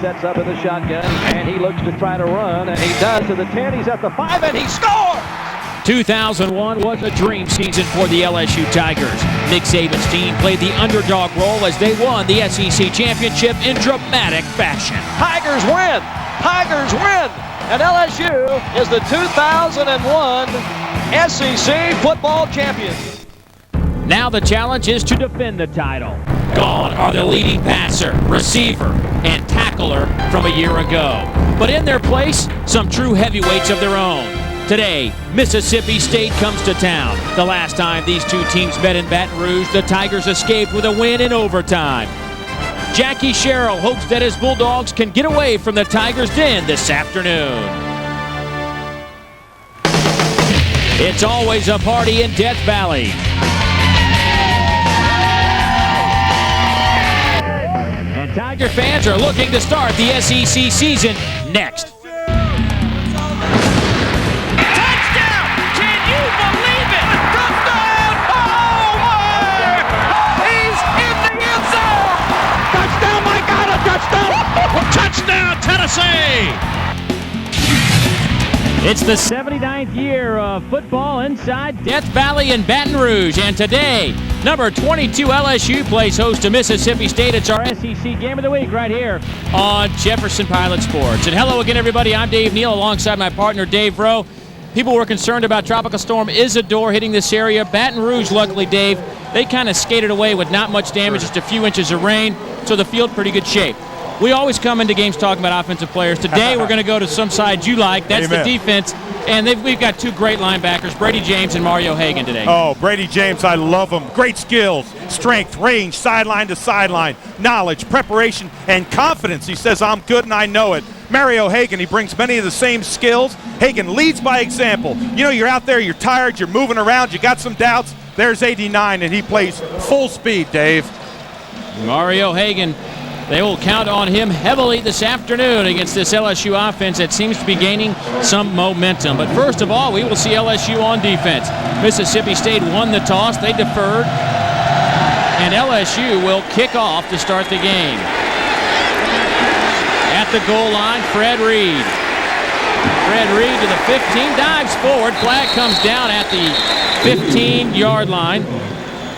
sets up in the shotgun, and he looks to try to run, and he does to the 10. He's at the 5, and he scores! 2001 was a dream season for the LSU Tigers. Nick Saban's team played the underdog role as they won the SEC championship in dramatic fashion. Tigers win! Tigers win! And LSU is the 2001 SEC football champions. Now the challenge is to defend the title. Gone are the leading passer, receiver, and tackler from a year ago. But in their place, some true heavyweights of their own. Today, Mississippi State comes to town. The last time these two teams met in Baton Rouge, the Tigers escaped with a win in overtime. Jackie Sherrill hopes that his Bulldogs can get away from the Tigers' den this afternoon. It's always a party in Death Valley. And Tiger fans are looking to start the SEC season next. Touchdown, Tennessee! It's the 79th year of football inside Death Valley in Baton Rouge. And today, number 22 LSU plays host to Mississippi State. It's our SEC Game of the Week right here on Jefferson Pilot Sports. And hello again, everybody. I'm Dave Neal alongside my partner, Dave Rowe. People were concerned about Tropical Storm Isidore hitting this area. Baton Rouge, luckily, Dave, they kind of skated away with not much damage, just a few inches of rain. So the field, pretty good shape. We always come into games talking about offensive players. Today, we're going to go to some side you like. That's Amen. The defense. And we've got two great linebackers, Brady James and Mario Hagan today. Oh, Brady James, I love him. Great skills, strength, range, sideline to sideline, knowledge, preparation, and confidence. He says, I'm good and I know it. Mario Hagan, he brings many of the same skills. Hagan leads by example. You know, you're out there, you're tired, you're moving around, you got some doubts. There's 89, and he plays full speed, Dave. Mario Hagan. They will count on him heavily this afternoon against this LSU offense that seems to be gaining some momentum. But first of all, we will see LSU on defense. Mississippi State won the toss. They deferred. And LSU will kick off to start the game. At the goal line, Fred Reed. Fred Reed to the 15, dives forward. Flag comes down at the 15-yard line.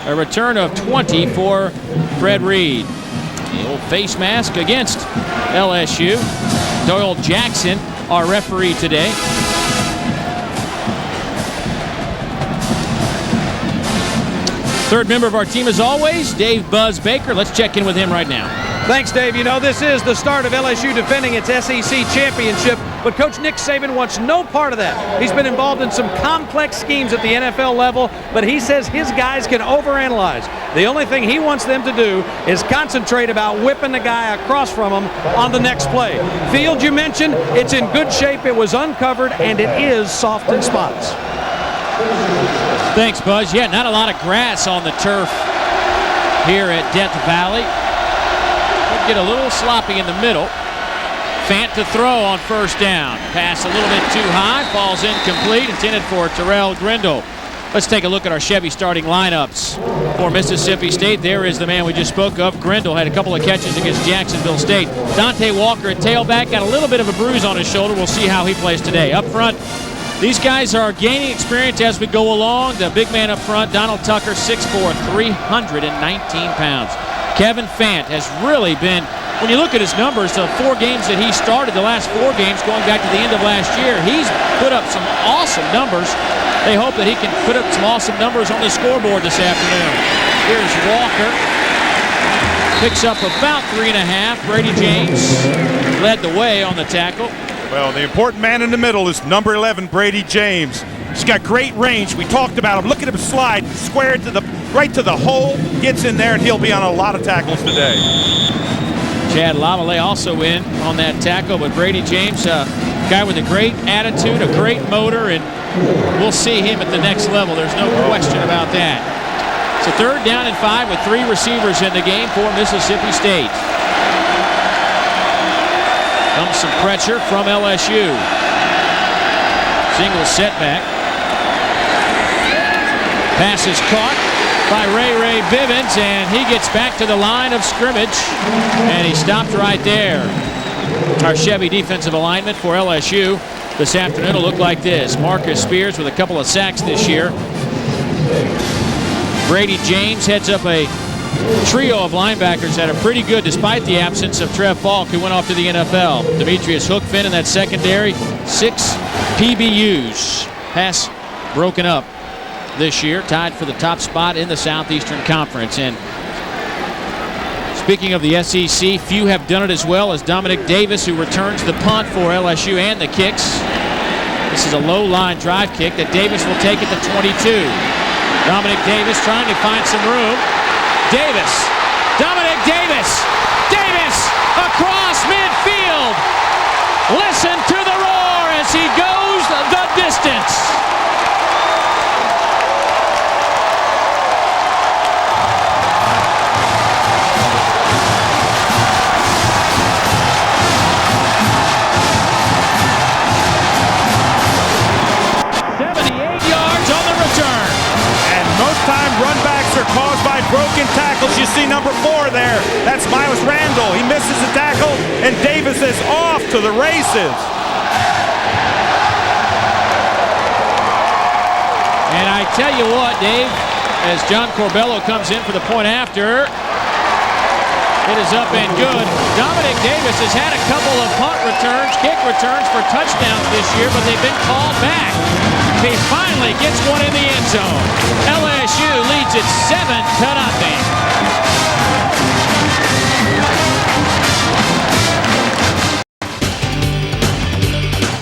A return of 20 for Fred Reed. The old face mask against LSU. Doyle Jackson, our referee today. Third member of our team, as always, Dave Buzz Baker. Let's check in with him right now. Thanks, Dave. You know, this is the start of LSU defending its SEC championship, but Coach Nick Saban wants no part of that. He's been involved in some complex schemes at the NFL level, but he says his guys can overanalyze. The only thing he wants them to do is concentrate about whipping the guy across from him on the next play. Field, you mentioned, it's in good shape. It was uncovered, and it is soft in spots. Thanks, Buzz. Yeah, not a lot of grass on the turf here at Death Valley. Get a little sloppy in the middle. Fant to throw on first down. Pass a little bit too high. Falls incomplete. Intended for Terrell Grindle. Let's take a look at our Chevy starting lineups for Mississippi State. There is the man we just spoke of. Grindle had a couple of catches against Jacksonville State. Dante Walker at tailback got a little bit of a bruise on his shoulder. We'll see how he plays today. Up front, these guys are gaining experience as we go along. The big man up front, Donald Tucker, 6'4", 319 pounds. Kevin Fant has really been, when you look at his numbers, the 4 games that he started, the last 4 games going back to the end of last year, he's put up some awesome numbers. They hope that he can put up some awesome numbers on the scoreboard this afternoon. Here's Walker. Picks up about 3.5. Brady James led the way on the tackle. Well, the important man in the middle is number 11, Brady James. He's got great range. We talked about him. Look at him slide, square to the right to the hole, gets in there, and he'll be on a lot of tackles today. Chad Lavallee also in on that tackle, but Brady James, a guy with a great attitude, a great motor, and we'll see him at the next level. There's no question about that. It's a 3rd down and 5 with 3 receivers in the game for Mississippi State. Comes some pressure from LSU. Single setback. Pass is caught by Ray Bivens, and he gets back to the line of scrimmage, and he stopped right there. Our Chevy defensive alignment for LSU this afternoon will look like this. Marcus Spears with a couple of sacks this year. Brady James heads up a trio of linebackers that are pretty good despite the absence of Trev Falk, who went off to the NFL. Demetrius Hookfin in that secondary. 6 PBUs. Pass broken up this year, tied for the top spot in the Southeastern Conference. And speaking of the SEC, few have done it as well as Dominic Davis, who returns the punt for LSU and the kicks. This is a low line drive kick that Davis will take at the 22. Dominic Davis trying to find some room. Davis, Dominic Davis, Davis across midfield. Listen to the roar as he goes the distance. Are caused by broken tackles. You see number 4 there. That's Miles Randall. He misses the tackle, and Davis is off to the races. And I tell you what, Dave, as John Corbello comes in for the point after, it is up and good. Dominic Davis has had a couple of punt returns, kick returns for touchdowns this year, but they've been called back. He finally gets one in the end zone. LSU leads it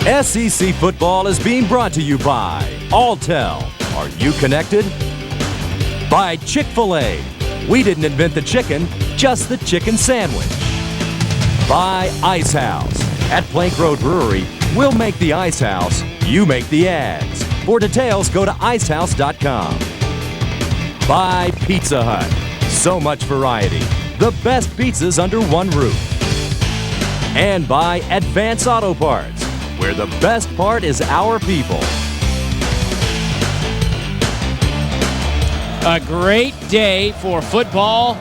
7-0. SEC football is being brought to you by Alltel. Are you connected? By Chick-fil-A. We didn't invent the chicken, just the chicken sandwich. By Ice House. At Plank Road Brewery, we'll make the Ice House, you make the ads. For details, go to icehouse.com. By Pizza Hut. So much variety. The best pizzas under one roof. And by Advance Auto Parts, where the best part is our people. A great day for football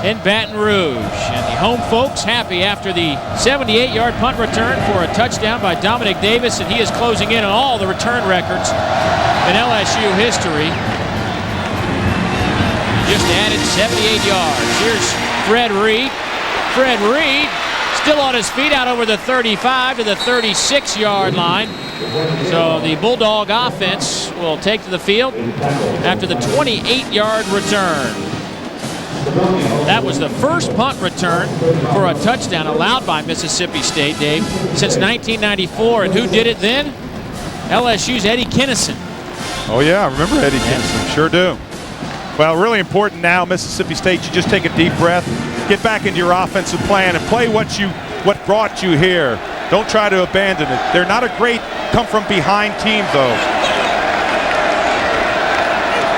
in Baton Rouge. And the home folks happy after the 78-yard punt return for a touchdown by Dominic Davis, and he is closing in on all the return records in LSU history. He just added 78 yards. Here's Fred Reed. Fred Reed still on his feet out over the 35 to the 36-yard line. So the Bulldog offense will take to the field after the 28-yard return. That was the first punt return for a touchdown allowed by Mississippi State, Dave, since 1994. And who did it then? LSU's Eddie Kinnison. Oh, yeah, I remember Eddie Kinnison. Sure do. Well, really important now, Mississippi State, you just take a deep breath, get back into your offensive plan, and play what brought you here. Don't try to abandon it. They're not a great come-from-behind team, though.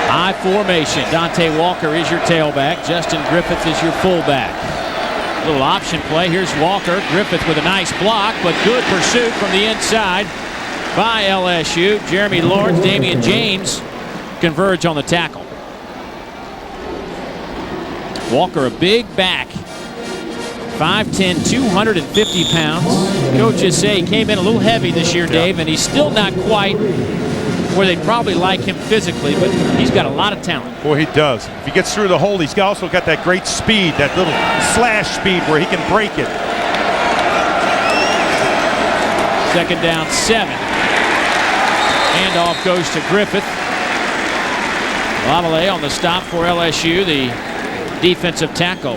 High formation. Dante Walker is your tailback. Justin Griffith is your fullback. Little option play. Here's Walker. Griffith with a nice block, but good pursuit from the inside by LSU. Jeremy Lawrence, Damian James converge on the tackle. Walker, a big back. 5'10", 250 pounds. Coaches say he came in a little heavy this year, Dave, and he's still not quite where they'd probably like him physically, but he's got a lot of talent. Boy, he does. If he gets through the hole, he's also got that great speed, that little slash speed where he can break it. 2nd down, 7. Handoff goes to Griffith. Lavallee on the stop for LSU, the defensive tackle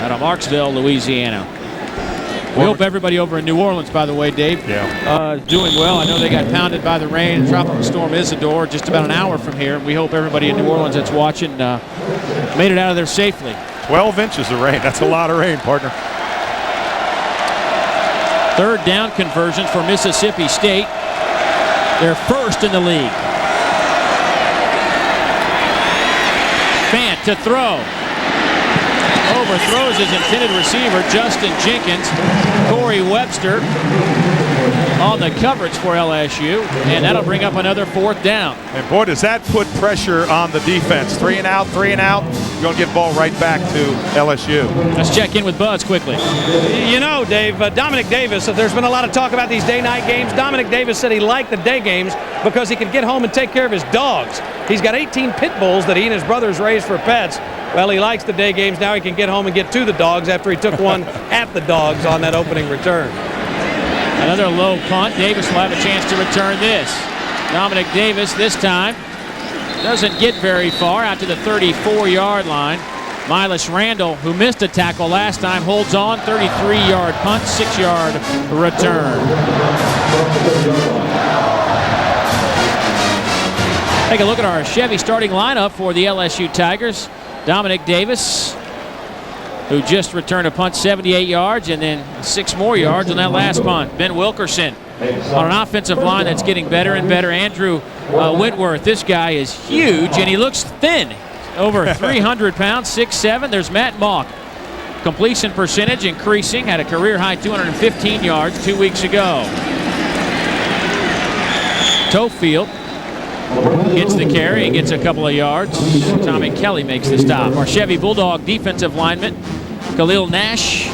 out of Marksville, Louisiana. We hope everybody over in New Orleans, by the way, Dave, doing well. I know they got pounded by the rain. Tropical Storm Isidore just about an hour from here. We hope everybody in New Orleans that's watching made it out of there safely. 12 inches of rain. That's a lot of rain, partner. 3rd down conversion for Mississippi State. They're first in the league. Fant to throw. overthrows his intended receiver, Justin Jenkins. Corey Webster on the coverage for LSU, and that'll bring up another 4th down. And boy, does that put pressure on the defense. 3 and out, 3 and out. You're going to get the ball right back to LSU. Let's check in with Buzz quickly. You know, Dave, Dominic Davis, there's been a lot of talk about these day-night games. Dominic Davis said he liked the day games because he could get home and take care of his dogs. He's got 18 pit bulls that he and his brothers raised for pets. Well, he likes the day games. Now he can get home and get to the dogs after he took one at the dogs on that opening return. Another low punt. Davis will have a chance to return this. Dominic Davis this time doesn't get very far, out to the 34-yard line. Miles Randall, who missed a tackle last time, holds on. 33-yard punt, 6-yard return. Take a look at our Chevy starting lineup for the LSU Tigers. Dominic Davis, who just returned a punt 78 yards, and then 6 more yards on that last punt. Ben Wilkerson on an offensive line that's getting better and better. Andrew Whitworth, this guy is huge, and he looks thin. Over 300 pounds, 6'7". There's Matt Mock. Completion percentage increasing, had a career-high 215 yards 2 weeks ago. Toefield gets the carry and gets a couple of yards. Tommy Kelly makes the stop. Our Chevy Bulldog defensive lineman, Khalil Nash,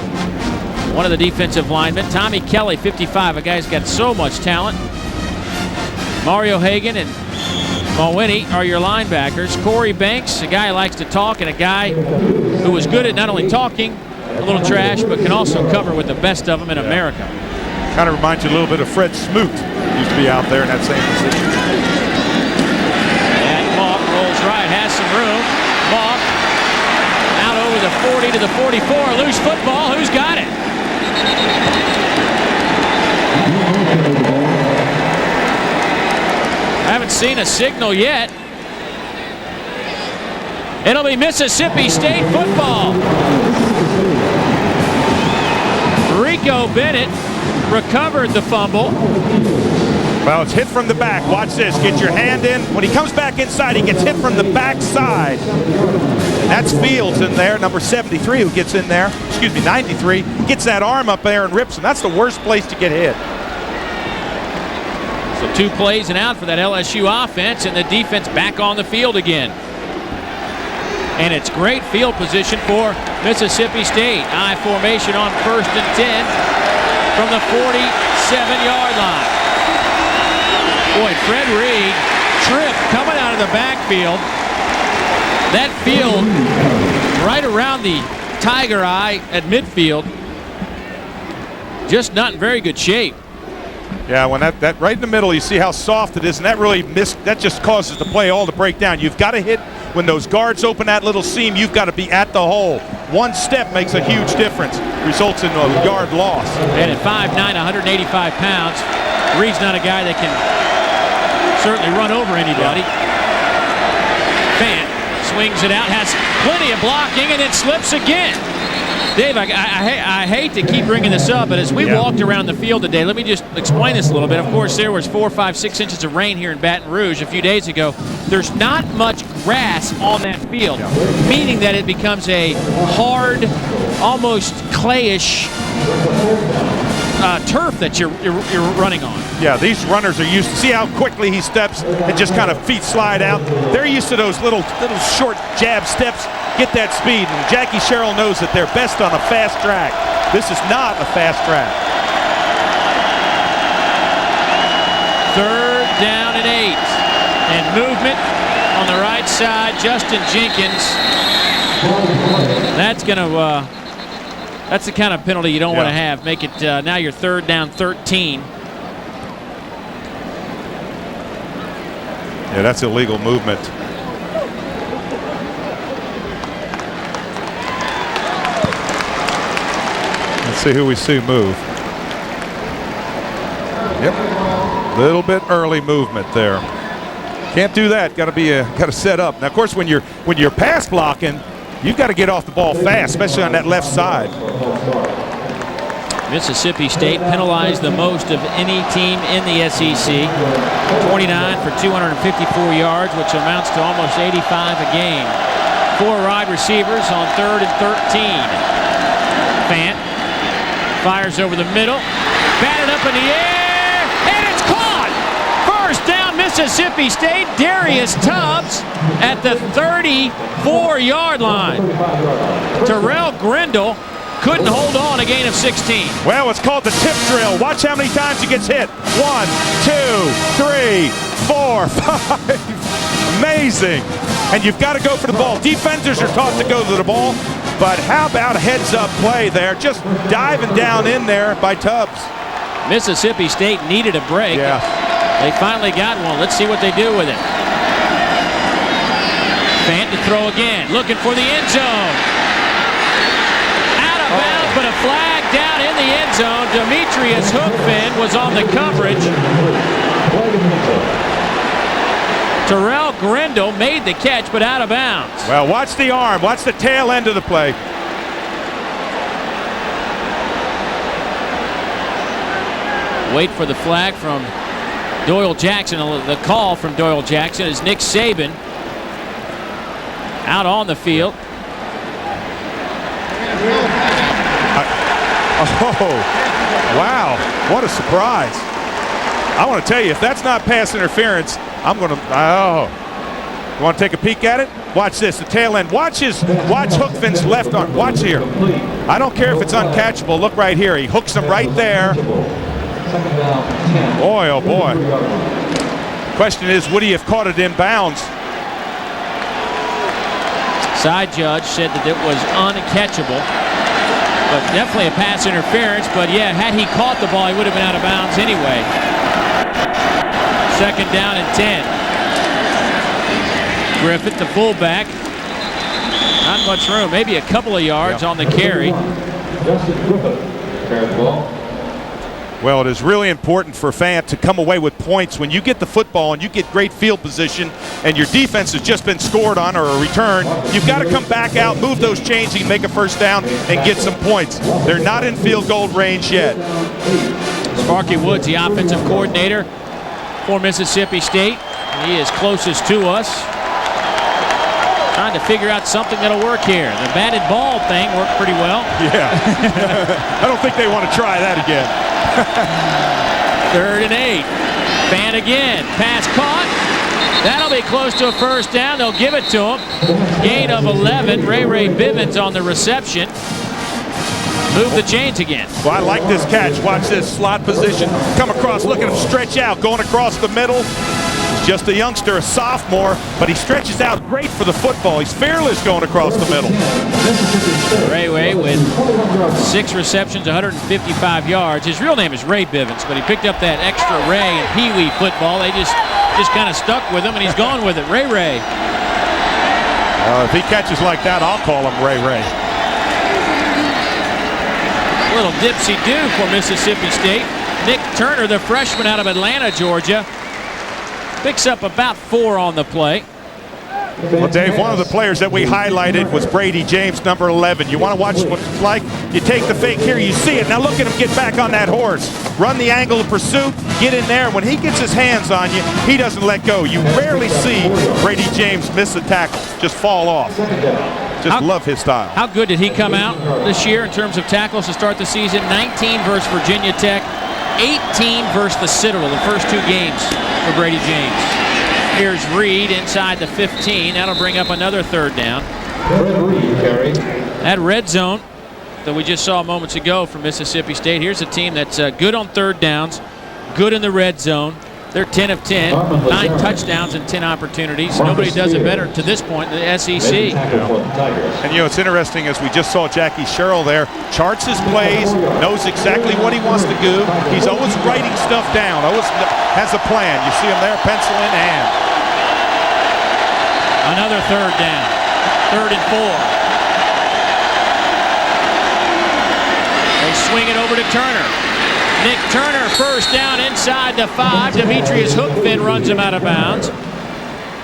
one of the defensive linemen. Tommy Kelly, 55, a guy's got so much talent. Mario Hagan and Mawini are your linebackers. Corey Banks, a guy who likes to talk, and a guy who is good at not only talking a little trash, but can also cover with the best of them in America. Kind of reminds you a little bit of Fred Smoot. Used to be out there in that same position. Rolls right, has some room. Mock out over the 40 to the 44. Loose football. Who's got it? Haven't seen a signal yet. It'll be Mississippi State football. Rico Bennett recovered the fumble. Well, it's hit from the back. Watch this. Get your hand in. When he comes back inside, he gets hit from the backside. That's Fields in there, number 73, who gets in there. Excuse me, 93. Gets that arm up there and rips him. That's the worst place to get hit. So 2 plays and out for that LSU offense, and the defense back on the field again. And it's great field position for Mississippi State. I formation on 1st and 10 from the 47-yard line. Boy, Fred Reed tripped coming out of the backfield. That field right around the Tiger Eye at midfield, just not in very good shape. Yeah, when that right in the middle, you see how soft it is, and that really that just causes the play all to break down. You've got to hit when those guards open that little seam. You've got to be at the hole. One step makes a huge difference. Results in a yard loss. And at 5'9", 185 pounds, Reed's not a guy that can certainly run over anybody. Fant swings it out, has plenty of blocking, and then slips again. Dave, I hate to keep bringing this up, but as we walked around the field today, let me just explain this a little bit. Of course, there was 4, 5, 6 inches of rain here in Baton Rouge a few days ago. There's not much grass on that field, meaning that it becomes a hard, almost clayish turf that you're running on. Yeah, these runners are used to see how quickly he steps and just kind of feet slide out. They're used to those little short jab steps, get that speed. And Jackie Sherrill knows that they're best on a fast track. This is not a fast track. 3rd down and 8. And movement on the right side, Justin Jenkins. That's going to that's the kind of penalty you don't want to have. Make it now your 3rd down 13. Yeah, that's illegal movement. Let's see who we see move. Yep, little bit early movement there. Can't do that. Got to set up. Now, of course, when you're pass blocking, you've got to get off the ball fast, especially on that left side. Mississippi State penalized the most of any team in the SEC. 29 for 254 yards, which amounts to almost 85 a game. 4 wide receivers on 3rd and 13. Fant fires over the middle, batted up in the air, and it's caught! First down, Mississippi State. Darius Tubbs at the 34-yard line. Terrell Grindle couldn't hold on, a gain of 16. Well, it's called the tip drill. Watch how many times he gets hit. 1, 2, 3, 4, 5. Amazing. And you've got to go for the ball. Defenders are taught to go to the ball, but how about a heads-up play there? Just diving down in there by Tubbs. Mississippi State needed a break. Yeah. They finally got one. Let's see what they do with it. Fant to throw again, looking for the end zone. Out of bounds, but a flag down in the end zone. Demetrius Hookfin was on the coverage. Terrell Grindle made the catch, but out of bounds. Well, watch the arm. Watch the tail end of the play. Wait for the flag from Doyle Jackson. The call from Doyle Jackson is Nick Saban out on the field. Oh, wow. What a surprise. I want to tell you, if that's not pass interference, I'm going to, you want to take a peek at it? Watch this, the tail end. Watch Hookfin's left arm. Watch here. I don't care if it's uncatchable. Look right here. He hooks him right there. Boy, oh boy. Question is, would he have caught it in bounds? Side judge said that it was uncatchable, but definitely a pass interference. But yeah, had he caught the ball, he would have been out of bounds anyway. 2nd down and 10. Griffith, the fullback. Not much room, maybe a couple of yards on the carry. Well, it is really important for Fant to come away with points. When you get the football and you get great field position and your defense has just been scored on or a return, you've got to come back out, move those chains, and make a first down and get some points. They're not in field goal range yet. Sparky Woods, the offensive coordinator for Mississippi State. He is closest to us. Trying to figure out something that'll work here. The batted ball thing worked pretty well. Yeah. I don't think they want to try that again. 3rd and 8. Fant again. Pass caught. That'll be close to a first down. They'll give it to him. Gain of 11. Ray Bivens on the reception. Move the chains again. Well, I like this catch. Watch this slot position. Come across. Look at him stretch out. Going across the middle. He's just a youngster, a sophomore, but he stretches out great for the football. He's fearless going across the middle. Ray with 6 receptions, 155 yards. His real name is Ray Bivens, but he picked up that extra Ray in Pee Wee football. They just kind of stuck with him, and he's gone with it. Ray. If he catches like that, I'll call him Ray. Little dipsy-do for Mississippi State. Nick Turner, the freshman out of Atlanta, Georgia, picks up about 4 on the play. Well, Dave, one of the players that we highlighted was Brady James, number 11. You want to watch what it's like? You take the fake here, you see it. Now look at him get back on that horse. Run the angle of pursuit, get in there. When he gets his hands on you, he doesn't let go. You rarely see Brady James miss a tackle, just fall off. Just love his style. How good did he come out this year in terms of tackles to start the season? 19 versus Virginia Tech, 18 versus the Citadel, the first 2 games for Brady James. Here's Reed inside the 15. That'll bring up another 3rd down. That red zone that we just saw moments ago from Mississippi State. Here's a team that's good on 3rd downs, good in the red zone. They're 10 of 10, 9 touchdowns and 10 opportunities. Nobody does it better to this point in the SEC. And you know, it's interesting, as we just saw Jackie Sherrill there, charts his plays, knows exactly what he wants to do. He's always writing stuff down, always has a plan. You see him there, pencil in hand. Another 3rd down, 3rd and 4. They swing it over to Turner. Nick Turner, first down inside the 5. Demetrius Hookfin runs him out of bounds.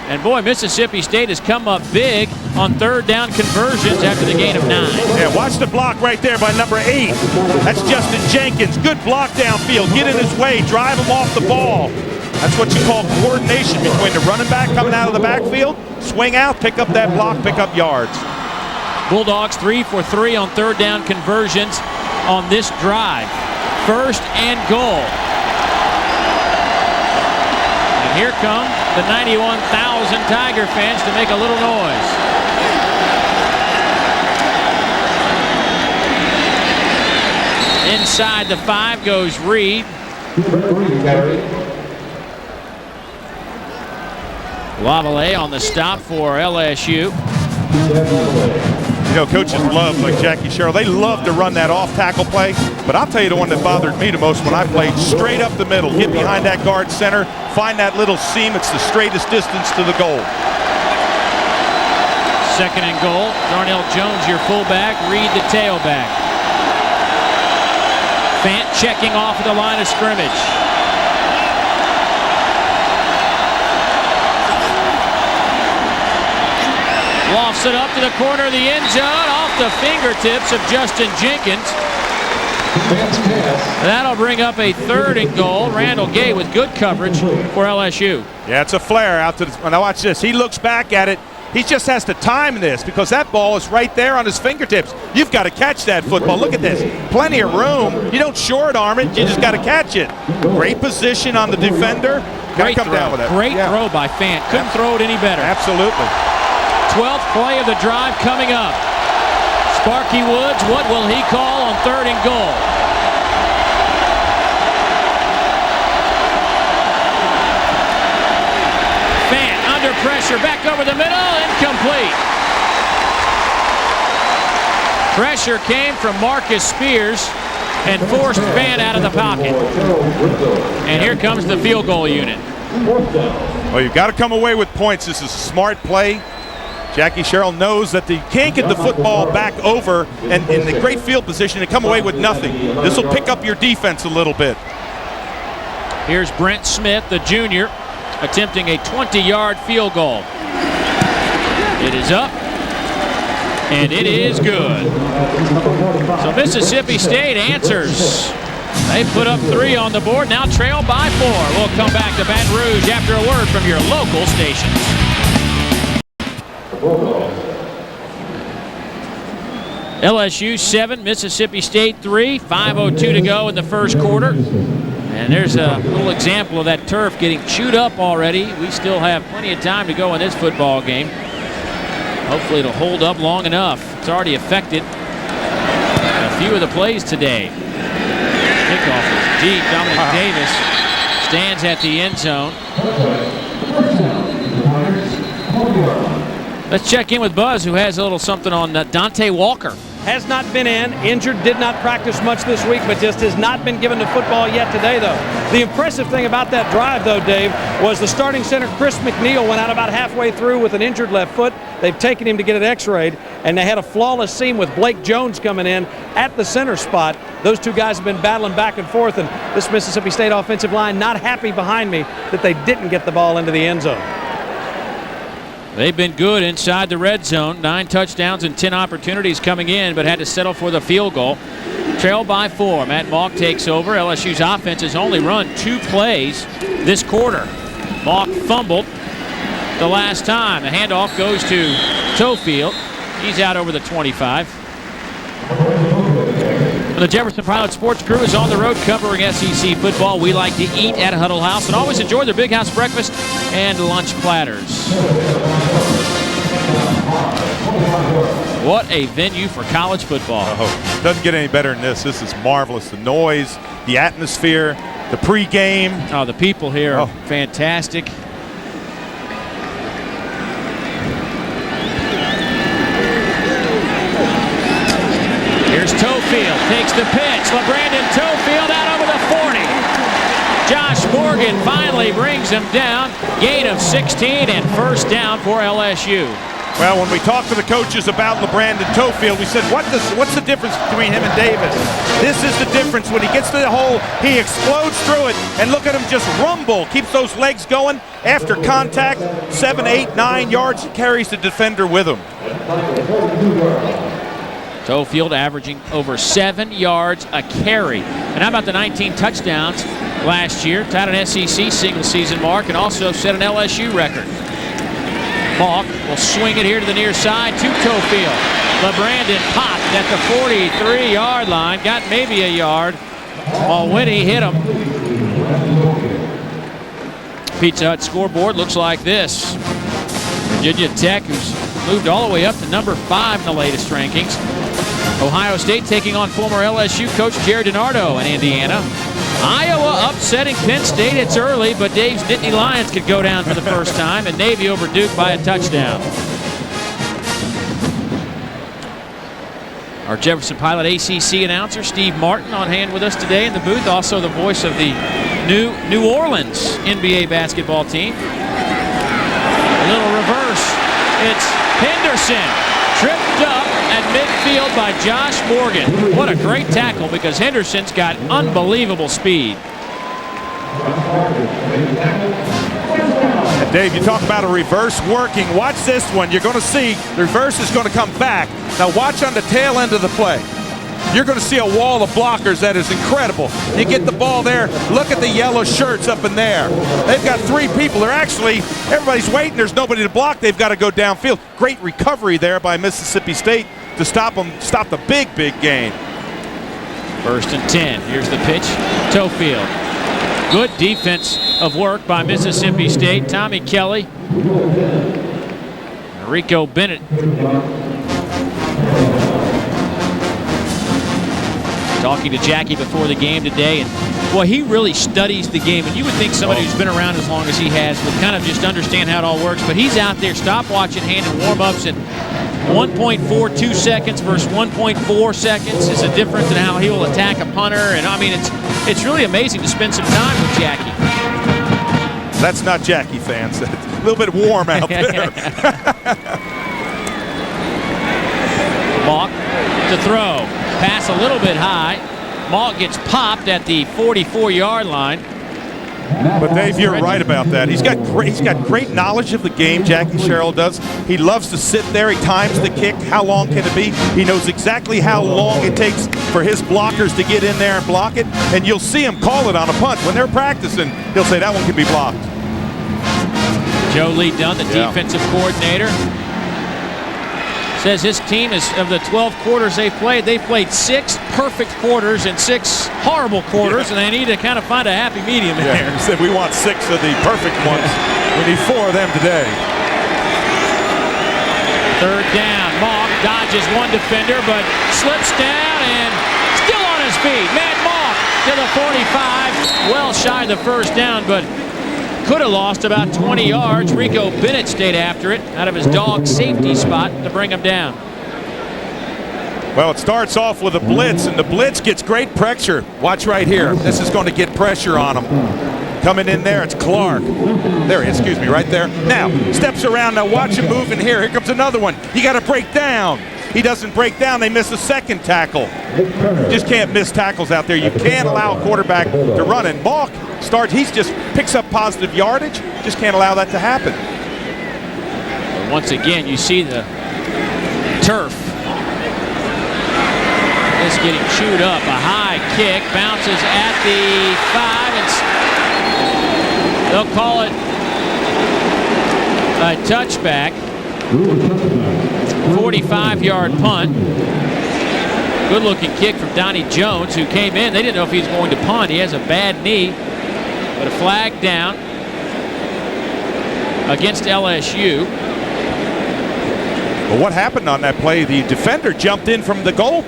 And boy, Mississippi State has come up big on 3rd down conversions after the gain of 9. Yeah, watch the block right there by number 8. That's Justin Jenkins. Good block downfield. Get in his way, drive him off the ball. That's what you call coordination between the running back coming out of the backfield, swing out, pick up that block, pick up yards. Bulldogs 3 for 3 on third down conversions on this drive. First and goal. And here come the 91,000 Tiger fans to make a little noise. Inside the 5 goes Reed. Lavallee on the stop for LSU. You know, coaches love, like Jackie Sherrill, they love to run that off-tackle play. But I'll tell you the one that bothered me the most when I played, straight up the middle, get behind that guard center, find that little seam. It's the straightest distance to the goal. Second and goal. Darnell Jones, your fullback. Reed, the tailback. Fant checking off at the line of scrimmage. Lofts it up to the corner of the end zone, off the fingertips of Justin Jenkins. That'll bring up a third and goal. Randall Gay with good coverage for LSU. Yeah, it's a flare out to the, now watch this. He looks back at it. He just has to time this because that ball is right there on his fingertips. You've got to catch that football. Look at this. Plenty of room. You don't short arm it. You just got to catch it. Great position on the defender. Got to come down with it. Great throw by Fant. Couldn't throw it any better. Absolutely. 12th play of the drive coming up. Sparky Woods, what will he call on third and goal? Fant under pressure, back over the middle, incomplete. Pressure came from Marcus Spears and forced Fant out of the pocket. And here comes the field goal unit. Well, you've got to come away with points. This is a smart play. Jackie Sherrill knows that they can't get the football back over and in the great field position and come away with nothing. This will pick up your defense a little bit. Here's Brent Smith, the junior, attempting a 20-yard field goal. It is up, and it is good. So Mississippi State answers. They put up 3 on the board, now trail by 4. We'll come back to Baton Rouge after a word from your local stations. LSU 7, Mississippi State 3, 5:02 to go in the first quarter. And there's a little example of that turf getting chewed up already. We still have plenty of time to go in this football game. Hopefully it'll hold up long enough. It's already affected a few of the plays today. Kickoff is deep. Dominic Davis stands at the end zone. Let's check in with Buzz, who has a little something on Dante Walker. Has not been injured, did not practice much this week, but just has not been given the football yet today, though. The impressive thing about that drive, though, Dave, was the starting center, Chris McNeil, went out about halfway through with an injured left foot. They've taken him to get it x-rayed, and they had a flawless seam with Blake Jones coming in at the center spot. Those two guys have been battling back and forth, and this Mississippi State offensive line not happy behind me that they didn't get the ball into the end zone. They've been good inside the red zone. 9 touchdowns and 10 opportunities coming in, but had to settle for the field goal. Trail by 4. Matt Mauck takes over. LSU's offense has only run 2 plays this quarter. Mauck fumbled the last time. The handoff goes to Tofield. He's out over the 25. The Jefferson Pilot Sports Crew is on the road covering SEC football. We like to eat at Huddle House and always enjoy their big house breakfast and lunch platters. What a venue for college football. Oh, doesn't get any better than this. This is marvelous. The noise, the atmosphere, the pregame. Oh, the people here are fantastic. Here's Tofield, takes the pitch. LeBrandon Tofield out over the 40. Josh Morgan finally brings him down. Gain of 16 and first down for LSU. Well, when we talked to the coaches about LeBrandon Tofield, we said, what's the difference between him and Davis? This is the difference. When he gets to the hole, he explodes through it, and look at him just rumble. Keeps those legs going after contact. 7, 8, 9 yards, carries the defender with him. Tofield averaging over 7 yards a carry. And how about the 19 touchdowns last year, tied an SEC single season mark, and also set an LSU record. Malk will swing it here to the near side to Tofield. LeBrandon popped at the 43-yard line, got maybe a yard. Mulwinny hit him. Pizza Hut scoreboard looks like this. Virginia Tech, who's moved all the way up to number 5 in the latest rankings. Ohio State taking on former LSU coach Jared DiNardo in Indiana. Iowa upsetting Penn State. It's early, but Dave's Nittany Lions could go down for the first time, and Navy over Duke by a touchdown. Our Jefferson Pilot ACC announcer, Steve Martin, on hand with us today in the booth. Also the voice of the New Orleans NBA basketball team. A little reverse. It's Henderson tripped up at midfield by Josh Morgan. What a great tackle, because Henderson's got unbelievable speed. And Dave, you talk about a reverse working. Watch this one. You're going to see the reverse is going to come back. Now watch on the tail end of the play. You're going to see a wall of blockers that is incredible. You get the ball there. Look at the yellow shirts up in there. They've got 3 people. They're actually, everybody's waiting. There's nobody to block. They've got to go downfield. Great recovery there by Mississippi State to stop them, stop the big gain. 1st and 10. Here's the pitch. Tofield. Good defense of work by Mississippi State. Tommy Kelly. Rico Bennett. Talking to Jackie before the game today, and boy, he really studies the game. And you would think somebody who's been around as long as he has would kind of just understand how it all works. But he's out there stopwatching hand and warm-ups, and 1.42 seconds versus 1.4 seconds is a difference in how he will attack a punter. And I mean, it's really amazing to spend some time with Jackie. That's not Jackie, fans. It's a little bit warm out there. Malk to throw. Pass a little bit high. Malk gets popped at the 44-yard line. But Dave, you're right about that. He's got great knowledge of the game, Jackie Sherrill does. He loves to sit there. He times the kick. How long can it be? He knows exactly how long it takes for his blockers to get in there and block it. And you'll see him call it on a punt. When they're practicing, he'll say that one can be blocked. Joe Lee Dunn, the defensive coordinator, says his team is, of the 12 quarters they've played 6 perfect quarters and 6 horrible quarters, and they need to kind of find a happy medium in there. He said we want 6 of the perfect ones. We need 4 of them today. 3rd down. Malk dodges one defender, but slips down and still on his feet. Matt Malk to the 45. Well shy of the 1st down, but could have lost about 20 yards. Rico Bennett stayed after it out of his dog safety spot to bring him down. Well, it starts off with a blitz, and the blitz gets great pressure. Watch right here. This is going to get pressure on him. Coming in there, it's Clark. There, excuse me, right there. Now, steps around. Now watch him move in here. Here comes another one. You got to break down. He doesn't break down. They miss a 2nd tackle. You just can't miss tackles out there. You can't allow a quarterback to run. And Malk starts, he just picks up positive yardage. Just can't allow that to happen. Once again, you see the turf is getting chewed up. A high kick bounces at the 5, and they'll call it a touchback. 45-yard punt. Good-looking kick from Donnie Jones, who came in. They didn't know if he was going to punt. He has a bad knee, but a flag down against LSU. Well, what happened on that play? The defender jumped in from the goal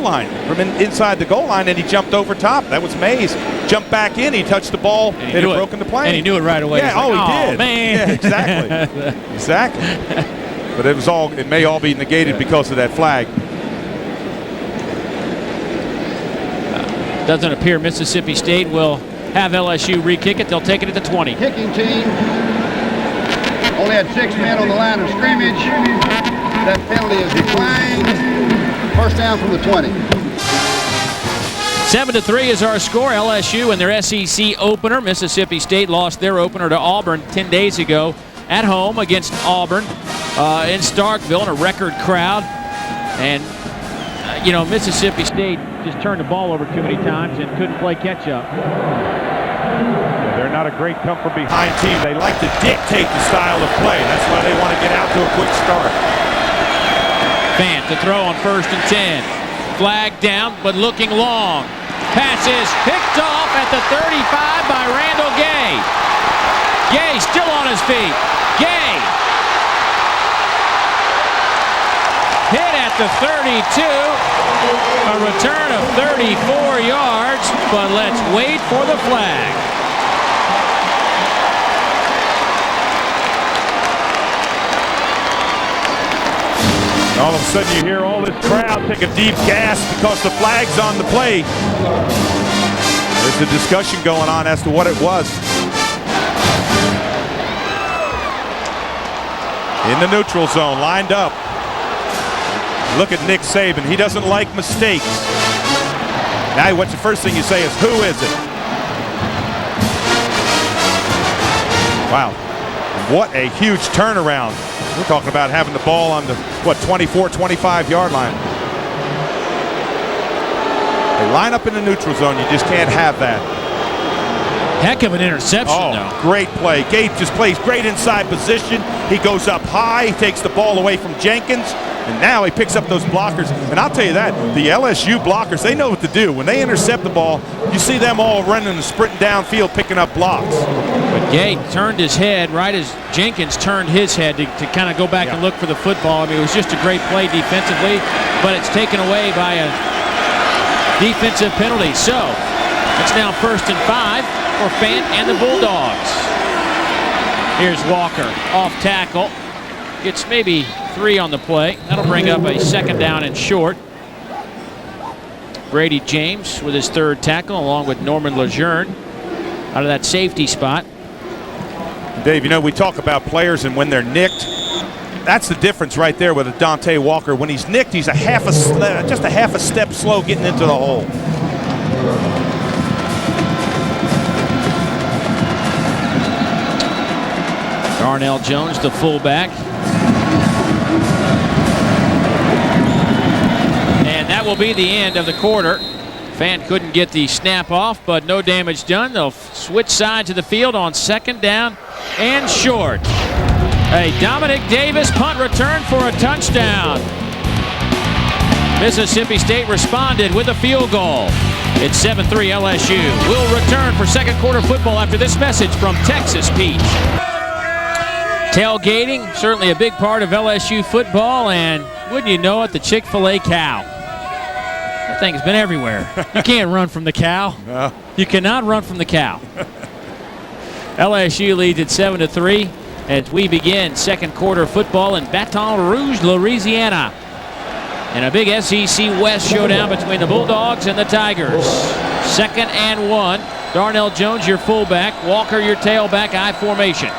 line, from inside the goal line, and he jumped over top. That was Mays. Jumped back in. He touched the ball. It had broken the plane. And he knew it right away. Yeah, he did. Man. Yeah, exactly. Exactly. But it may all be negated because of that flag. Doesn't appear Mississippi State will have LSU re-kick it. They'll take it at the 20. Kicking team only had 6 men on the line of scrimmage. That penalty is declined. 1st down from the 20. 7-3 is our score. LSU in their SEC opener. Mississippi State lost their opener to Auburn 10 days ago at home against Auburn in Starkville in a record crowd. And, Mississippi State just turned the ball over too many times and couldn't play catch-up. They're not a great come from behind team. They like to dictate the style of play. That's why they want to get out to a quick start. Fant to throw on 1st and 10. Flag down, but looking long. Pass is picked off at the 35 by Randall Gay. Gay still on his feet. Gay hit at the 32. A return of 34 yards, but let's wait for the flag. All of a sudden you hear all this crowd take a deep gasp because the flag's on the play. There's a discussion going on as to what it was. In the neutral zone, lined up. Look at Nick Saban. He doesn't like mistakes. Now what's the first thing you say is, who is it? Wow. What a huge turnaround. We're talking about having the ball on the, 24, 25-yard line. They line up in the neutral zone. You just can't have that. Heck of an interception, though. Great play. Gabe just plays great inside position. He goes up high. He takes the ball away from Jenkins. And now he picks up those blockers. And I'll tell you that, the LSU blockers, they know what to do. When they intercept the ball, you see them all running and sprinting downfield, picking up blocks. But Gay turned his head right as Jenkins turned his head to kind of go back and look for the football. I mean, it was just a great play defensively, but it's taken away by a defensive penalty. So it's now 1st and 5 for Fant and the Bulldogs. Here's Walker off tackle. Gets maybe 3 on the play. That'll bring up a 2nd down and short. Brady James with his 3rd tackle along with Norman Lejeune out of that safety spot. Dave, you know, we talk about players and when they're nicked. That's the difference right there with a Dante Walker. When he's nicked, he's just a half a step slow getting into the hole. Darnell Jones, the fullback. And that will be the end of the quarter. Fant couldn't get the snap off, but no damage done. They'll switch sides of the field on 2nd down and short. A Dominic Davis punt return for a touchdown. Mississippi State responded with a field goal. It's 7-3 LSU. We'll return for 2nd quarter football after this message from Texas Pete. Tailgating, certainly a big part of LSU football, and wouldn't you know it, the Chick-fil-A cow. That thing's been everywhere. You can't run from the cow. No. You cannot run from the cow. LSU leads at 7-3 as we begin 2nd quarter football in Baton Rouge, Louisiana. And a big SEC West showdown between the Bulldogs and the Tigers. 2nd and 1. Darnell Jones, your fullback. Walker, your tailback, I formation.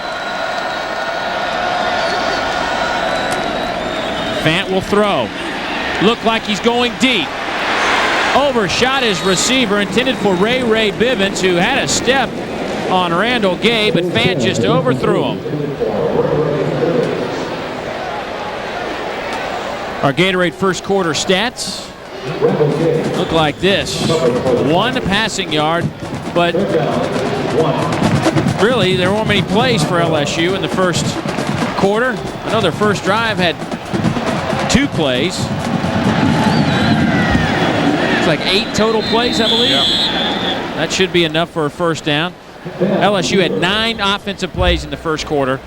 Fant will throw. Look like he's going deep. Overshot his receiver, intended for Ray Bivens, who had a step on Randall Gay, but Fant just overthrew him. Our Gatorade 1st quarter stats look like this. 1 passing yard, but really there weren't many plays for LSU in the 1st quarter. I know their first drive had 2 plays. It's like 8 total plays, I believe. Yeah. That should be enough for a 1st down. LSU had 9 offensive plays in the 1st quarter.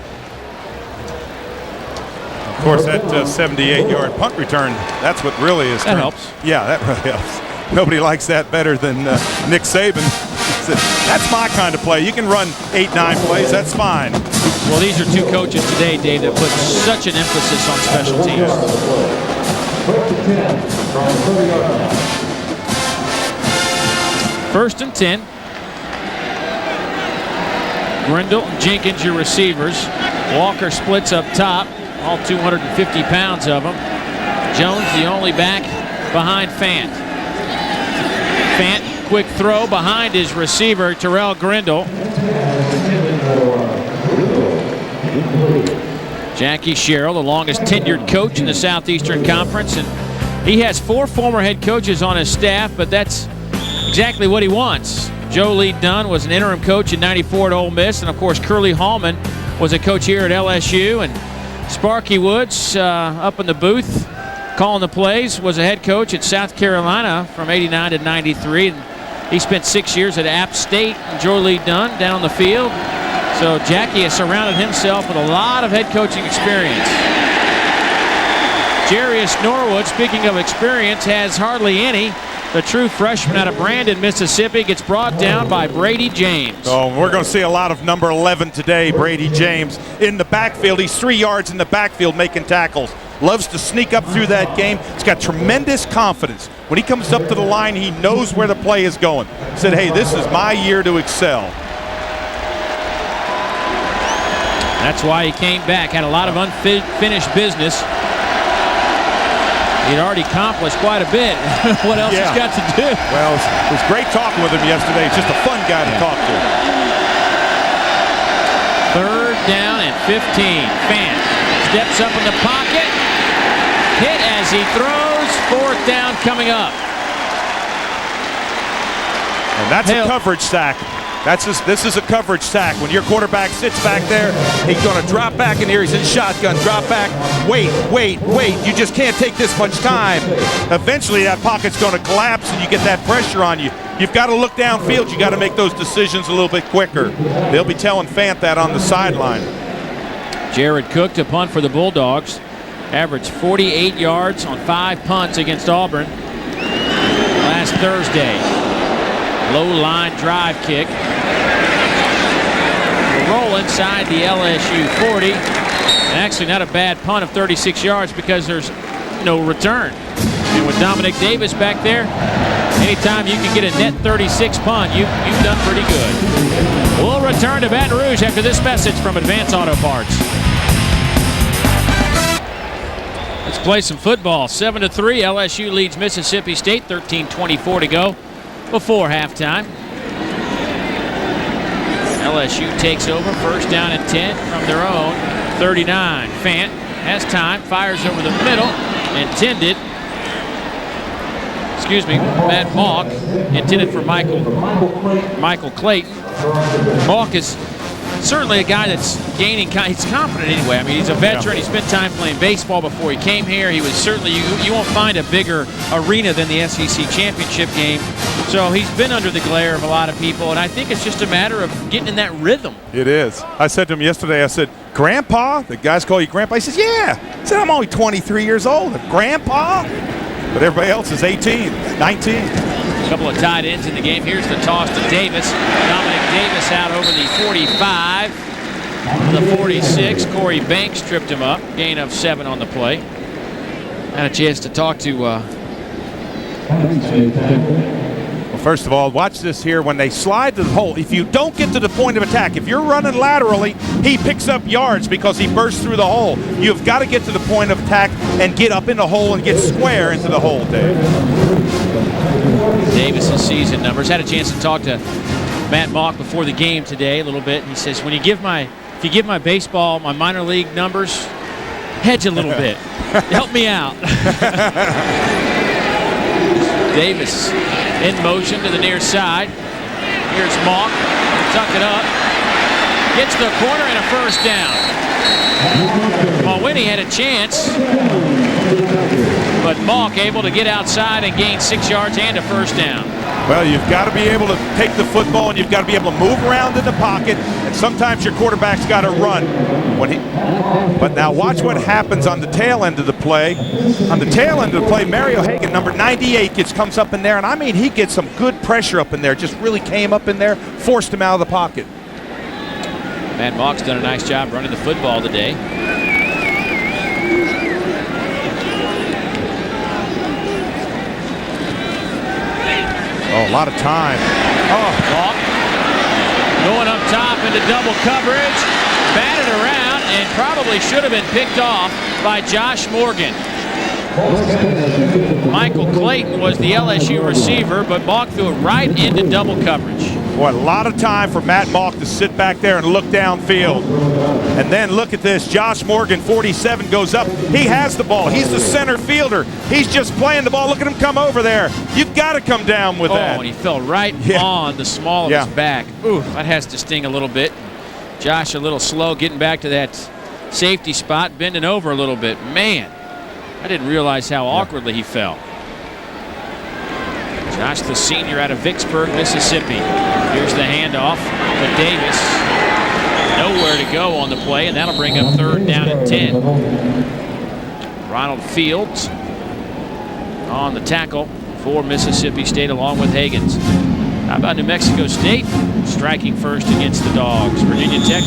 Of course, that 78-yard punt return, that's what really is. That helps. Yeah, that really helps. Nobody likes that better than Nick Saban. That's my kind of play. You can run 8, 9 plays, that's fine. Well, these are 2 coaches today, Dave, that put such an emphasis on special teams. 1st and 10. Grindle and Jenkins, your receivers. Walker splits up top, all 250 pounds of them. Jones, the only back behind Fant. Fant, quick throw behind his receiver, Terrell Grindle. Jackie Sherrill, the longest tenured coach in the Southeastern Conference, and he has 4 former head coaches on his staff, but that's exactly what he wants. Joe Lee Dunn was an interim coach in '94 at Ole Miss, and of course Curly Hallman was a coach here at LSU, and Sparky Woods up in the booth calling the plays was a head coach at South Carolina from '89 to '93. And he spent 6 years at App State, and Joe Lee Dunn down on the field. So Jackie has surrounded himself with a lot of head coaching experience. Jarius Norwood, speaking of experience, has hardly any. The true freshman out of Brandon, Mississippi, gets brought down by Brady James. Oh, we're going to see a lot of number 11 today, Brady James. In the backfield, he's 3 yards in the backfield making tackles. Loves to sneak up through that game. He's got tremendous confidence. When he comes up to the line, he knows where the play is going. Said, hey, this is my year to excel. That's why he came back, had a lot of unfinished business. He'd already accomplished quite a bit. What else he's got to do? Well, it was great talking with him yesterday. He's just a fun guy to talk to. 3rd down and 15. Fant steps up in the pocket. Hit as he throws. 4th down coming up. And that's a coverage sack. This is a coverage sack. When your quarterback sits back there, he's going to drop back in here. He's in shotgun, drop back. Wait. You just can't take this much time. Eventually, that pocket's going to collapse, and you get that pressure on you. You've got to look downfield. You got to make those decisions a little bit quicker. They'll be telling Fant that on the sideline. Jared Cook to punt for the Bulldogs. Averaged 48 yards on 5 punts against Auburn last Thursday. Low line drive kick. Roll inside the LSU 40. And actually not a bad punt of 36 yards because there's no return. And with Dominic Davis back there, anytime you can get a net 36 punt, you've done pretty good. We'll return to Baton Rouge after this message from Advance Auto Parts. Let's play some football. 7-3, LSU leads Mississippi State, 13:24 to go before halftime. LSU takes over, 1st down and 10 from their own 39. Fant has time, fires over the middle, intended. Matt Mock, intended for Michael Clayton. Mock is certainly a guy that's gaining, he's confident anyway. I mean, he's a veteran. He spent time playing baseball before he came here. He was certainly, you won't find a bigger arena than the SEC championship game. So he's been under the glare of a lot of people, and I think it's just a matter of getting in that rhythm. It is. I said to him yesterday, I said, Grandpa? The guys call you Grandpa? He says, yeah. I said, I'm only 23 years old. Grandpa? But everybody else is 18, 19. A couple of tight ends in the game. Here's the toss to Davis. Dominic Davis out over the 45. The 46. Corey Banks tripped him up. Gain of 7 on the play. Had a chance to talk to Well, first of all, watch this here. When they slide to the hole, if you don't get to the point of attack, if you're running laterally, he picks up yards because he bursts through the hole. You've got to get to the point of attack and get up in the hole and get square into the hole, Dave. Davis's season numbers. Had a chance to talk to Matt Mock before the game today a little bit. He says, if you give my baseball, my minor league numbers, hedge a little bit. Help me out. Davis in motion to the near side. Here's Mock. Tuck it up. Gets the corner and a 1st down. Mulwiney had a chance, but Mock able to get outside and gain 6 yards and a 1st down. Well, you've got to be able to take the football, and you've got to be able to move around in the pocket, and sometimes your quarterback's got to run. But now watch what happens on the tail end of the play. On the tail end of the play, Mario Hagan, number 98, comes up in there, and I mean, he gets some good pressure up in there. Just really came up in there, forced him out of the pocket. Matt Mock's done a nice job running the football today. Oh, a lot of time. Oh, Mock going up top into double coverage, batted around, and probably should have been picked off by Josh Morgan. Michael Clayton was the LSU receiver, but Mock threw it right into double coverage. Boy, a lot of time for Matt Malk to sit back there and look downfield. And then look at this. Josh Morgan, 47, goes up. He has the ball. He's the center fielder. He's just playing the ball. Look at him come over there. You've got to come down with that. Oh, and he fell right on the small of his back. Ooh, that has to sting a little bit. Josh a little slow getting back to that safety spot, bending over a little bit. Man, I didn't realize how awkwardly he fell. Josh, the senior out of Vicksburg, Mississippi. Here's the handoff to Davis. Nowhere to go on the play, and that'll bring up 3rd down and 10. Ronald Fields on the tackle for Mississippi State along with Higgins. How about New Mexico State striking first against the Dogs? Virginia Tech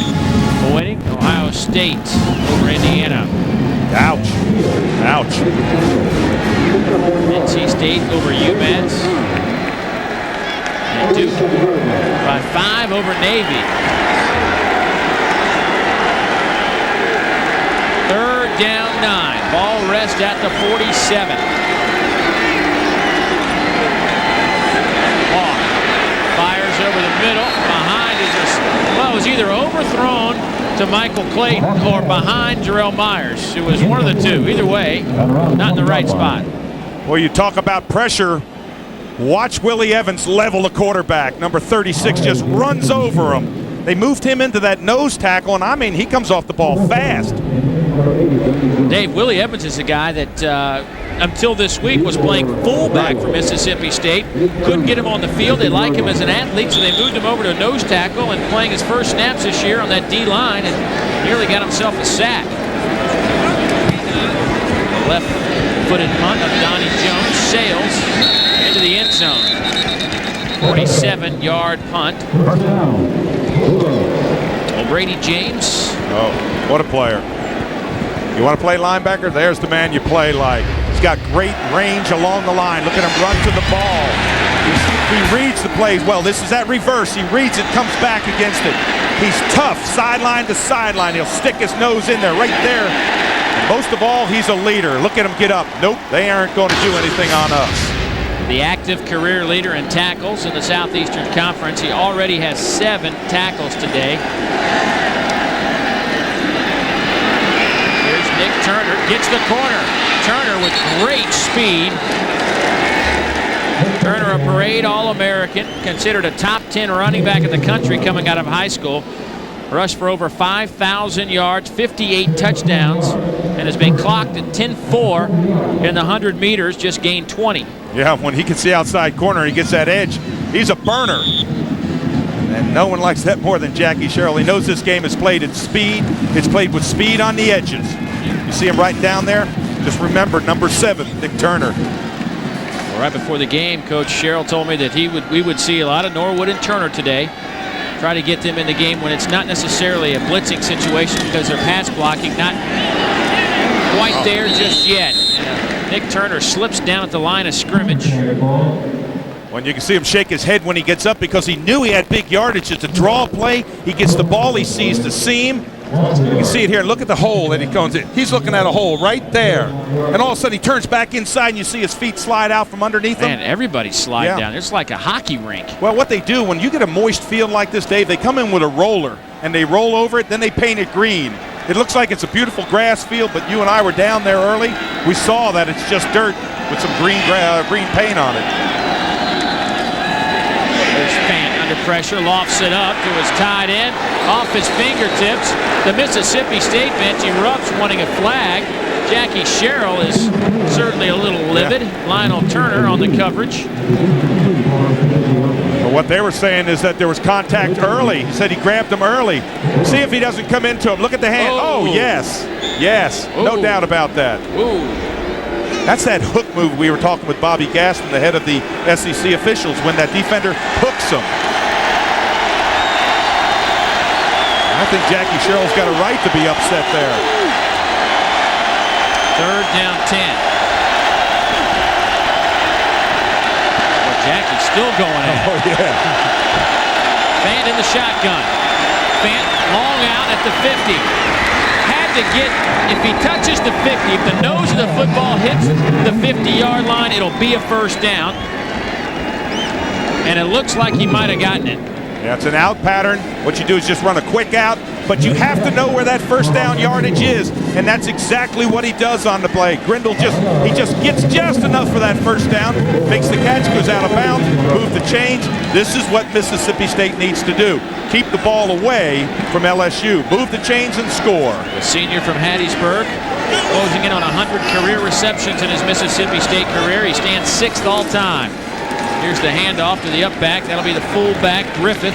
winning. Ohio State over Indiana. Ouch. Ouch. NC State over UMass. And Duke by 5 over Navy. 3rd down 9. Ball rest at the 47. Hawk fires over the middle. Behind is well, it was either overthrown to Michael Clayton or behind Jarrell Myers. It was one of the two. Either way, not in the right spot. Well, you talk about pressure. Watch Willie Evans level the quarterback. Number 36 just runs over him. They moved him into that nose tackle, and I mean, he comes off the ball fast. Dave, Willie Evans is a guy that until this week was playing fullback for Mississippi State. Couldn't get him on the field. They like him as an athlete, so they moved him over to a nose tackle and playing his first snaps this year on that D-line and nearly got himself a sack. Left-footed punt of Donnie Jones sails into the end zone. 47-yard punt. O'Brady James. Oh, what a player. You want to play linebacker? There's the man you play like. He's got great range along the line. Look at him run to the ball. He reads the plays well. This is that reverse. He reads it, comes back against it. He's tough, sideline to sideline. He'll stick his nose in there, right there. And most of all, he's a leader. Look at him get up. Nope, they aren't going to do anything on us. The active career leader in tackles in the Southeastern Conference. He already has 7 tackles today. Here's Nick Turner, gets the corner. Turner with great speed. Turner, a parade All-American, considered a top 10 running back in the country coming out of high school. Rushed for over 5,000 yards, 58 touchdowns, and has been clocked at 10-4 in the 100 meters, just gained 20. Yeah, when he gets the outside corner, he gets that edge. He's a burner. And no one likes that more than Jackie Sherrill. He knows this game is played at speed. It's played with speed on the edges. You see him right down there? Just remember, number 7, Nick Turner. Well, right before the game, Coach Sherrill told me that we would see a lot of Norwood and Turner today. Try to get them in the game when it's not necessarily a blitzing situation because they're pass blocking, not quite there just yet. Nick Turner slips down at the line of scrimmage. When you can see him shake his head when he gets up because he knew he had big yardage. It's a draw play. He gets the ball. He sees the seam. You can see it here. Look at the hole that he comes in. He's looking at a hole right there. And all of a sudden he turns back inside and you see his feet slide out from underneath him. Man, everybody slide down. It's like a hockey rink. Well, what they do when you get a moist field like this, Dave, they come in with a roller and they roll over it, then they paint it green. It looks like it's a beautiful grass field, but you and I were down there early. We saw that it's just dirt with some green paint on it. There's Fant under pressure, lofts it up to his tight end, off his fingertips. The Mississippi State bench erupts wanting a flag. Jackie Sherrill is certainly a little livid. Lionel Turner on the coverage. Well, what they were saying is that there was contact early. He said he grabbed him early. See if he doesn't come into him. Look at the hand. Oh, yes. Yes. No doubt about that. Ooh. That's that hook move we were talking with Bobby Gaston, the head of the SEC officials, when that defender hooks him. I think Jackie Sherrill's got a right to be upset there. 3rd down 10. Well, Jackie's still going at it. Oh, yeah. Fant in the shotgun. Fant long out at the 50. Had to get, if he touches the 50, if the nose of the football hits the 50-yard line, it'll be a first down. And it looks like he might have gotten it. Yeah, it's an out pattern. What you do is just run a quick out, but you have to know where that first down yardage is, and that's exactly what he does on the play. Grindle just gets just enough for that first down, makes the catch, goes out of bounds, move the chains. This is what Mississippi State needs to do. Keep the ball away from LSU. Move the chains and score. The senior from Hattiesburg, closing in on 100 career receptions in his Mississippi State career. He stands 6th all time. Here's the handoff to the up back. That'll be the fullback, Griffith.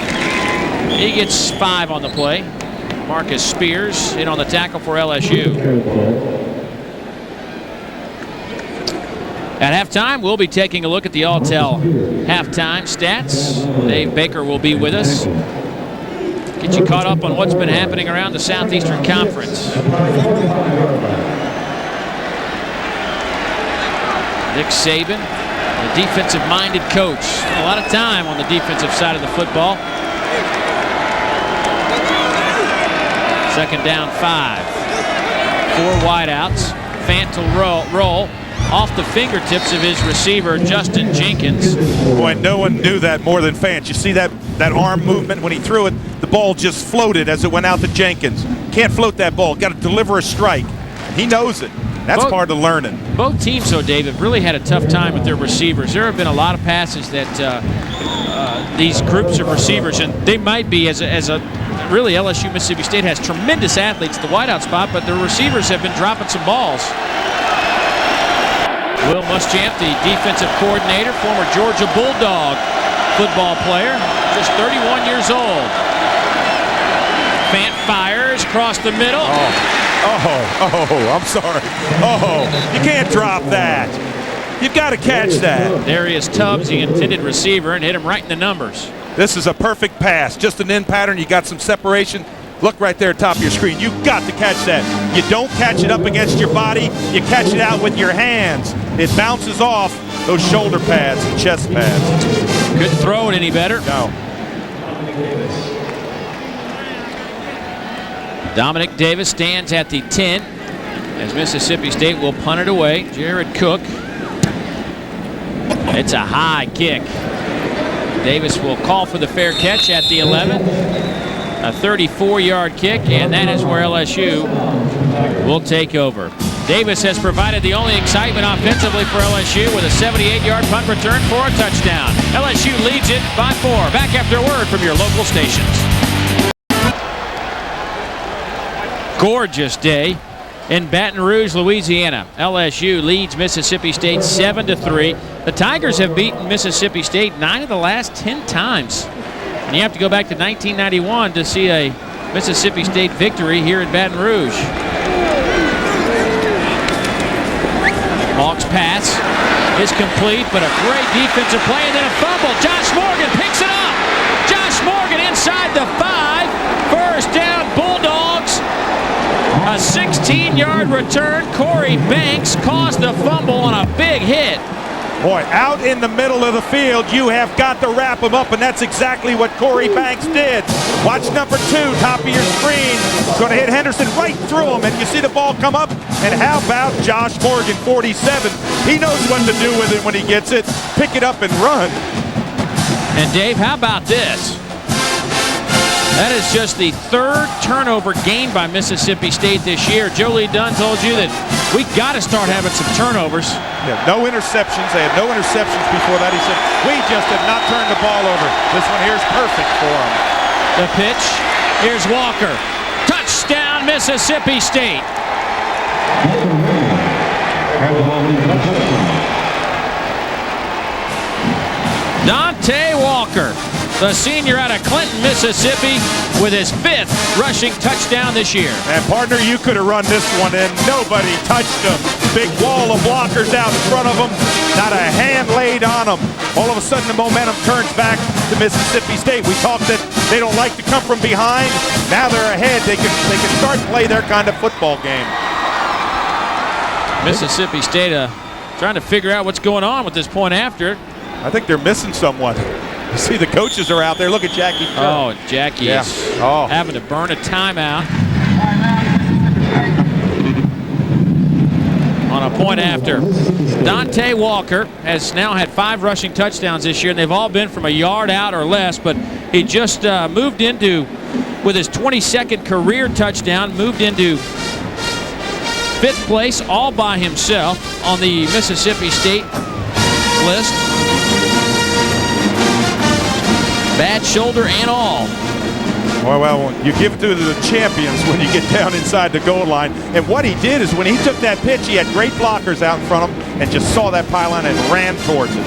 He gets 5 on the play. Marcus Spears in on the tackle for LSU. At halftime, we'll be taking a look at the Alltel halftime stats. Dave Baker will be with us. Get you caught up on what's been happening around the Southeastern Conference. Nick Saban, a defensive-minded coach. Spent a lot of time on the defensive side of the football. 2nd down 5. 4 wideouts. Fant to roll off the fingertips of his receiver, Justin Jenkins. Boy, no one knew that more than Fant. You see that arm movement when he threw it? The ball just floated as it went out to Jenkins. Can't float that ball. Got to deliver a strike. He knows it. That's part of learning. Both teams, though, Dave, have really had a tough time with their receivers. There have been a lot of passes that these groups of receivers, and they might be really LSU Mississippi State has tremendous athletes at the wideout spot, but their receivers have been dropping some balls. Will Muschamp, the defensive coordinator, former Georgia Bulldog football player, just 31 years old. Fant fires across the middle. I'm sorry. You can't drop that. You've got to catch that. Darius Tubbs, the intended receiver, and hit him right in the numbers. This is a perfect pass. Just an in pattern. You got some separation. Look right there at the top of your screen. You've got to catch that. You don't catch it up against your body. You catch it out with your hands. It bounces off those shoulder pads and chest pads. Couldn't throw it any better. No. Dominic Davis stands at the 10 as Mississippi State will punt it away. Jared Cook. It's a high kick. Davis will call for the fair catch at the 11. A 34-yard kick, and that is where LSU will take over. Davis has provided the only excitement offensively for LSU with a 78-yard punt return for a touchdown. LSU leads it by 4. Back after a word from your local stations. Gorgeous day in Baton Rouge, Louisiana. LSU leads Mississippi State 7-3. The Tigers have beaten Mississippi State 9 of the last 10 times. And you have to go back to 1991 to see a Mississippi State victory here in Baton Rouge. Hawks pass is complete, but a great defensive play and then a fumble. Josh Morgan picks it up. Josh Morgan inside the 5. First down, Bulldogs. A 16-yard return. Corey Banks caused the fumble on a big hit. Boy, out in the middle of the field, you have got to wrap him up, and that's exactly what Corey Banks did. Watch number 2, top of your screen. It's going to hit Henderson right through him, and you see the ball come up. And how about Josh Morgan, 47? He knows what to do with it when he gets it. Pick it up and run. And Dave, how about this? That is just the 3rd turnover gained by Mississippi State this year. Joe Lee Dunn told you that we got to start having some turnovers. Yeah, no interceptions. They had no interceptions before that. He said, we just have not turned the ball over. This one here is perfect for him. The pitch. Here's Walker. Touchdown, Mississippi State. Dante Walker, the senior out of Clinton, Mississippi, with his 5th rushing touchdown this year. And partner, you could have run this one in. Nobody touched him. Big wall of blockers out in front of him. Not a hand laid on him. All of a sudden, the momentum turns back to Mississippi State. We talked that they don't like to come from behind. Now they're ahead. They can start to play their kind of football game. Mississippi State trying to figure out what's going on with this point after. I think they're missing someone. You see the coaches are out there. Look at Jackie. Oh, Jackie is having to burn a timeout. On on a point after. Dante Walker has now had 5 rushing touchdowns this year, and they've all been from a yard out or less, but he just moved into, with his 22nd career touchdown, moved into 5th place all by himself on the Mississippi State list. Bad shoulder and all. Well, you give it to the champions when you get down inside the goal line. And what he did is when he took that pitch, he had great blockers out in front of him and just saw that pylon and ran towards it.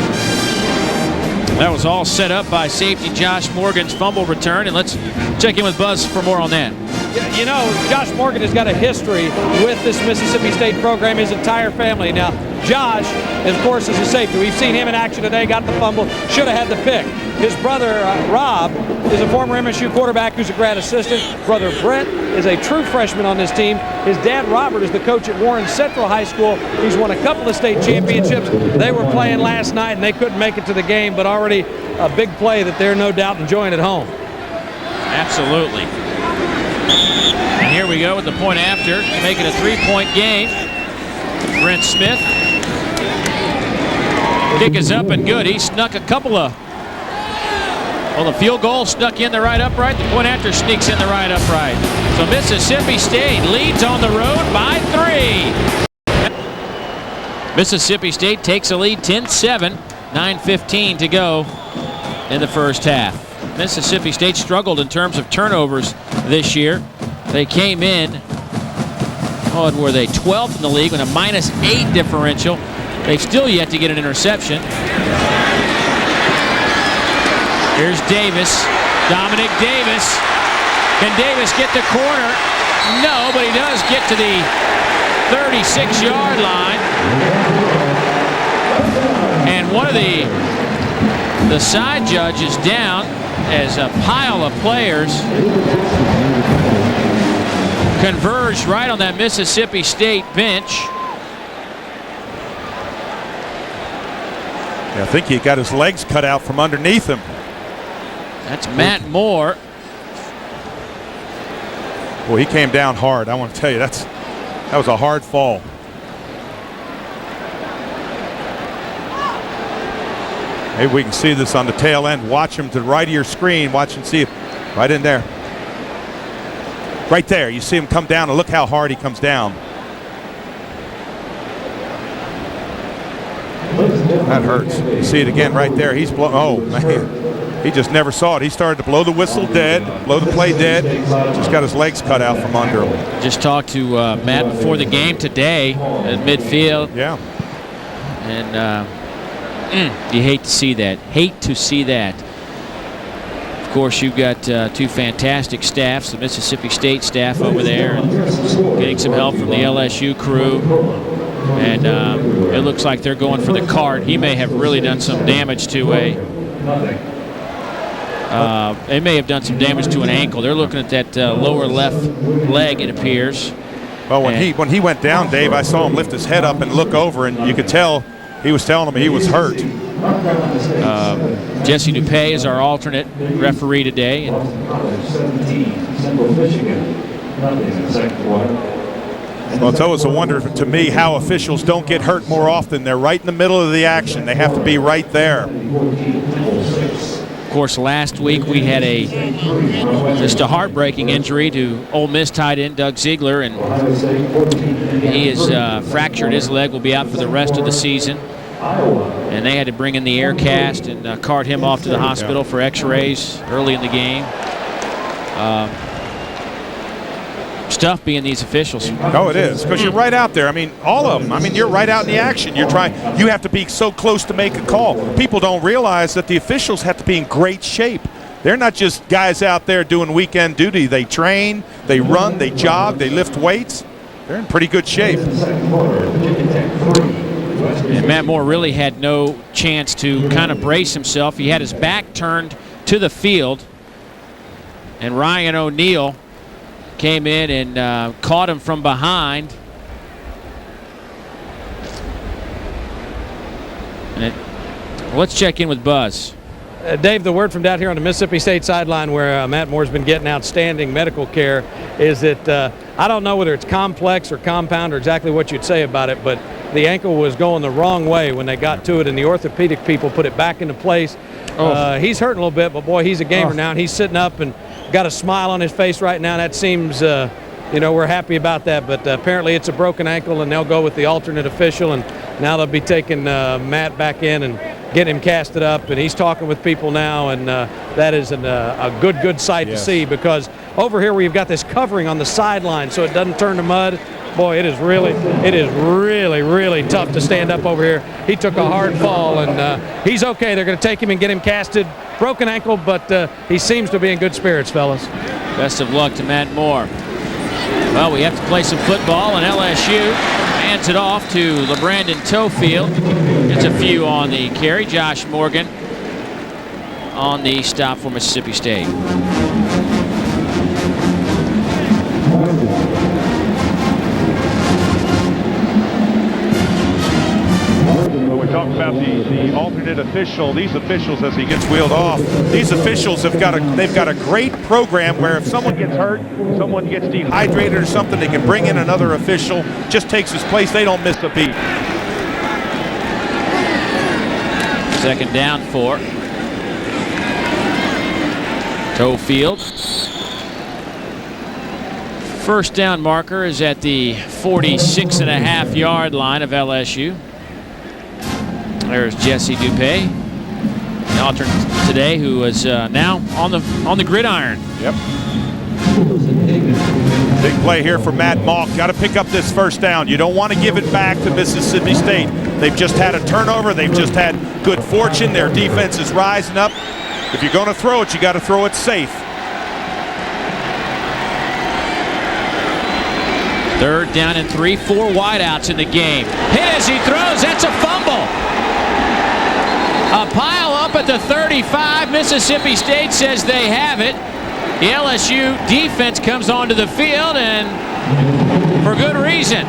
That was all set up by safety Josh Morgan's fumble return. And let's check in with Buzz for more on that. You know, Josh Morgan has got a history with this Mississippi State program, his entire family. Now, Josh, of course, is a safety. We've seen him in action today, got the fumble, should have had the pick. His brother, Rob, is a former MSU quarterback who's a grad assistant. Brother Brett is a true freshman on this team. His dad, Robert, is the coach at Warren Central High School. He's won a couple of state championships. They were playing last night, and they couldn't make it to the game, but already a big play that they're no doubt enjoying at home. Absolutely. And here we go with the point after, make it a 3-point game. Brent Smith. Kick is up and good. He snuck a couple of, well, the field goal snuck in the right upright. The point after sneaks in the right upright. So Mississippi State leads on the road by 3. Mississippi State takes a lead 10-7, 9:15 to go in the first half. Mississippi State struggled in terms of turnovers this year. They came in, what were they, 12th in the league with a -8 differential. They've still yet to get an interception. Here's Davis, Dominic Davis. Can Davis get the corner? No, but he does get to the 36-yard line. And one of the side judges down as a pile of players converged right on that Mississippi State bench. Yeah, I think he got his legs cut out from underneath him. That's Matt Moore. Well, he came down hard. I want to tell you, that was a hard fall. Maybe we can see this on the tail end. Watch him to the right of your screen. Watch and see it right in there. Right there. You see him come down, and look how hard he comes down. That hurts. You see it again right there. He's oh man. He just never saw it. He started to blow the whistle dead, blow the play dead. Just got his legs cut out from under him. Just talked to Matt before the game today at midfield. Yeah. And you hate to see that. Hate to see that. Of course, you've got 2 fantastic staffs, the Mississippi State staff over there, and getting some help from the LSU crew. And it looks like they're going for the cart. He may have really done some damage to it may have done some damage to an ankle. They're looking at that lower left leg, it appears. Well, when he went down, Dave, I saw him lift his head up and look over, and you could tell he was telling him he was hurt. Jesse Dupay is our alternate referee today. Well, it's always a wonder to me how officials don't get hurt more often. They're right in the middle of the action. They have to be right there. Of course, last week we had just a heartbreaking injury to Ole Miss tight end Doug Ziegler, and he is fractured his leg, will be out for the rest of the season. And they had to bring in the air cast and cart him off to the hospital for x-rays early in the game. Tough being these officials. Oh, it is, because you're right out there. I mean, all of them. I mean, you're right out in the action. You have to be so close to make a call. People don't realize that the officials have to be in great shape. They're not just guys out there doing weekend duty. They train, they run, they jog, they lift weights. They're in pretty good shape. And Matt Moore really had no chance to kind of brace himself. He had his back turned to the field, and Ryan O'Neal came in and caught him from behind. Let's check in with Buzz. Dave, the word from down here on the Mississippi State sideline where Matt Moore's been getting outstanding medical care is that I don't know whether it's complex or compound or exactly what you'd say about it, but the ankle was going the wrong way when they got to it, and the orthopedic people put it back into place. He's hurting a little bit, but boy, he's a gamer now, and he's sitting up and got a smile on his face right now. That seems, we're happy about that, but apparently it's a broken ankle, and they'll go with the alternate official, and now they'll be taking Matt back in and getting him casted up, and he's talking with people now, and that is a good sight to see, because over here we've got this covering on the sideline so it doesn't turn to mud. Boy, it is really tough to stand up over here. He took a hard fall, and he's okay. They're going to take him and get him casted. Broken ankle, but he seems to be in good spirits, fellas. Best of luck to Matt Moore. Well, we have to play some football, and LSU hands it off to LeBrandon Tofield. Gets a few on the carry. Josh Morgan on the stop for Mississippi State. We talk about the alternate official. These officials, as he gets wheeled off, these officials they've got a great program where if someone gets hurt, someone gets dehydrated or something, they can bring in another official, just takes his place. They don't miss a beat. Second down for Tofield. First down marker is at the 46.5-yard line of LSU. There's Jesse Dupay, the alternate today, who is now on the gridiron. Yep. Big play here for Matt Malk. Got to pick up this first down. You don't want to give it back to Mississippi State. They've just had a turnover. They've just had good fortune. Their defense is rising up. If you're going to throw it, you got to throw it safe. Third down and 3, 4 wideouts in the game. Hit as he throws. That's a fumble. A pile up at the 35. Mississippi State says they have it. The LSU defense comes onto the field, and for good reason.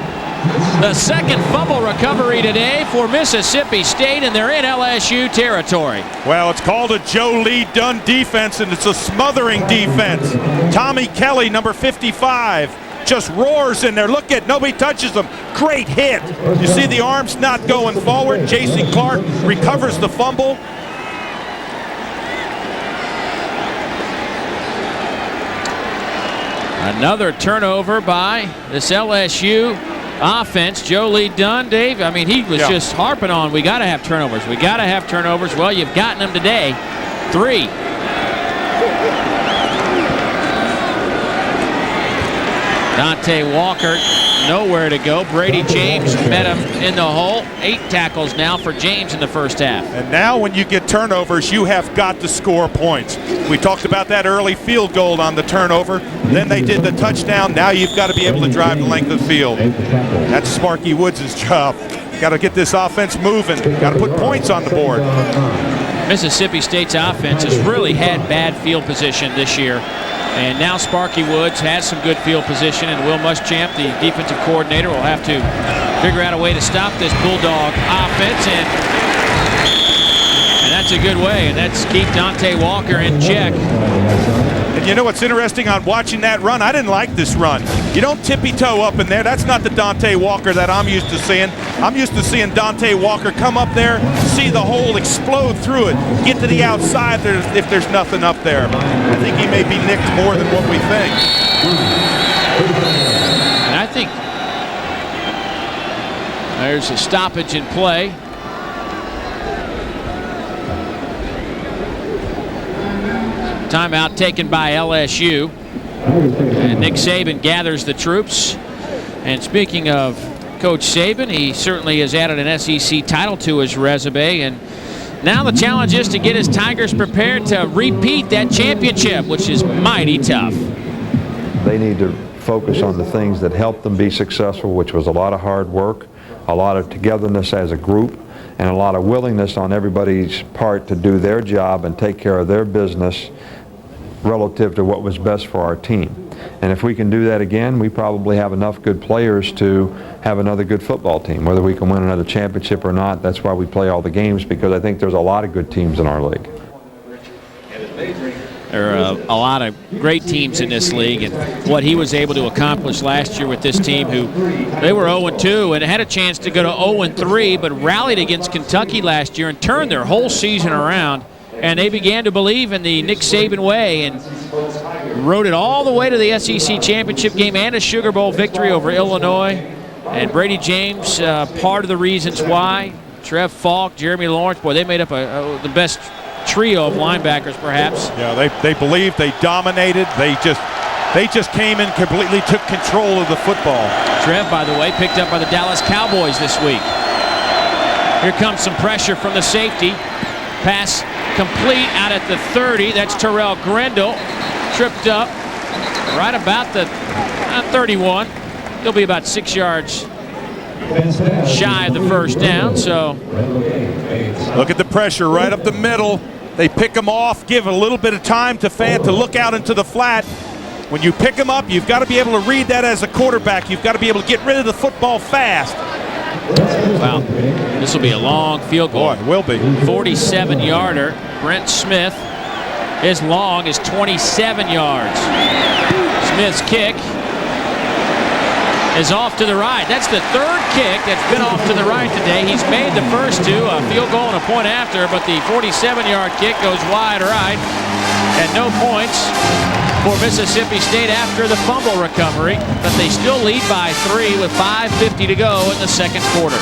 The second fumble recovery today for Mississippi State, and they're in LSU territory. Well, it's called a Joe Lee Dunn defense, and it's a smothering defense. Tommy Kelly, number 55. Just roars in there. Look at, nobody touches him. Great hit. You see the arms not going forward. Jason Clark recovers the fumble. Another turnover by this LSU offense. Joe Lee Dunn, Dave, I mean, he was just harping on, we got to have turnovers. We got to have turnovers. Well, you've gotten them today. 3. Dante Walker nowhere to go. Brady James met him in the hole. 8 tackles now for James in the first half. And now when you get turnovers, you have got to score points. We talked about that early field goal on the turnover. Then they did the touchdown. Now you've got to be able to drive the length of the field. That's Sparky Woods' job. Got to get this offense moving. Got to put points on the board. Mississippi State's offense has really had bad field position this year. And now Sparky Woods has some good field position, and Will Muschamp, the defensive coordinator, will have to figure out a way to stop this Bulldog offense, and that's a good way, and that's keep Dante Walker in check. And you know what's interesting on watching that run? I didn't like this run. You don't tippy-toe up in there. That's not the Dante Walker that I'm used to seeing. I'm used to seeing Dante Walker come up there, see the hole, explode through it, get to the outside if there's nothing up there. I think he may be nicked more than what we think. And I think there's a stoppage in play. Timeout taken by LSU. And Nick Saban gathers the troops. And speaking of Coach Saban, he certainly has added an SEC title to his resume. And now the challenge is to get his Tigers prepared to repeat that championship, which is mighty tough. They need to focus on the things that helped them be successful, which was a lot of hard work, a lot of togetherness as a group, and a lot of willingness on everybody's part to do their job and take care of their business relative to what was best for our team. And if we can do that again, we probably have enough good players to have another good football team. Whether we can win another championship or not, that's why we play all the games, because I think there's a lot of good teams in our league. There are a lot of great teams in this league, and what he was able to accomplish last year with this team, who they were 0-2 and had a chance to go to 0-3, but rallied against Kentucky last year and turned their whole season around. And they began to believe in the Nick Saban way and rode it all the way to the SEC championship game and a Sugar Bowl victory over Illinois. And Brady James, part of the reasons why. Trev Falk, Jeremy Lawrence, boy, they made up the best trio of linebackers, perhaps. Yeah, they believed, they dominated, they just came in, completely took control of the football. Trev, by the way, picked up by the Dallas Cowboys this week. Here comes some pressure from the safety. Pass complete out at the 30. That's Terrell Grendel, tripped up right about the 31. He'll be about 6 yards shy of the first down. So look at the pressure right up the middle. They pick him off, give a little bit of time to Fant to look out into the flat. When you pick him up, you've got to be able to read that as a quarterback. You've got to be able to get rid of the football fast. Wow, this will be a long field goal. Boy, it will be. 47-yarder. Brent Smith, his long is 27 yards. Smith's kick is off to the right. That's the third kick that's been off to the right today. He's made the first two, a field goal and a point after, but the 47-yard kick goes wide right, and no points for Mississippi State after the fumble recovery, but they still lead by 3 with 5:50 to go in the second quarter.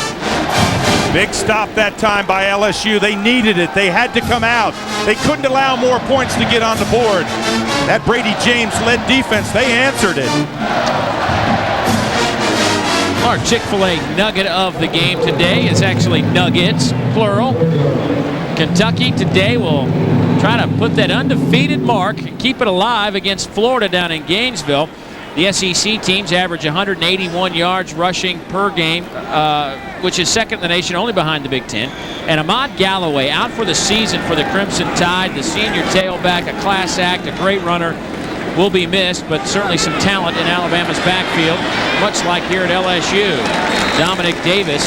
Big stop that time by LSU. They needed it. They had to come out. They couldn't allow more points to get on the board. That Brady James-led defense, they answered it. Our Chick-fil-A nugget of the game today is actually nuggets, plural. Kentucky today will try to put that undefeated mark and keep it alive against Florida down in Gainesville. The SEC teams average 181 yards rushing per game, which is second in the nation, only behind the Big Ten. And Ahmad Galloway out for the season for the Crimson Tide, the senior tailback, a class act, a great runner, will be missed, but certainly some talent in Alabama's backfield, much like here at LSU. Dominic Davis.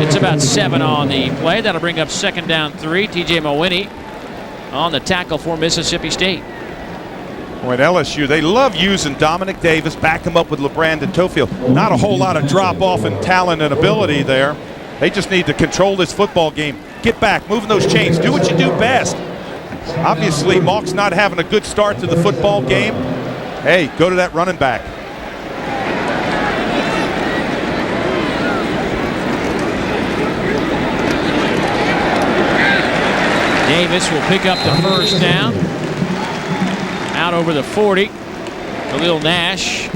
It's about 7 on the play. That'll bring up second down 3. TJ Mawhinney on the tackle for Mississippi State. At LSU, they love using Dominic Davis, back him up with LeBrandon Tofield. Not a whole lot of drop-off in talent and ability there. They just need to control this football game. Get back, moving those chains, do what you do best. Obviously, Malk's not having a good start to the football game. Hey, go to that running back. Davis will pick up the first down. Out over the 40. Khalil Nash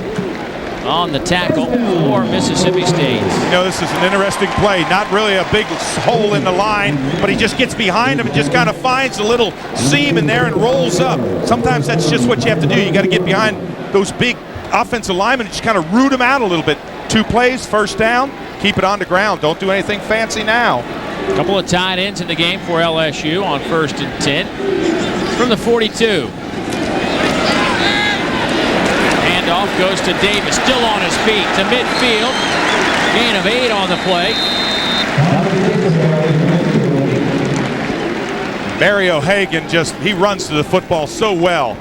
on the tackle for Mississippi State. You know, this is an interesting play. Not really a big hole in the line, but he just gets behind him and just kind of finds a little seam in there and rolls up. Sometimes that's just what you have to do. You got to get behind those big offensive linemen and just kind of root them out a little bit. 2 plays, first down, keep it on the ground. Don't do anything fancy now. A couple of tight ends in the game for LSU on 1st and 10 from the 42. Handoff goes to Davis, still on his feet to midfield. Gain of 8 on the play. Mario Hagan he runs to the football so well.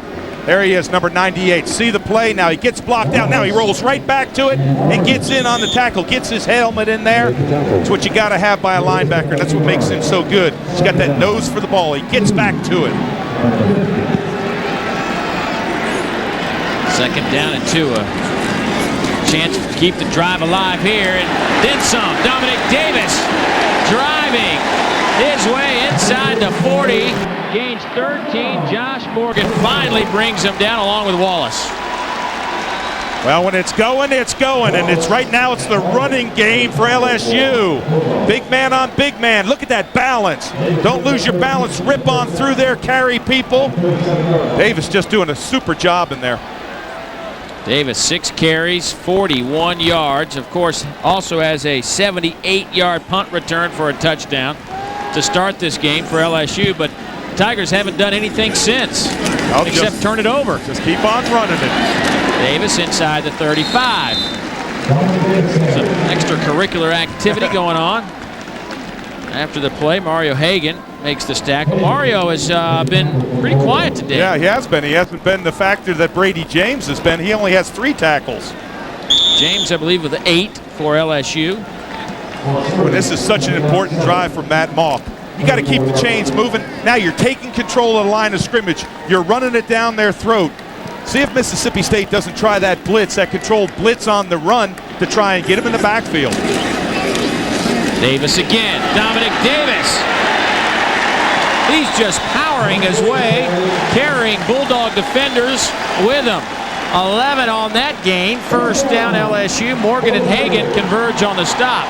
There he is, number 98. See the play now. He gets blocked out. Now he rolls right back to it and gets in on the tackle. Gets his helmet in there. That's what you got to have by a linebacker. That's what makes him so good. He's got that nose for the ball. He gets back to it. Second down and 2. A chance to keep the drive alive here. And then some. Dominic Davis driving his way inside the 40. Gains 13. Josh Morgan finally brings him down along with Wallace. Well, when it's going, and it's right now it's the running game for LSU. Big man on big man. Look at that balance. Don't lose your balance. Rip on through there, carry people. Davis just doing a super job in there. Davis, 6 carries, 41 yards. Of course, also has a 78-yard punt return for a touchdown to start this game for LSU, but Tigers haven't done anything since except turn it over. Just keep on running it. Davis inside the 35. Some extracurricular activity going on After the play, Mario Hagan makes the stack. Mario has been pretty quiet today. Yeah, he has been. He hasn't been the factor that Brady James has been. He only has 3 tackles. James, I believe, with 8 for LSU. Well, this is such an important drive for Matt Mock. You got to keep the chains moving. Now you're taking control of the line of scrimmage. You're running it down their throat. See if Mississippi State doesn't try that blitz, that controlled blitz on the run to try and get him in the backfield. Davis again. Dominic Davis. He's just powering his way, carrying Bulldog defenders with him. 11 on that gain. First down LSU. Morgan and Hagan converge on the stop.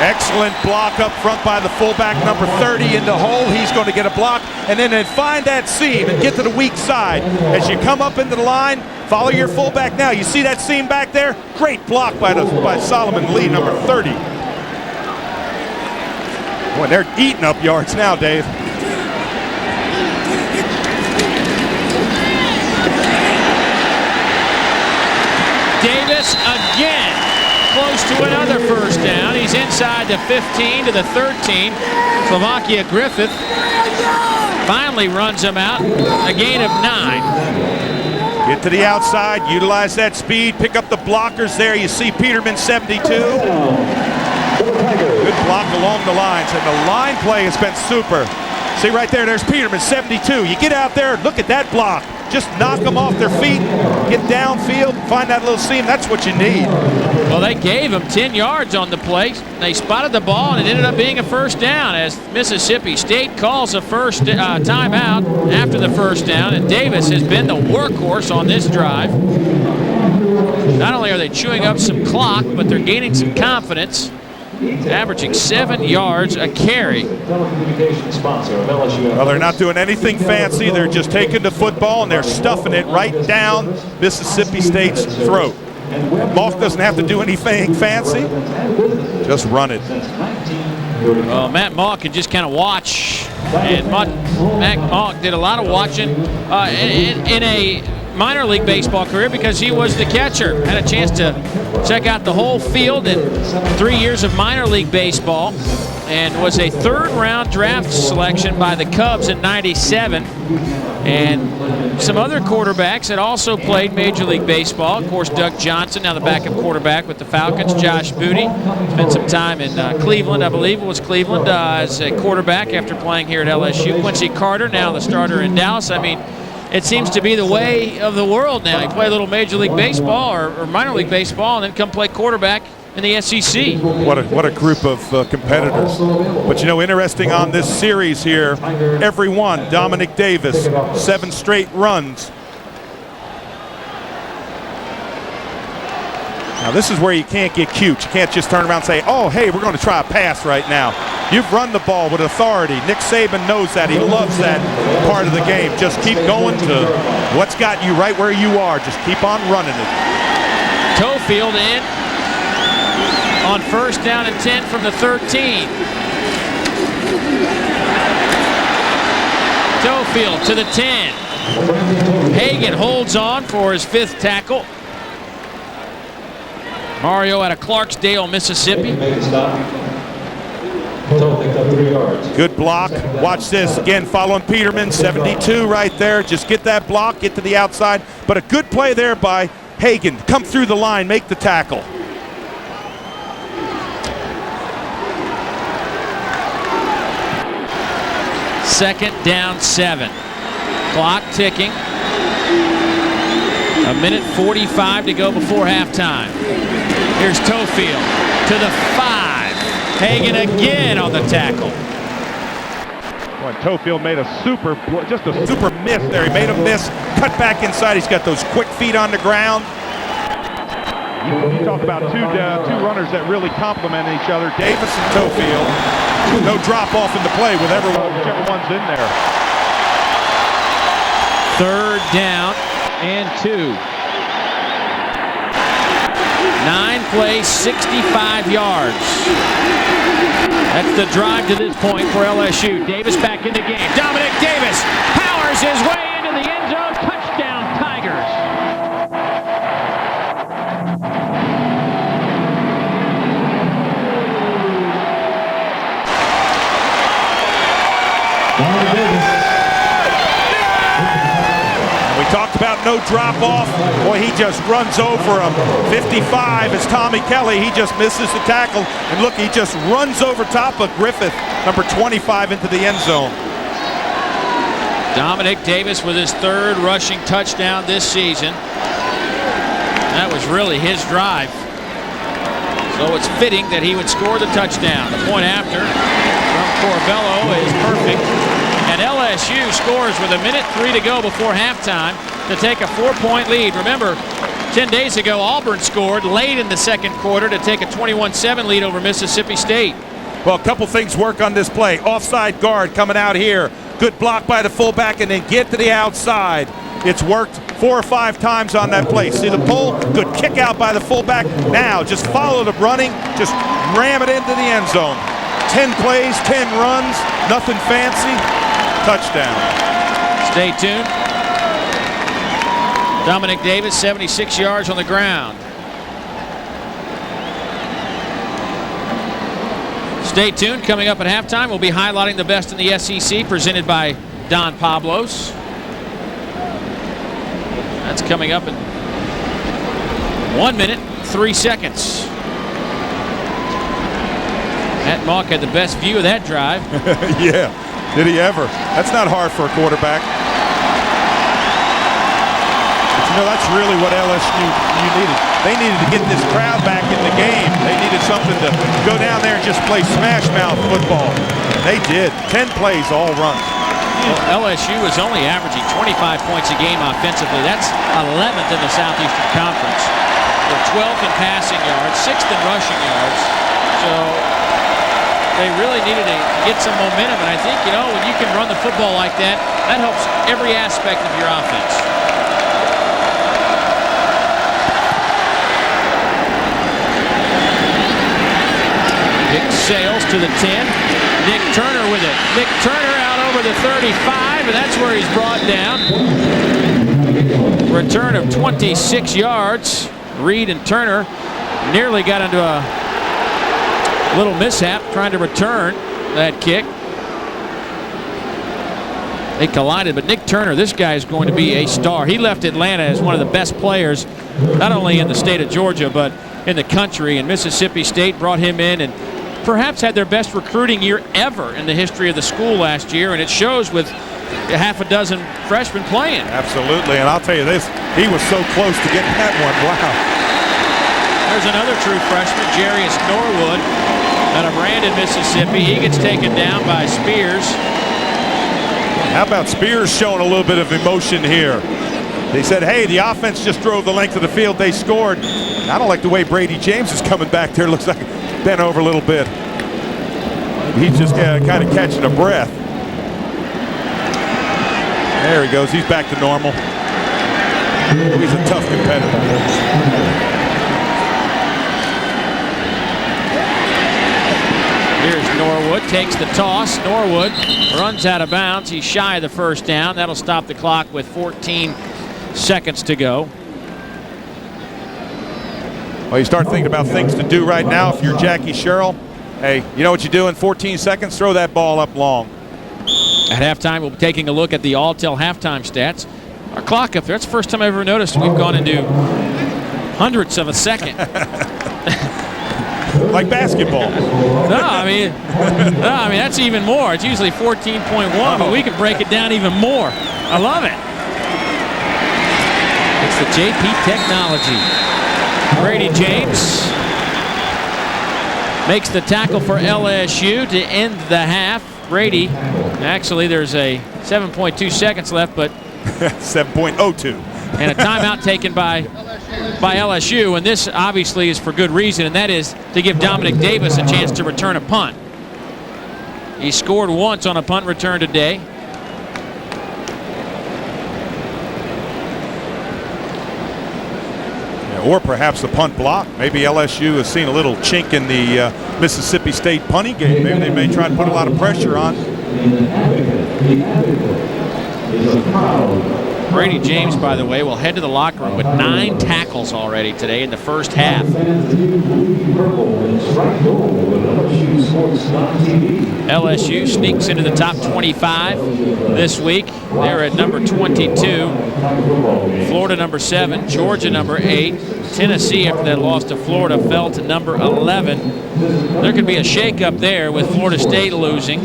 Excellent block up front by the fullback, number 30 in the hole. He's going to get a block, and then find that seam and get to the weak side. As you come up into the line, follow your fullback now. You see that seam back there? Great block by Solomon Lee, number 30. Boy, they're eating up yards now, Dave. Davis again. Close to another first down. He's inside the 15 to the 13. Slovakia Griffith finally runs him out. A gain of 9. Get to the outside, utilize that speed, pick up the blockers there. You see Peterman 72. Good block along the lines, and the line play has been super. See right there, there's Peterman 72. You get out there, look at that block. Just knock them off their feet, get downfield, find that little seam. That's what you need. Well, they gave him 10 yards on the play. They spotted the ball, and it ended up being a first down as Mississippi State calls a first timeout after the first down, and Davis has been the workhorse on this drive. Not only are they chewing up some clock, but they're gaining some confidence, averaging 7 yards a carry. Well, they're not doing anything fancy. They're just taking the football and they're stuffing it right down Mississippi State's throat. Mock doesn't have to do anything fancy. Just run it. Well, Matt Mock can just kind of watch. And Matt Mock did a lot of watching in a minor league baseball career because he was the catcher. Had a chance to check out the whole field in 3 years of minor league baseball and was a 3rd-round draft selection by the Cubs in '97. And some other quarterbacks that also played Major League Baseball. Of course, Doug Johnson, now the backup quarterback with the Falcons. Josh Booty spent some time in Cleveland, I believe it was Cleveland, as a quarterback after playing here at LSU. Quincy Carter, now the starter in Dallas. I mean, it seems to be the way of the world now. You play a little Major League Baseball or minor league baseball and then come play quarterback in the SEC. What a group of competitors. But you know, interesting on this series here, every one, Dominic Davis, 7 straight runs. Now this is where you can't get cute. You can't just turn around and say, oh, hey, we're going to try a pass right now. You've run the ball with authority. Nick Saban knows that. He loves that part of the game. Just keep going to what's got you right where you are. Just keep on running it. Toefield in on first down and 10 from the 13. Toefield to the 10. Hagan holds on for his 5th tackle. Mario out of Clarksdale, Mississippi. Good block. Watch this. Again, following Peterman, 72 right there. Just get that block, get to the outside. But a good play there by Hagan. Come through the line, make the tackle. Second down 7. Clock ticking. 1:45 to go before halftime. Here's Toefield to the 5. Hagan again on the tackle. Boy, Toefield made just a super miss there. He made a miss, cut back inside. He's got those quick feet on the ground. You talk about two runners that really complement each other, Davis and Toefield. No drop off in the play with whichever one's in there. 3rd down and 2. 9 plays, 65 yards. That's the drive to this point for LSU. Davis back in the game. Dominic Davis powers his way into the end zone. Touchdown, Tigers. talked about no drop-off. Boy, he just runs over him. 55 is Tommy Kelly. He just misses the tackle. And look, he just runs over top of Griffith, number 25, into the end zone. Dominic Davis with his 3rd rushing touchdown this season. That was really his drive. So it's fitting that he would score the touchdown. The point after from Corbello is perfect. And LSU scores with 1:03 to go before halftime to take a 4-point lead. Remember, 10 days ago, Auburn scored late in the second quarter to take a 21-7 lead over Mississippi State. Well, a couple things work on this play. Offside guard coming out here. Good block by the fullback, and then get to the outside. It's worked 4 or 5 times on that play. See the pull? Good kick out by the fullback. Now just follow the running. Just ram it into the end zone. 10 plays, 10 runs, nothing fancy. Touchdown. Stay tuned. Dominic Davis, 76 yards on the ground. Stay tuned. Coming up at halftime, we'll be highlighting the best in the SEC, presented by Don Pablos. That's coming up in 1 minute, 3 seconds. Matt Mock had the best view of that drive. Yeah, did he ever? That's not hard for a quarterback. But you know, that's really what LSU needed. They needed to get this crowd back in the game. They needed something to go down there and just play smash mouth football. They did. 10 plays, all runs. Well, LSU was only averaging 25 points a game offensively. That's 11th in the Southeastern Conference. They're 12th in passing yards, 6th in rushing yards. So they really needed to get some momentum. And I think, you know, when you can run the football like that, that helps every aspect of your offense. Big Sales to the 10. Nick Turner with it. Nick Turner out over the 35, and that's where he's brought down. Return of 26 yards. Reed and Turner nearly got into a little mishap trying to return that kick. They collided, but Nick Turner, this guy is going to be a star. He left Atlanta as one of the best players, not only in the state of Georgia, but in the country. And Mississippi State brought him in and perhaps had their best recruiting year ever in the history of the school last year, and it shows with a half a dozen freshmen playing. Absolutely, and I'll tell you this, he was so close to getting that one. Wow. There's another true freshman, Jarius Norwood, out of Brandon, Mississippi. He gets taken down by Spears. How about Spears showing a little bit of emotion here? They said, hey, the offense just drove the length of the field. They scored. I don't like the way Brady James is coming back there. Looks like bent over a little bit. He's just kind of catching a breath. There he goes. He's back to normal. He's a tough competitor. Here's Norwood, takes the toss. Norwood runs out of bounds. He's shy of the first down. That'll stop the clock with 14 seconds to go. Well, you start thinking about things to do right now. If you're Jackie Sherrill, hey, you know what you do in 14 seconds? Throw that ball up long. At halftime, we'll be taking a look at the All-Tel halftime stats. Our clock up there, that's the first time I've ever noticed we've gone into hundredths of a second. Like basketball. No, I mean that's even more. It's usually 14.1, but we can break it down even more. I love it. It's the JP technology. Brady James makes the tackle for LSU to end the half. Brady, actually there's a 7.2 seconds left, but 7.02. and a timeout taken by LSU, and this obviously is for good reason, and that is to give Dominic Davis a chance to return a punt. He scored once on a punt return today. Or perhaps the punt block. Maybe LSU has seen a little chink in the Mississippi State punting game. Maybe they may try to put a lot of pressure on. Brady James, by the way, will head to the locker room with 9 tackles already today in the first half. LSU sneaks into the top 25 this week. They're at number 22. Florida number 7. Georgia number 8. Tennessee, after that loss to Florida, fell to number 11. There could be a shakeup there with Florida State losing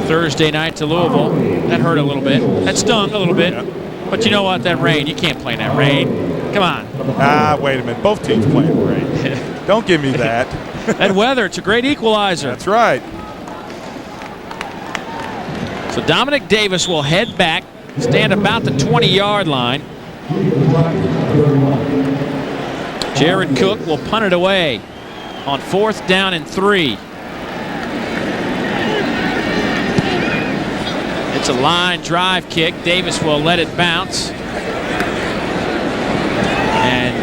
Thursday night to Louisville. That hurt a little bit. That stung a little bit. But you know what? That rain, you can't play in that rain. Come on. Wait a minute. Both teams play in the rain. Don't give me that. That weather, it's a great equalizer. That's right. So Dominic Davis will head back, stand about the 20-yard line. Jared Cook will punt it away on 4th down and 3. It's a line drive kick. Davis will let it bounce. And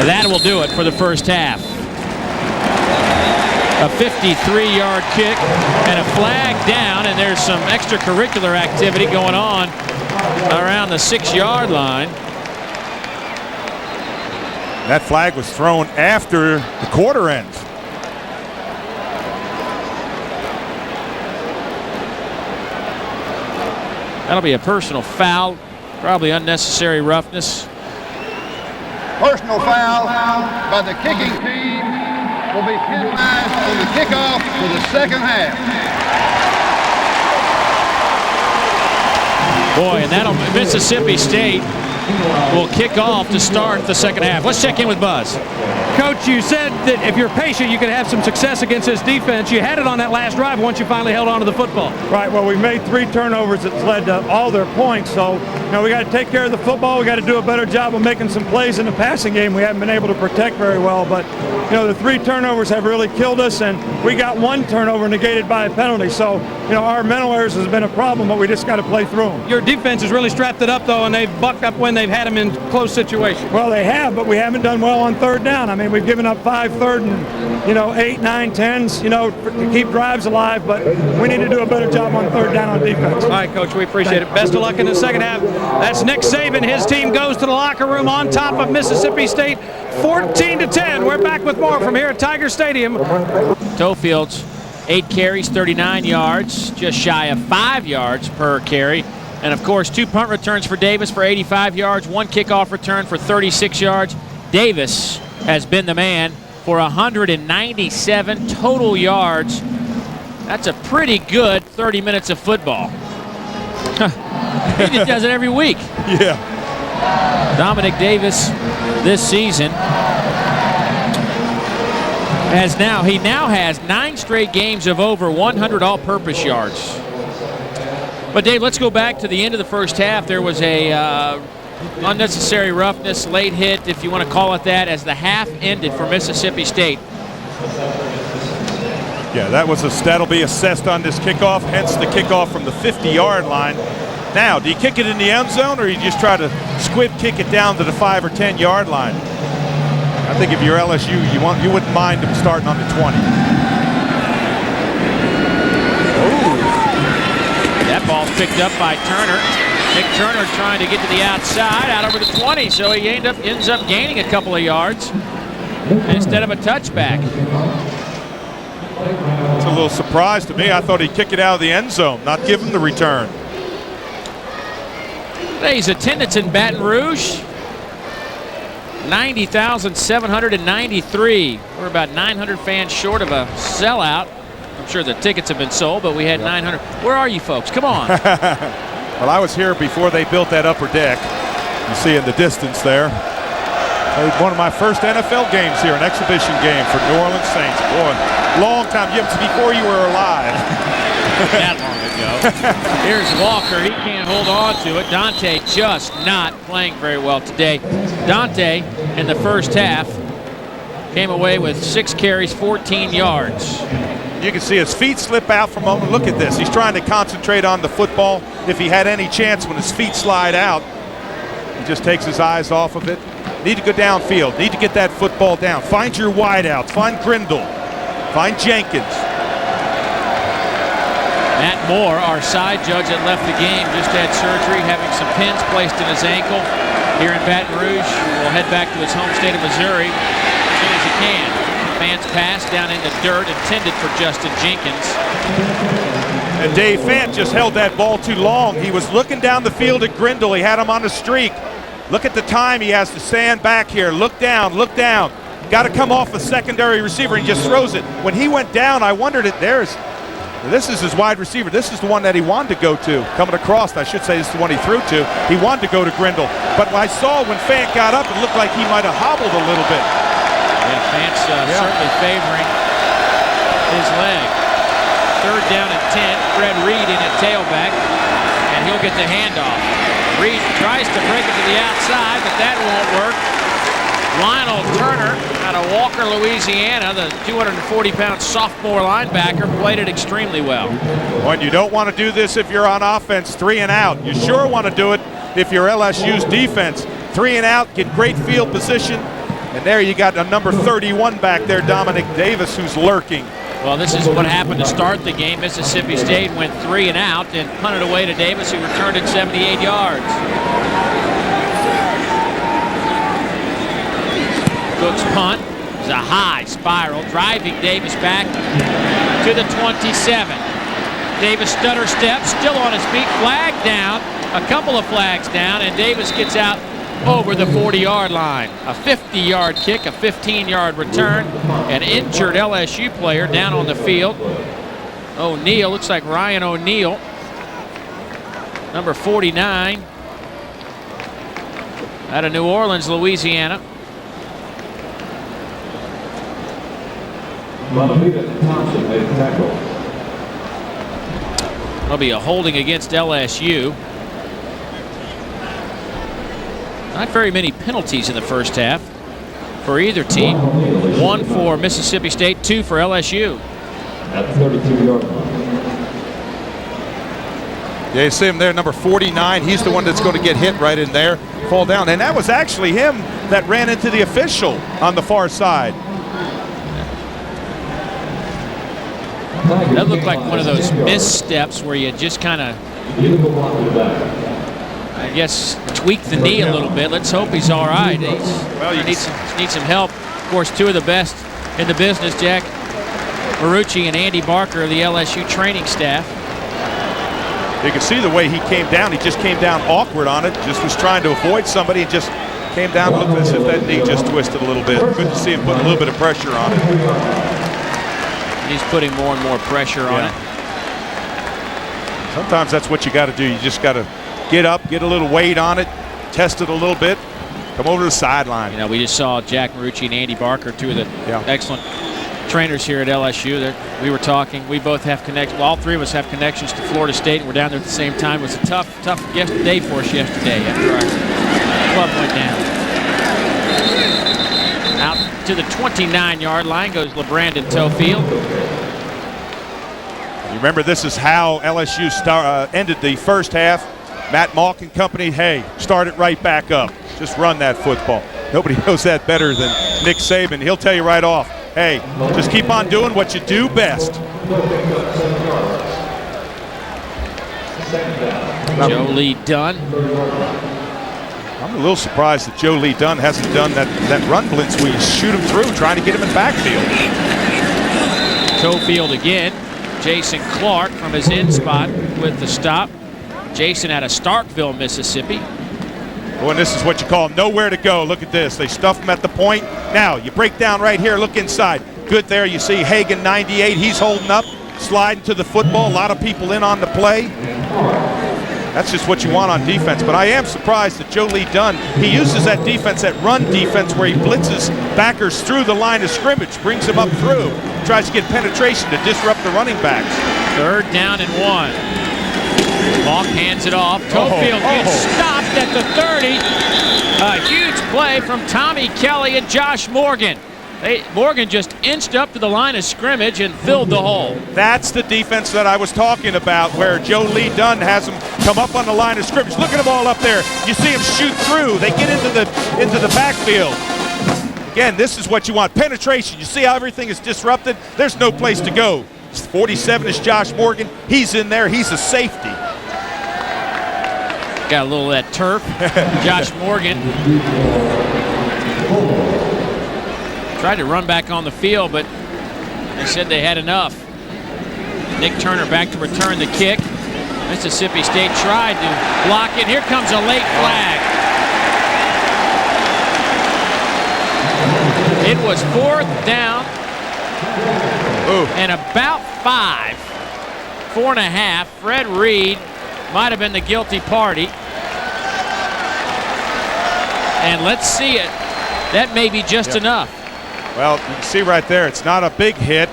that will do it for the first half. A 53-yard kick and a flag down, and there's some extracurricular activity going on around the 6-yard line. That flag was thrown after the quarter ends. That'll be a personal foul, probably unnecessary roughness. Personal foul by the kicking team will be penalized on the kickoff for the second half. Boy, and that'll Mississippi State will kick off to start the second half. Let's check in with Buzz. Coach, you said that if you're patient, you could have some success against this defense. You had it on that last drive once you finally held on to the football. Right. Well, we made 3 turnovers that's led to all their points. So, we got to take care of the football. We got to do a better job of making some plays in the passing game. We haven't been able to protect very well. But, the 3 turnovers have really killed us, and we got 1 turnover negated by a penalty. So, our mental errors has been a problem, but we just got to play through them. Your defense has really strapped it up, though, and they've bucked up when they've had them in close situations. Well, they have, but we haven't done well on 3rd down. I mean, we've given up 5 third and 8, 9, 10s, to keep drives alive, but we need to do a better job on 3rd down on defense. All right, Coach, we appreciate it. Best of luck in the second half. That's Nick Saban. His team goes to the locker room on top of Mississippi State, 14-10. We're back with more from here at Tiger Stadium. Tofield's 8 carries, 39 yards, just shy of 5 yards per carry. And of course, 2 punt returns for Davis for 85 yards, 1 kickoff return for 36 yards. Davis has been the man for 197 total yards. That's a pretty good 30 minutes of football. He just does it every week. Yeah. Dominic Davis this season he now has 9 straight games of over 100 all-purpose yards. But Dave, let's go back to the end of the first half. There was a unnecessary roughness, late hit, if you want to call it that, as the half ended for Mississippi State. Yeah, that'll be assessed on this kickoff, hence the kickoff from the 50-yard line. Now, do you kick it in the end zone, or you just try to squib kick it down to the 5 or 10-yard line? I think if you're LSU, you wouldn't mind them starting on the 20. That ball's picked up by Turner. Nick Turner trying to get to the outside, out over the 20, so he ends up gaining a couple of yards instead of a touchback. It's a little surprise to me. I thought he'd kick it out of the end zone, not give him the return. Today's attendance in Baton Rouge, 90,793. We're about 900 fans short of a sellout. I'm sure the tickets have been sold, but we had 900. Where are you folks? Come on. Well, I was here before they built that upper deck. You see in the distance there. Played one of my first NFL games here, an exhibition game for New Orleans Saints. Boy, long time. Yeah, it's before you were alive. That long ago. Here's Walker. He can't hold on to it. Dante just not playing very well today. Dante, in the first half, came away with 6 carries, 14 yards. You can see his feet slip out for a moment. Look at this. He's trying to concentrate on the football. If he had any chance when his feet slide out, he just takes his eyes off of it. Need to go downfield. Need to get that football down. Find your wideouts. Find Grindle. Find Jenkins. Matt Moore, our side judge that left the game, just had surgery, having some pins placed in his ankle here in Baton Rouge. Will head back to his home state of Missouri as soon as he can. Fant's pass down in the dirt intended for Justin Jenkins. And Dave Fant just held that ball too long. He was looking down the field at Grindle. He had him on a streak. Look at the time he has to stand back here. Look down, look down. Got to come off a secondary receiver and just throws it. When he went down, I wondered if this is his wide receiver. This is the one that he wanted to go to. Coming across, I should say this is the one he threw to. He wanted to go to Grindle. But I saw when Fant got up, it looked like he might have hobbled a little bit. Yeah, Fant's certainly favoring his leg. 3rd down and 10. Fred Reed in at tailback, and he'll get the handoff. Reed tries to break it to the outside, but that won't work. Lionel Turner out of Walker, Louisiana, the 240-pound sophomore linebacker, played it extremely well. Well, you don't want to do this if you're on offense, 3 and out. You sure want to do it if you're LSU's defense. 3 and out, get great field position. And there you got a number 31 back there, Dominic Davis, who's lurking. Well, this is what happened to start the game. Mississippi State went 3 and out and punted away to Davis, who returned it 78 yards. Cook's punt is a high spiral, driving Davis back to the 27. Davis stutter step, still on his feet, flag down, a couple of flags down, and Davis gets out over the 40-yard line. A 50-yard kick, a 15-yard return. An injured LSU player down on the field. O'Neal, looks like Ryan O'Neal, number 49, out of New Orleans, Louisiana. There'll be a holding against LSU. Not very many penalties in the first half for either team. 1 for Mississippi State, 2 for LSU. At the 32-yard line. Yeah, you see him there, number 49. He's the one that's going to get hit right in there, fall down. And that was actually him that ran into the official on the far side. That looked like one of those missteps where you just kind of, I guess, tweak the knee a little bit. Let's hope he's all right. He needs some help. Of course, 2 of the best in the business, Jack Marucci and Andy Barker of the LSU training staff. You can see the way he came down. He just came down awkward on it. Just was trying to avoid somebody and just came down, looked as if that knee just twisted a little bit. Good to see him put a little bit of pressure on it. He's putting more and more pressure on it. Sometimes that's what you got to do. You just got to get up, get a little weight on it, test it a little bit, come over to the sideline. You know, we just saw Jack Marucci and Andy Barker, 2 of the excellent trainers here at LSU. We were talking. We both have connections. Well, all 3 of us have connections to Florida State, and we're down there at the same time. It was a tough day for us yesterday after our club went down. Out to the 29-yard line goes LeBrandon Tofield. You remember, this is how LSU ended the first half. Matt Malk and company, hey, start it right back up. Just run that football. Nobody knows that better than Nick Saban. He'll tell you right off, hey, just keep on doing what you do best. Joe Lee Dunn. I'm a little surprised that Joe Lee Dunn hasn't done that run blitz where you shoot him through, trying to get him in backfield. Tofield again. Jason Clark from his in spot with the stop. Jason out of Starkville, Mississippi. Oh, and this is what you call nowhere to go. Look at this. They stuff him at the point. Now, you break down right here. Look inside. Good there. You see Hagan, 98. He's holding up, sliding to the football. A lot of people in on the play. That's just what you want on defense. But I am surprised that Joe Lee Dunn, he uses that defense, that run defense, where he blitzes backers through the line of scrimmage, brings them up through, tries to get penetration to disrupt the running backs. 3rd down and 1. Malk hands it off. Tofield gets stopped at the 30. A huge play from Tommy Kelly and Josh Morgan. Morgan just inched up to the line of scrimmage and filled the hole. That's the defense that I was talking about, where Joe Lee Dunn has them come up on the line of scrimmage. Look at them all up there. You see them shoot through. They get into the backfield. Again, this is what you want. Penetration. You see how everything is disrupted? There's no place to go. 47 is Josh Morgan. He's in there. He's a safety. Got a little of that turf. Josh Morgan tried to run back on the field, but they said they had enough. Nick Turner back to return the kick. Mississippi State tried to block it. Here comes a late flag. It was 4th down and about 5. 4.5. Fred Reed might have been the guilty party. And let's see it. That may be just enough. Well, you can see right there, it's not a big hit,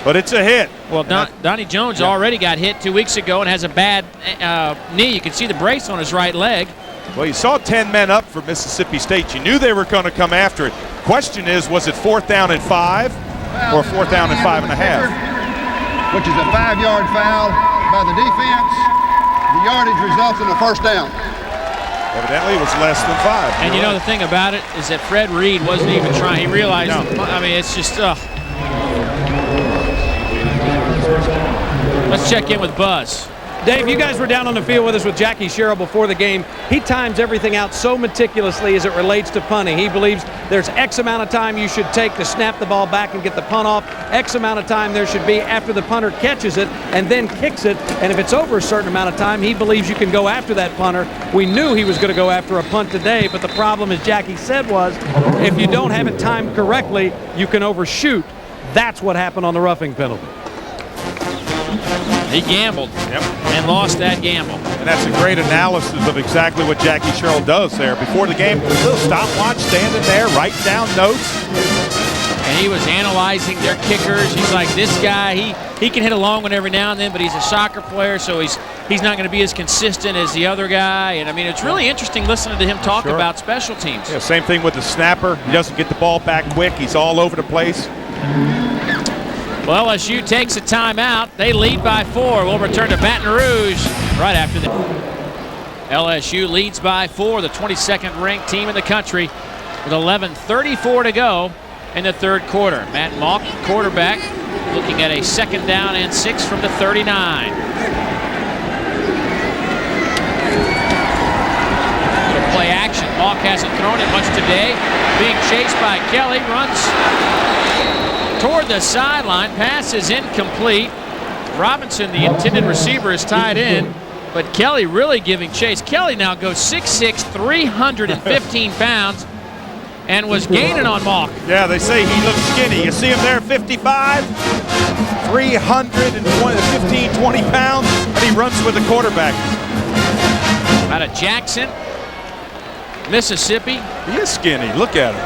but it's a hit. Well, Donnie Jones already got hit 2 weeks ago and has a bad knee. You can see the brace on his right leg. Well, you saw 10 men up for Mississippi State. You knew they were going to come after it. Question is, was it 4th down and 5 or 4th down and 5.5? Which is a 5-yard foul by the defense. The yardage results in a first down. Evidently, it was less than 5. And you know the thing about it is that Fred Reed wasn't even trying. He realized, I mean, it's just, Let's check in with Buzz. Dave, you guys were down on the field with us with Jackie Sherrill before the game. He times everything out so meticulously as it relates to punting. He believes there's X amount of time you should take to snap the ball back and get the punt off. X amount of time there should be after the punter catches it and then kicks it. And if it's over a certain amount of time, he believes you can go after that punter. We knew he was going to go after a punt today, but the problem, as Jackie said, was if you don't have it timed correctly, you can overshoot. That's what happened on the roughing penalty. He gambled and lost that gamble. And that's a great analysis of exactly what Jackie Sherrill does there. Before the game, a little stopwatch, standing there, writing down notes. And he was analyzing their kickers. He's like, this guy, he can hit a long one every now and then, but he's a soccer player, so he's not going to be as consistent as the other guy. And I mean, it's really interesting listening to him talk about special teams. Yeah, same thing with the snapper. He doesn't get the ball back quick. He's all over the place. Well, LSU takes a timeout. They lead by 4. We'll return to Baton Rouge right after this. LSU leads by 4, the 22nd ranked team in the country with 11:34 to go in the third quarter. Matt Malk, quarterback, looking at a 2nd down and 6 from the 39. Little play action. Malk hasn't thrown it much today. Being chased by Kelly, runs toward the sideline. Pass is incomplete. Robinson, the intended receiver, is tied in, but Kelly really giving chase. Kelly now goes 6'6", 315 pounds, and was gaining on Malk. Yeah, they say he looks skinny. You see him there, 55, 315, 20 pounds, and he runs with the quarterback. Out of Jackson, Mississippi. He is skinny. Look at him.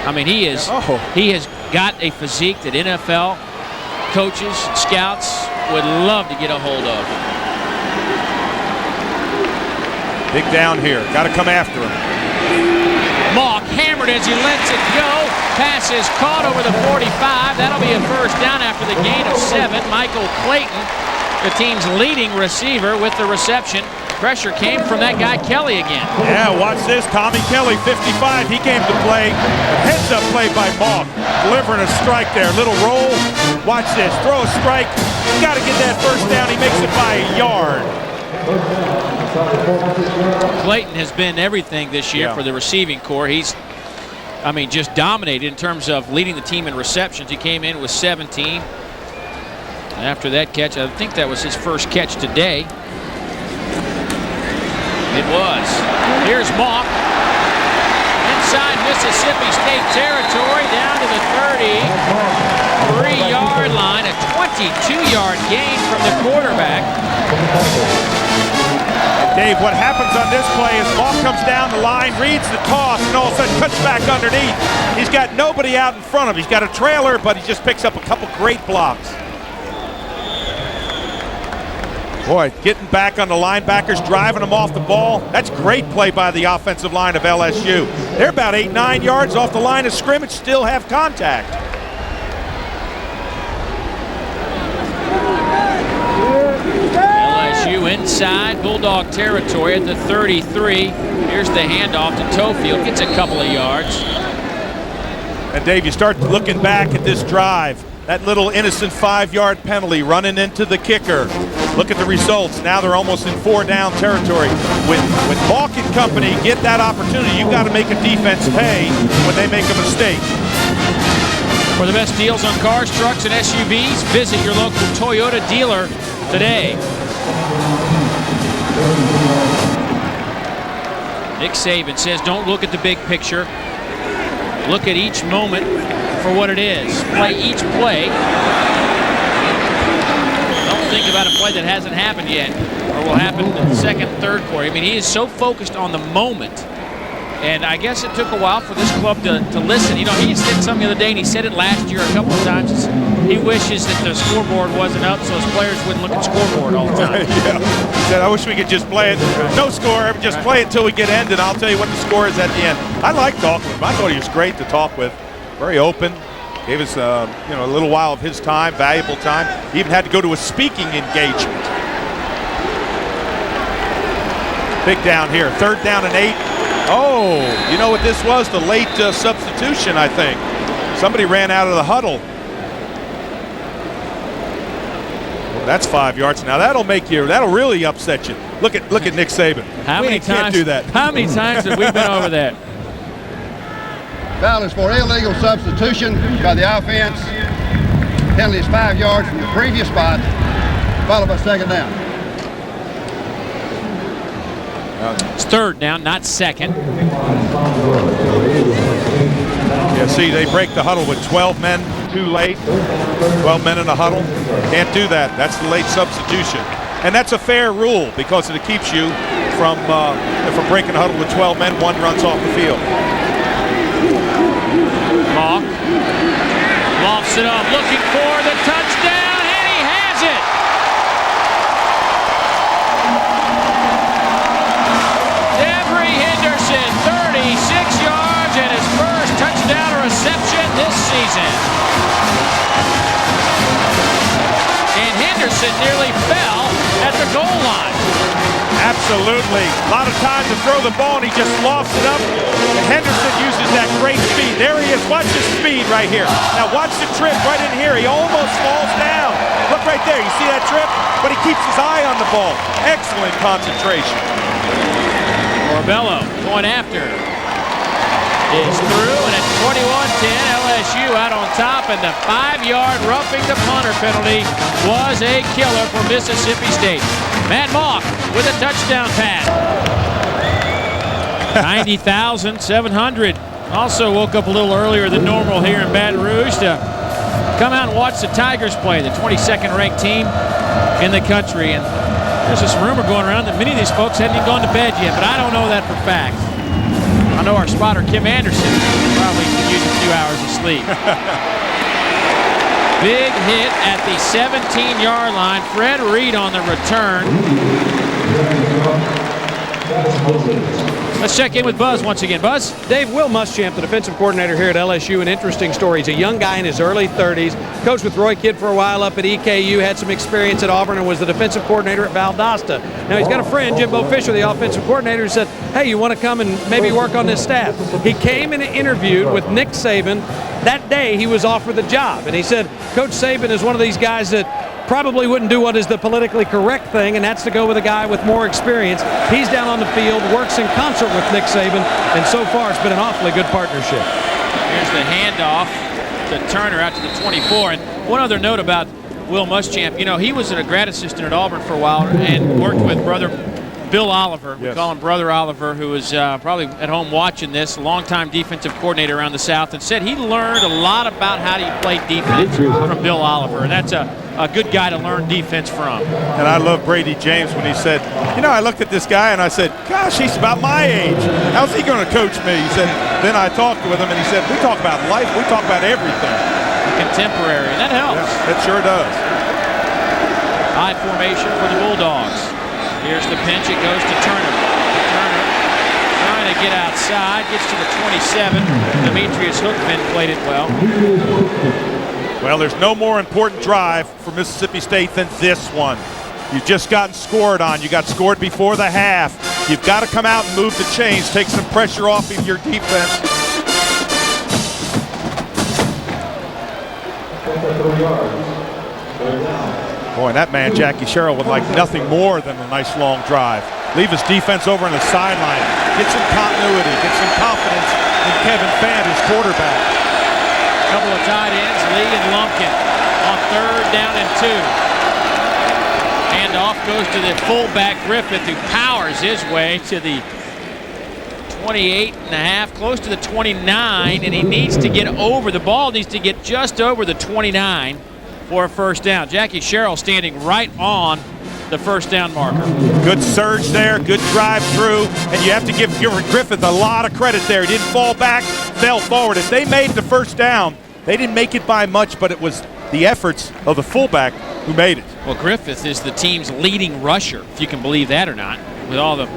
I mean, he is. He has got a physique that NFL coaches, scouts would love to get a hold of. Big down here. Got to come after him. Malk hammered as he lets it go. Pass is caught over the 45. That'll be a first down after the gain of 7. Michael Clayton, the team's leading receiver, with the reception. Pressure came from that guy Kelly again. Yeah, watch this. Tommy Kelly, 55. He came to play. Heads up play by Malk. Delivering a strike there. Little roll. Watch this. Throw a strike. Got to get that first down. He makes it by a yard. Clayton has been everything this year for the receiving corps. He's, I mean, just dominated in terms of leading the team in receptions. He came in with 17. After that catch, I think that was his first catch today. It was. Here's Malk. Inside Mississippi State territory, down to the 33-yard line. A 22-yard gain from the quarterback. Dave, what happens on this play is Malk comes down the line, reads the toss, and all of a sudden cuts back underneath. He's got nobody out in front of him. He's got a trailer, but he just picks up a couple great blocks. Boy, getting back on the linebackers, driving them off the ball. That's great play by the offensive line of LSU. They're about 8-9 yards off the line of scrimmage, still have contact. LSU inside Bulldog territory at the 33. Here's the handoff to Tofield. Gets a couple of yards. And Dave, you start looking back at this drive. That little innocent 5-yard penalty running into the kicker. Look at the results. Now they're almost in 4-down territory. When Hawk and company get that opportunity, you've got to make a defense pay when they make a mistake. For the best deals on cars, trucks, and SUVs, visit your local Toyota dealer today. Nick Saban says don't look at the big picture. Look at each moment for what it is. Play each play. Don't think about a play that hasn't happened yet or will happen in the second, third quarter. I mean, he is so focused on the moment. And I guess it took a while for this club to listen. You know, he said something the other day, and he said it last year a couple of times. He wishes that the scoreboard wasn't up so his players wouldn't look at scoreboard all the time. Yeah. He said, I wish we could just play it. No score, just play it until we get ended. I'll tell you what the score is at the end. I like talking with him. I thought he was great to talk with. Very open. Gave us a little while of his time, valuable time. He even had to go to a speaking engagement. Big down here. 3rd down and 8. Oh, you know what this was? The late substitution, I think. Somebody ran out of the huddle. Well, that's 5 yards. Now that'll really upset you. Look at Nick Saban. How many times can't do that? How many times have we been over that? Foul is for illegal substitution by the offense. Penalty is 5 yards from the previous spot, followed by 2nd down. It's 3rd down, not 2nd. Yeah, see, they break the huddle with 12 men too late. 12 men in a huddle. Can't do that. That's the late substitution. And that's a fair rule because it keeps you from breaking a huddle with 12 men. One runs off the field. Hawk lofts it up, looking for the touchdown, and he has it. Henderson, 36 yards and his first touchdown reception this season. And Henderson nearly fell at the goal line. Absolutely. A lot of time to throw the ball, and he just lofts it up. And Henderson uses that great speed. There he is. Watch his speed right here. Now watch the trip right in here. He almost falls down. Look right there. You see that trip? But he keeps his eye on the ball. Excellent concentration. Corbello going after is through, and at 21-10, LSU out on top, and the 5-yard roughing the punter penalty was a killer for Mississippi State. Matt Mock with a touchdown pass. 90,700 also woke up a little earlier than normal here in Baton Rouge to come out and watch the Tigers play, the 22nd ranked team in the country. And there's this rumor going around that many of these folks hadn't even gone to bed yet, but I don't know that for fact. I know our spotter, Kim Anderson, probably could use a few hours of sleep. Big hit at the 17-yard line. Fred Reed on the return. Let's check in with Buzz once again. Buzz? Dave, Will Muschamp, the defensive coordinator here at LSU, an interesting story. He's a young guy in his early 30s. Coached with Roy Kidd for a while up at EKU, had some experience at Auburn, and was the defensive coordinator at Valdosta. Now, he's got a friend, Jimbo Fisher, the offensive coordinator, who said, hey, you want to come and maybe work on this staff? He came and interviewed with Nick Saban. That day, he was offered the job. And he said, Coach Saban is one of these guys that probably wouldn't do what is the politically correct thing, and that's to go with a guy with more experience. He's down on the field, works in concert with Nick Saban, and so far it's been an awfully good partnership. Here's the handoff to Turner out to the 24. And one other note about Will Muschamp, you know, he was a grad assistant at Auburn for a while and worked with brother Bill Oliver. We call him Brother Oliver, who is probably at home watching this, longtime defensive coordinator around the South, and said he learned a lot about how do you play defense from Bill Oliver. And that's a good guy to learn defense from. And I love Brady James when he said, you know, I looked at this guy and I said, gosh, he's about my age. How's he going to coach me? He said, then I talked with him and he said, we talk about life, we talk about everything. Contemporary, and that helps. Yeah, it sure does. High formation for the Bulldogs. Here's the pinch, it goes to Turner. Turner trying to get outside, gets to the 27. Demetrius Hookman played it well. Well, there's no more important drive for Mississippi State than this one. You've just gotten scored on. You got scored before the half. You've got to come out and move the chains, take some pressure off of your defense. Boy, that man, Jackie Sherrill, would like nothing more than a nice long drive. Leave his defense over on the sideline. Get some continuity, get some confidence in Kevin Fant, his quarterback. Couple of tight ends, Lee and Lumpkin on 3rd down and 2. Handoff goes to the fullback Griffith, who powers his way to the 28.5, close to the 29, and he needs to get over. The ball needs to get just over the 29 for a first down. Jackie Sherrill standing right on the first down marker. Good surge there, good drive through, and you have to give Griffith a lot of credit there. He didn't fall back, fell forward. If they made the first down, they didn't make it by much, but it was the efforts of the fullback who made it. Well, Griffith is the team's leading rusher, if you can believe that or not. With all the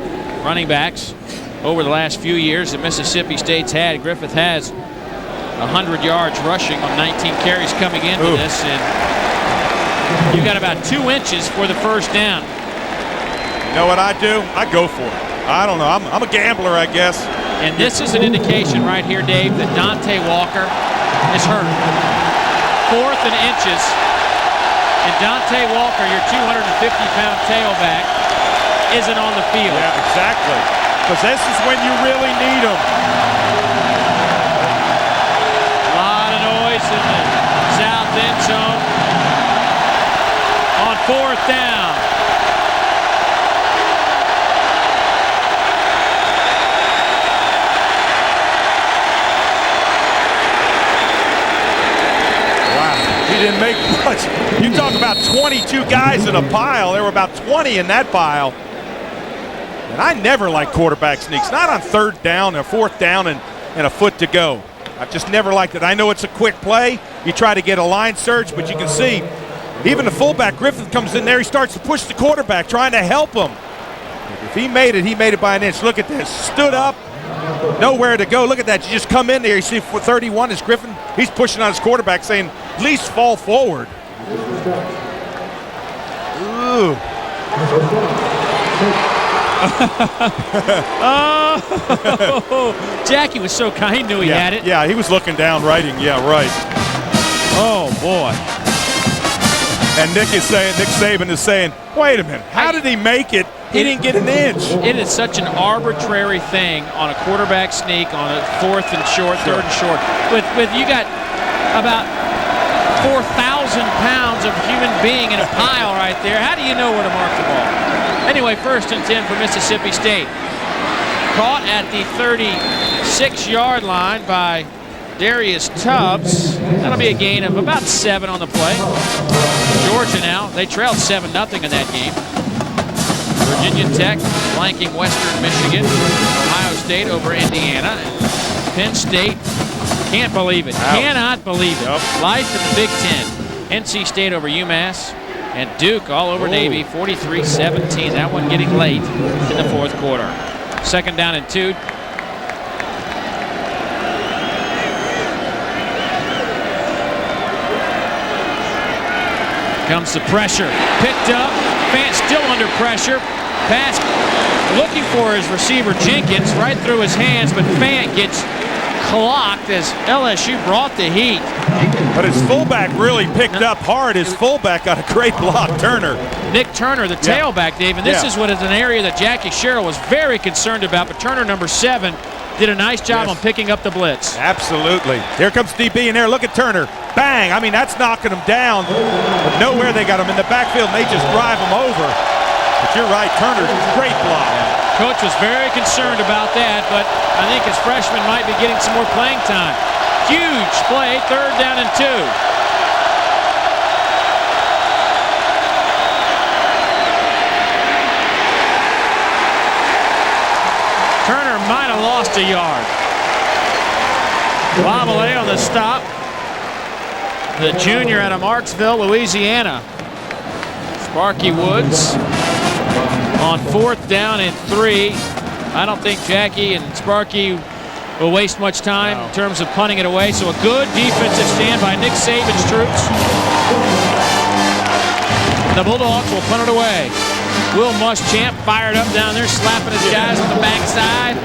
running backs over the last few years that Mississippi State's had, Griffith has 100 yards rushing on 19 carries coming into this, and you got about 2 inches for the first down. You know what I do? I go for it. I don't know. I'm a gambler, I guess. And this is an indication right here, Dave, that Dante Walker is hurt. 4th and inches. And Dante Walker, your 250-pound tailback, isn't on the field. Yeah, exactly. Because this is when you really need him. A lot of noise in the south end zone. On 4th down. Wow, he didn't make much. You talk about 22 guys in a pile. There were about 20 in that pile. And I never like quarterback sneaks, not on 3rd down or 4th down and a foot to go. I've just never liked it. I know it's a quick play. You try to get a line search, but you can see even the fullback, Griffith, comes in there. He starts to push the quarterback, trying to help him. If he made it by an inch. Look at this. Stood up, nowhere to go. Look at that. You just come in there. You see 31 is Griffin. He's pushing on his quarterback, saying, at least fall forward. Ooh. Oh, Jackie was so kind, knew he had it. Yeah, he was looking down, writing. Yeah, right. Oh, boy. And Nick Saban is saying, wait a minute, how did he make it? He didn't get an inch. It is such an arbitrary thing on a quarterback sneak on a 4th and short, 3rd and short. With you got about 4,000 pounds of human being in a pile right there. How do you know where to mark the ball? Anyway, 1st and 10 for Mississippi State. Caught at the 36-yard line by Darius Tubbs. That'll be a gain of about 7 on the play. Georgia now, they trailed 7-0 in that game. Virginia Tech flanking Western Michigan. Ohio State over Indiana. Penn State, can't believe it. Ouch. Cannot believe it. Yep. Life in the Big Ten. NC State over UMass. And Duke all over Navy, 43-17. That one getting late in the 4th quarter. 2nd down and 2. Comes the pressure. Picked up. Fant still under pressure. Pass looking for his receiver Jenkins right through his hands, but Fant gets clocked as LSU brought the heat. But his fullback really picked up hard. His fullback got a great block, Turner. Nick Turner, the tailback, Dave, and this is what is an area that Jackie Sherrill was very concerned about, but Turner, number 7, did a nice job on picking up the blitz. Absolutely. Here comes DB in there. Look at Turner. Bang. I mean, that's knocking him down. But nowhere they got him in the backfield, and they just drive him over. But you're right, Turner, great block. Coach was very concerned about that, but I think his freshman might be getting some more playing time. Huge play, 3rd down and 2. Turner might have lost a yard. Lavallee on the stop. The junior out of Marksville, Louisiana. Sparky Woods on 4th down and 3. I don't think Jackie and Sparky will waste much time in terms of punting it away. So a good defensive stand by Nick Saban's troops. The Bulldogs will punt it away. Will Muschamp fired up down there, slapping his guys on the backside.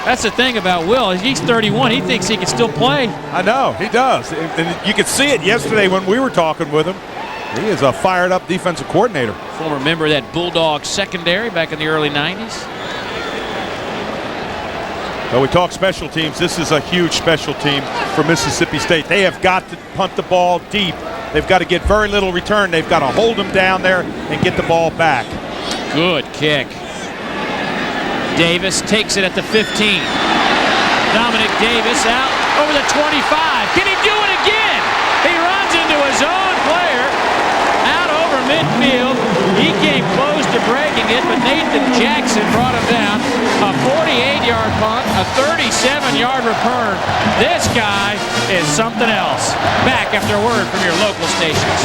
That's the thing about Will. He's 31. He thinks he can still play. I know, he does. And you could see it yesterday when we were talking with him. He is a fired-up defensive coordinator. Former member of that Bulldog secondary back in the early 90s. Well, we talk special teams. This is a huge special team for Mississippi State. They have got to punt the ball deep. They've got to get very little return. They've got to hold them down there and get the ball back. Good kick. Davis takes it at the 15. Dominic Davis out over the 25. Can he do it again? He runs into his own player out over midfield. He came close to breaking it, but Nathan Jackson brought him down. A 48-yard punt, a 37-yard return. This guy is something else. Back after a word from your local stations.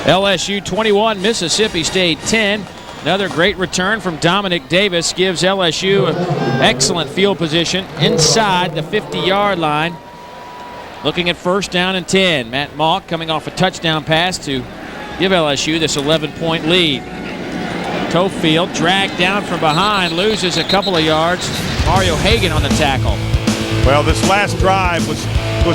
LSU 21, Mississippi State 10. Another great return from Dominic Davis gives LSU an excellent field position inside the 50-yard line. Looking at first down and 10. Matt Mauck coming off a touchdown pass to give LSU this 11-point lead. Toefield dragged down from behind, loses a couple of yards. Mario Hagan on the tackle. Well, this last drive was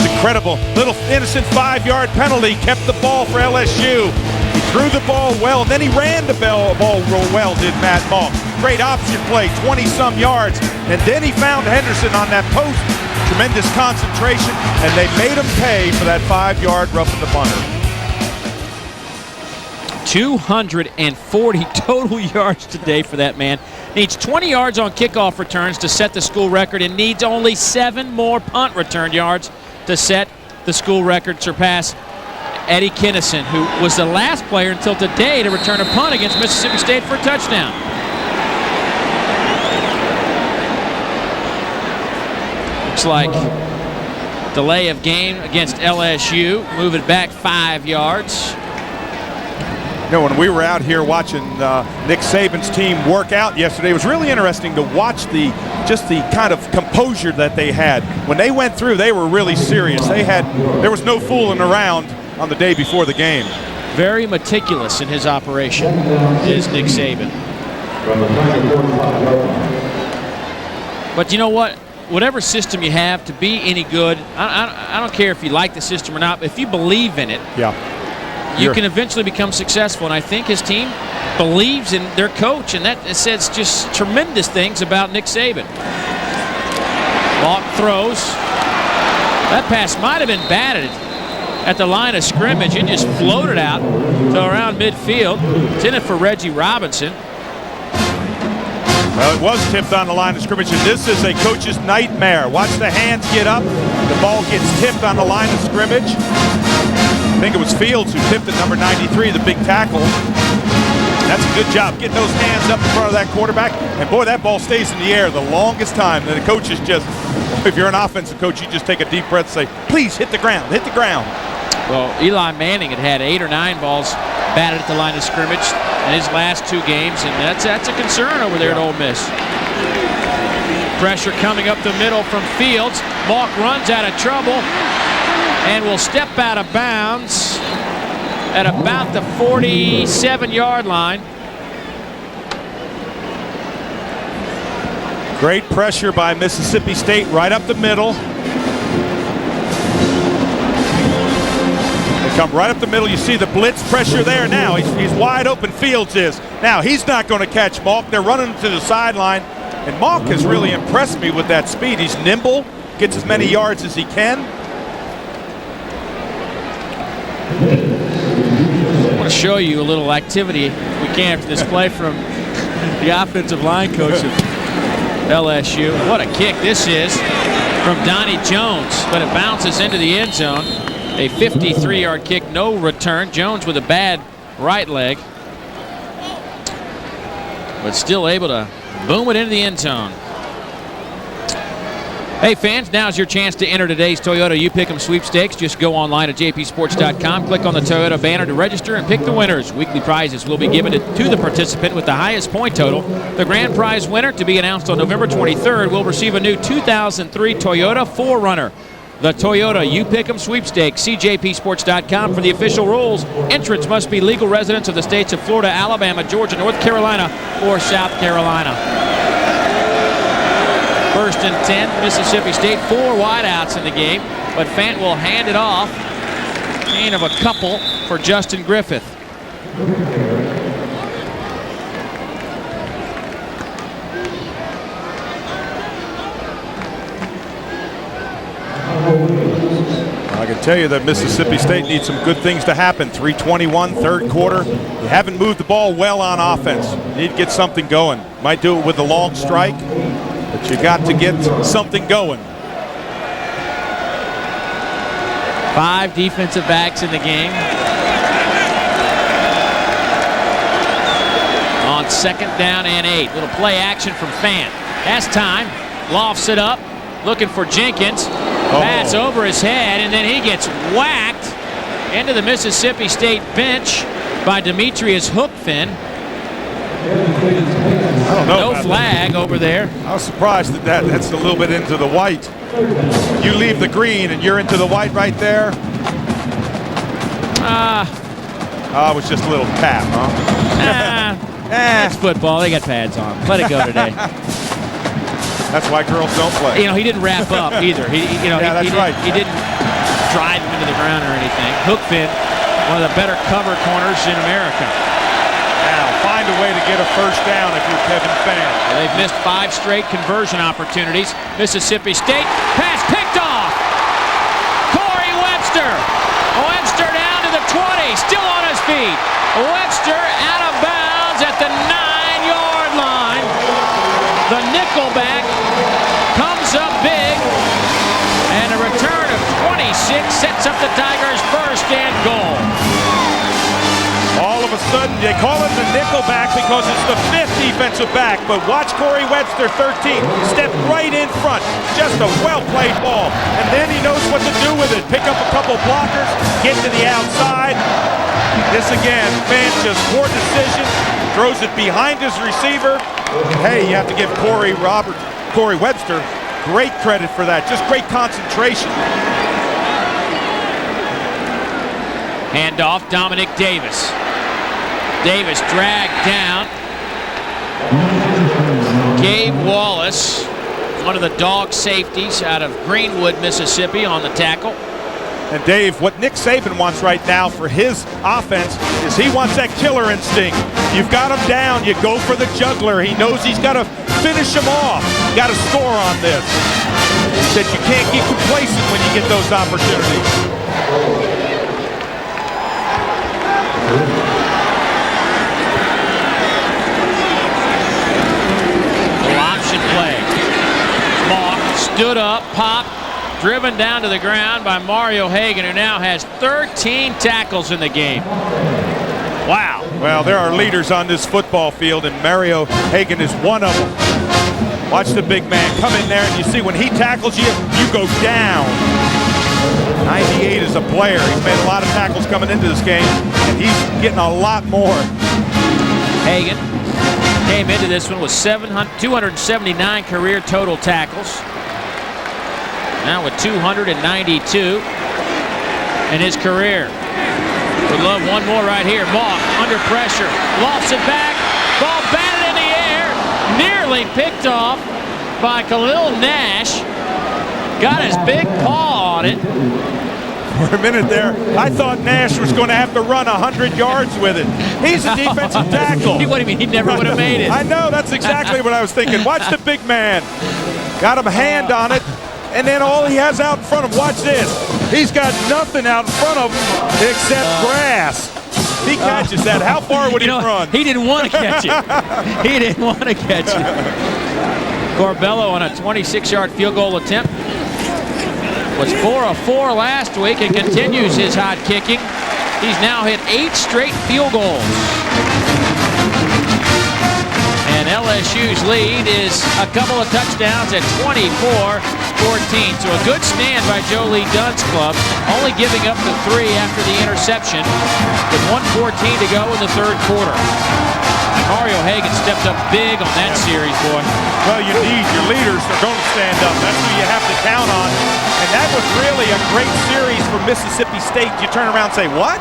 incredible. Little innocent 5-yard penalty kept the ball for LSU. He threw the ball well, and then he ran the ball real well, did Matt Mauck. Great option play, 20-some yards. And then he found Henderson on that post. Tremendous concentration, and they made him pay for that 5-yard roughing the punter. 240 total yards today for that man. Needs 20 yards on kickoff returns to set the school record and needs only 7 more punt return yards to set the school record, surpass Eddie Kinnison, who was the last player until today to return a punt against Mississippi State for a touchdown. Looks like delay of game against LSU. Move it back 5 yards. You know, when we were out here watching Nick Saban's team work out yesterday, it was really interesting to watch the kind of composure that they had. When they went through, they were really serious. There was no fooling around on the day before the game. Very meticulous in his operation is Nick Saban. But you know what? Whatever system you have, to be any good, I don't care if you like the system or not, but if you believe in it, you can eventually become successful. And I think his team believes in their coach, and that says just tremendous things about Nick Saban. Mauck throws. That pass might have been batted at the line of scrimmage. It just floated out to around midfield. It's in it for Reggie Robinson. Well, it was tipped on the line of scrimmage, and this is a coach's nightmare. Watch the hands get up. The ball gets tipped on the line of scrimmage. I think it was Fields who tipped it, number 93, the big tackle. That's a good job getting those hands up in front of that quarterback. And boy, that ball stays in the air the longest time. And the coach is just, if you're an offensive coach, you just take a deep breath and say, please hit the ground, hit the ground. Well, Eli Manning had 8 or 9 balls batted at the line of scrimmage in his last 2 games, and that's a concern over there at Ole Miss. Pressure coming up the middle from Fields. Mauck runs out of trouble and will step out of bounds at about the 47-yard line. Great pressure by Mississippi State right up the middle. They come right up the middle. You see the blitz pressure there now. He's wide open, Fields is. Now he's not going to catch Mauck. They're running to the sideline. And Mauck has really impressed me with that speed. He's nimble, gets as many yards as he can. I want to show you a little activity, if we can, after this play from the offensive line coach of LSU. What a kick this is from Donnie Jones, but it bounces into the end zone. A 53-yard kick, no return. Jones with a bad right leg, but still able to boom it into the end zone. Hey fans, now's your chance to enter today's Toyota You Pick'em sweepstakes. Just go online at jpsports.com, click on the Toyota banner to register and pick the winners. Weekly prizes will be given to the participant with the highest point total. The grand prize winner, to be announced on November 23rd, will receive a new 2003 Toyota 4Runner. The Toyota You Pick'em sweepstakes. See jpsports.com for the official rules. Entrants must be legal residents of the states of Florida, Alabama, Georgia, North Carolina, or South Carolina. First and 10, Mississippi State. 4 wideouts in the game, but Fant will hand it off. Gain of a couple for Justin Griffith. I can tell you that Mississippi State needs some good things to happen. 3:21, third quarter. You haven't moved the ball well on offense. You need to get something going. Might do it with a long strike, but you got to get something going. 5 defensive backs in the game. On 2nd down and 8. Little play action from Fant. Has time. Lofts it up. Looking for Jenkins. Pass over his head, and then he gets whacked into the Mississippi State bench by Demetrius Hookfin. I don't know. No flag over there. I was surprised that that's a little bit into the white. You leave the green and you're into the white right there. It was just a little tap, huh? It's football. They got pads on. Let it go today. That's why girls don't play. You know, he didn't wrap up either. He didn't drive him into the ground or anything. Hookfin, one of the better cover corners in America. Now, find a way to get a first down if you're Kevin Fant. They've missed 5 straight conversion opportunities. Mississippi State, pass picked off. Corey Webster. Webster down to the 20, still on his feet. Webster out of bounds at the 9-yard line. The nickelback comes up big, and a return of 26 sets up the Tigers' first and goal. All of a sudden, they call it the nickelback because it's the 5th defensive back, but watch Corey Webster, 13, step right in front. Just a well-played ball, and then he knows what to do with it. Pick up a couple blockers, get to the outside. This again, Fant just poor decision, throws it behind his receiver. Hey, you have to give Corey Webster great credit for that. Just great concentration. Handoff, Dominic Davis. Davis dragged down. Gabe Wallace, one of the dog safeties out of Greenwood, Mississippi, on the tackle. And Dave, what Nick Saban wants right now for his offense is he wants that killer instinct. You've got him down, you go for the juggler. He knows he's got to finish him off. You got to score on this. He said you can't get complacent when you get those opportunities. Option play. Mock stood up, popped, driven down to the ground by Mario Hagan, who now has 13 tackles in the game. Wow. Well, there are leaders on this football field, and Mario Hagan is one of them. Watch the big man come in there, and you see when he tackles you, you go down. 98 is a player. He's made a lot of tackles coming into this game, and he's getting a lot more. Hagan came into this one with 279 career total tackles. Now with 292 in his career. Would love one more right here. Mock under pressure. Lofts it back. Ball batted in the air. Nearly picked off by Khalil Nash. Got his big paw on it. For a minute there, I thought Nash was going to have to run 100 yards with it. He's a defensive tackle. What do you mean? He never would have made it. I know. That's exactly what I was thinking. Watch the big man. Got him a hand on it. And then all he has out in front of him, watch this. He's got nothing out in front of him except grass. He catches that. How far would he run? He didn't want to catch it. He didn't want to catch it. Corbello on a 26-yard field goal attempt. Was 4 of 4 last week and continues his hot kicking. He's now hit 8 straight field goals. And LSU's lead is a couple of touchdowns at 24-14. So a good stand by Joe Lee Dunn's club, only giving up the 3 after the interception with 1:14 to go in the third quarter. And Mario Hagan stepped up big on that series, boy. Well, you need your leaders are going to stand up. That's who you have to count on. And that was really a great series for Mississippi State. You turn around and say, what?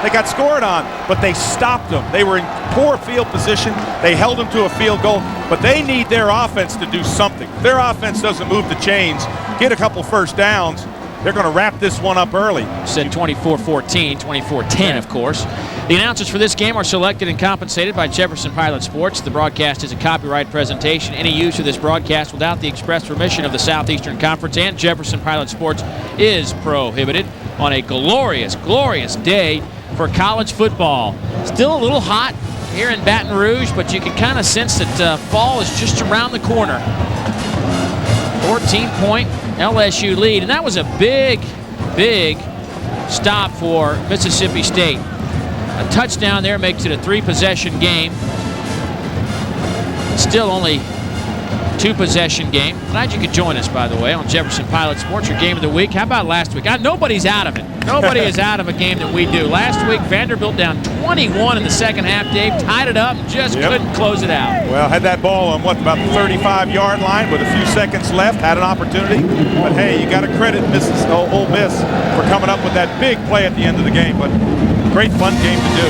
They got scored on, but they stopped them. They were in poor field position. They held them to a field goal, but they need their offense to do something. If their offense doesn't move the chains, get a couple first downs, they're going to wrap this one up early. Said 24-14, 24-10, of course. The announcers for this game are selected and compensated by Jefferson Pilot Sports. The broadcast is a copyright presentation. Any use of this broadcast without the express permission of the Southeastern Conference and Jefferson Pilot Sports is prohibited on a glorious, glorious day for college football. Still a little hot here in Baton Rouge, but you can kind of sense that fall is just around the corner. 14-point LSU lead, and that was a big, big stop for Mississippi State. A touchdown there makes it a 3-possession game. Still only 2-possession game. Glad you could join us, by the way, on Jefferson Pilot Sports, your game of the week. How about last week? Nobody's out of it. Nobody is out of a game that we do. Last week, Vanderbilt down 21 in the second half, Dave, tied it up and just couldn't close it out. Well, had that ball on, about the 35-yard line with a few seconds left, had an opportunity. But, hey, you got to credit Ole Miss for coming up with that big play at the end of the game. But great fun game to do.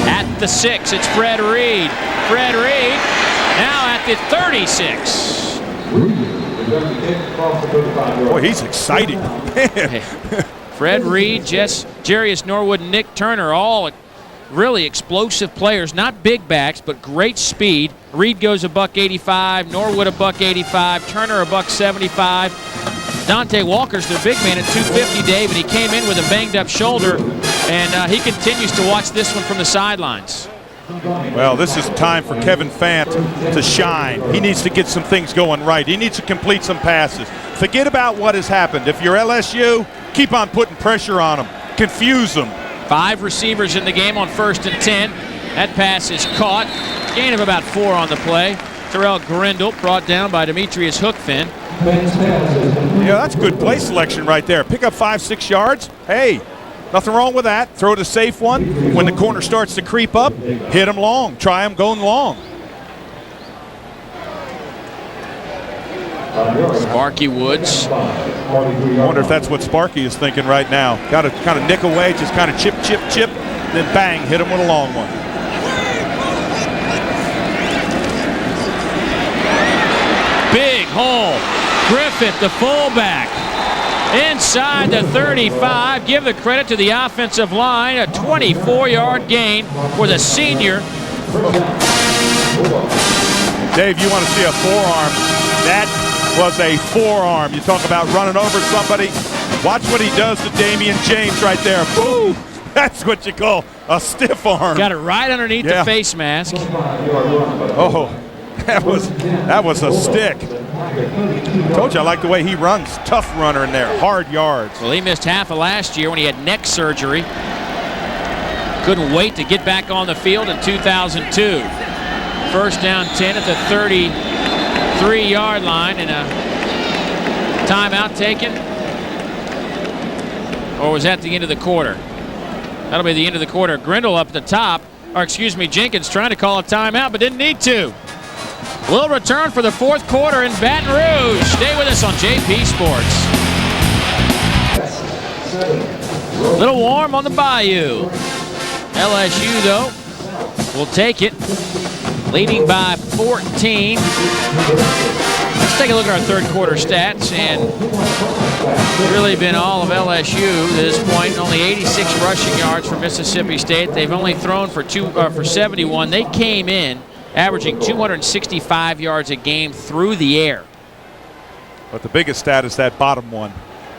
At the 6, it's Fred Reed. Fred Reed now at the 36. Boy, he's exciting. Fred Reed, Jarius Norwood, and Nick Turner, all really explosive players. Not big backs, but great speed. Reed goes $185, Norwood $185, Turner $175. Dante Walker's their big man at 250, Dave, and he came in with a banged-up shoulder, and he continues to watch this one from the sidelines. Well, this is time for Kevin Fant to shine. He needs to get some things going right. He needs to complete some passes. Forget about what has happened. If you're LSU, keep on putting pressure on them. Confuse them. 5 receivers in the game on 1st and 10. That pass is caught. Gain of about 4 on the play. Terrell Grindle brought down by Demetrius Hookfin. Yeah, that's good play selection right there. Pick up 5-6 yards. Hey, nothing wrong with that. Throw it a safe one. When the corner starts to creep up, hit them long. Try them going long. Sparky Woods. I wonder if that's what Sparky is thinking right now. Got to kind of nick away, just kind of chip, then bang, hit him with a long one. Big hole. Griffith, the fullback. Inside the 35. Give the credit to the offensive line. A 24-yard gain for the senior. Dave, you want to see a forearm. That was a forearm. You talk about running over somebody. Watch what he does to Damian James right there. Boom! That's what you call a stiff arm. Got it right underneath the face mask. Oh, that was a stick. Told you I like the way he runs. Tough runner in there. Hard yards. Well, he missed half of last year when he had neck surgery. Couldn't wait to get back on the field in 2002. First down 10 at the 33-yard line, and a timeout taken. Or was that the end of the quarter? That'll be the end of the quarter. Grindle up at the top, or excuse me, Jenkins trying to call a timeout, but didn't need to. We'll return for the 4th quarter in Baton Rouge. Stay with us on JP Sports. A little warm on the Bayou. LSU, though, will take it, leading by 14. Let's take a look at our 3rd quarter stats, and really been all of LSU to this point. Only 86 rushing yards for Mississippi State. They've only thrown for 71. They came in averaging 265 yards a game through the air. But the biggest stat is that bottom one.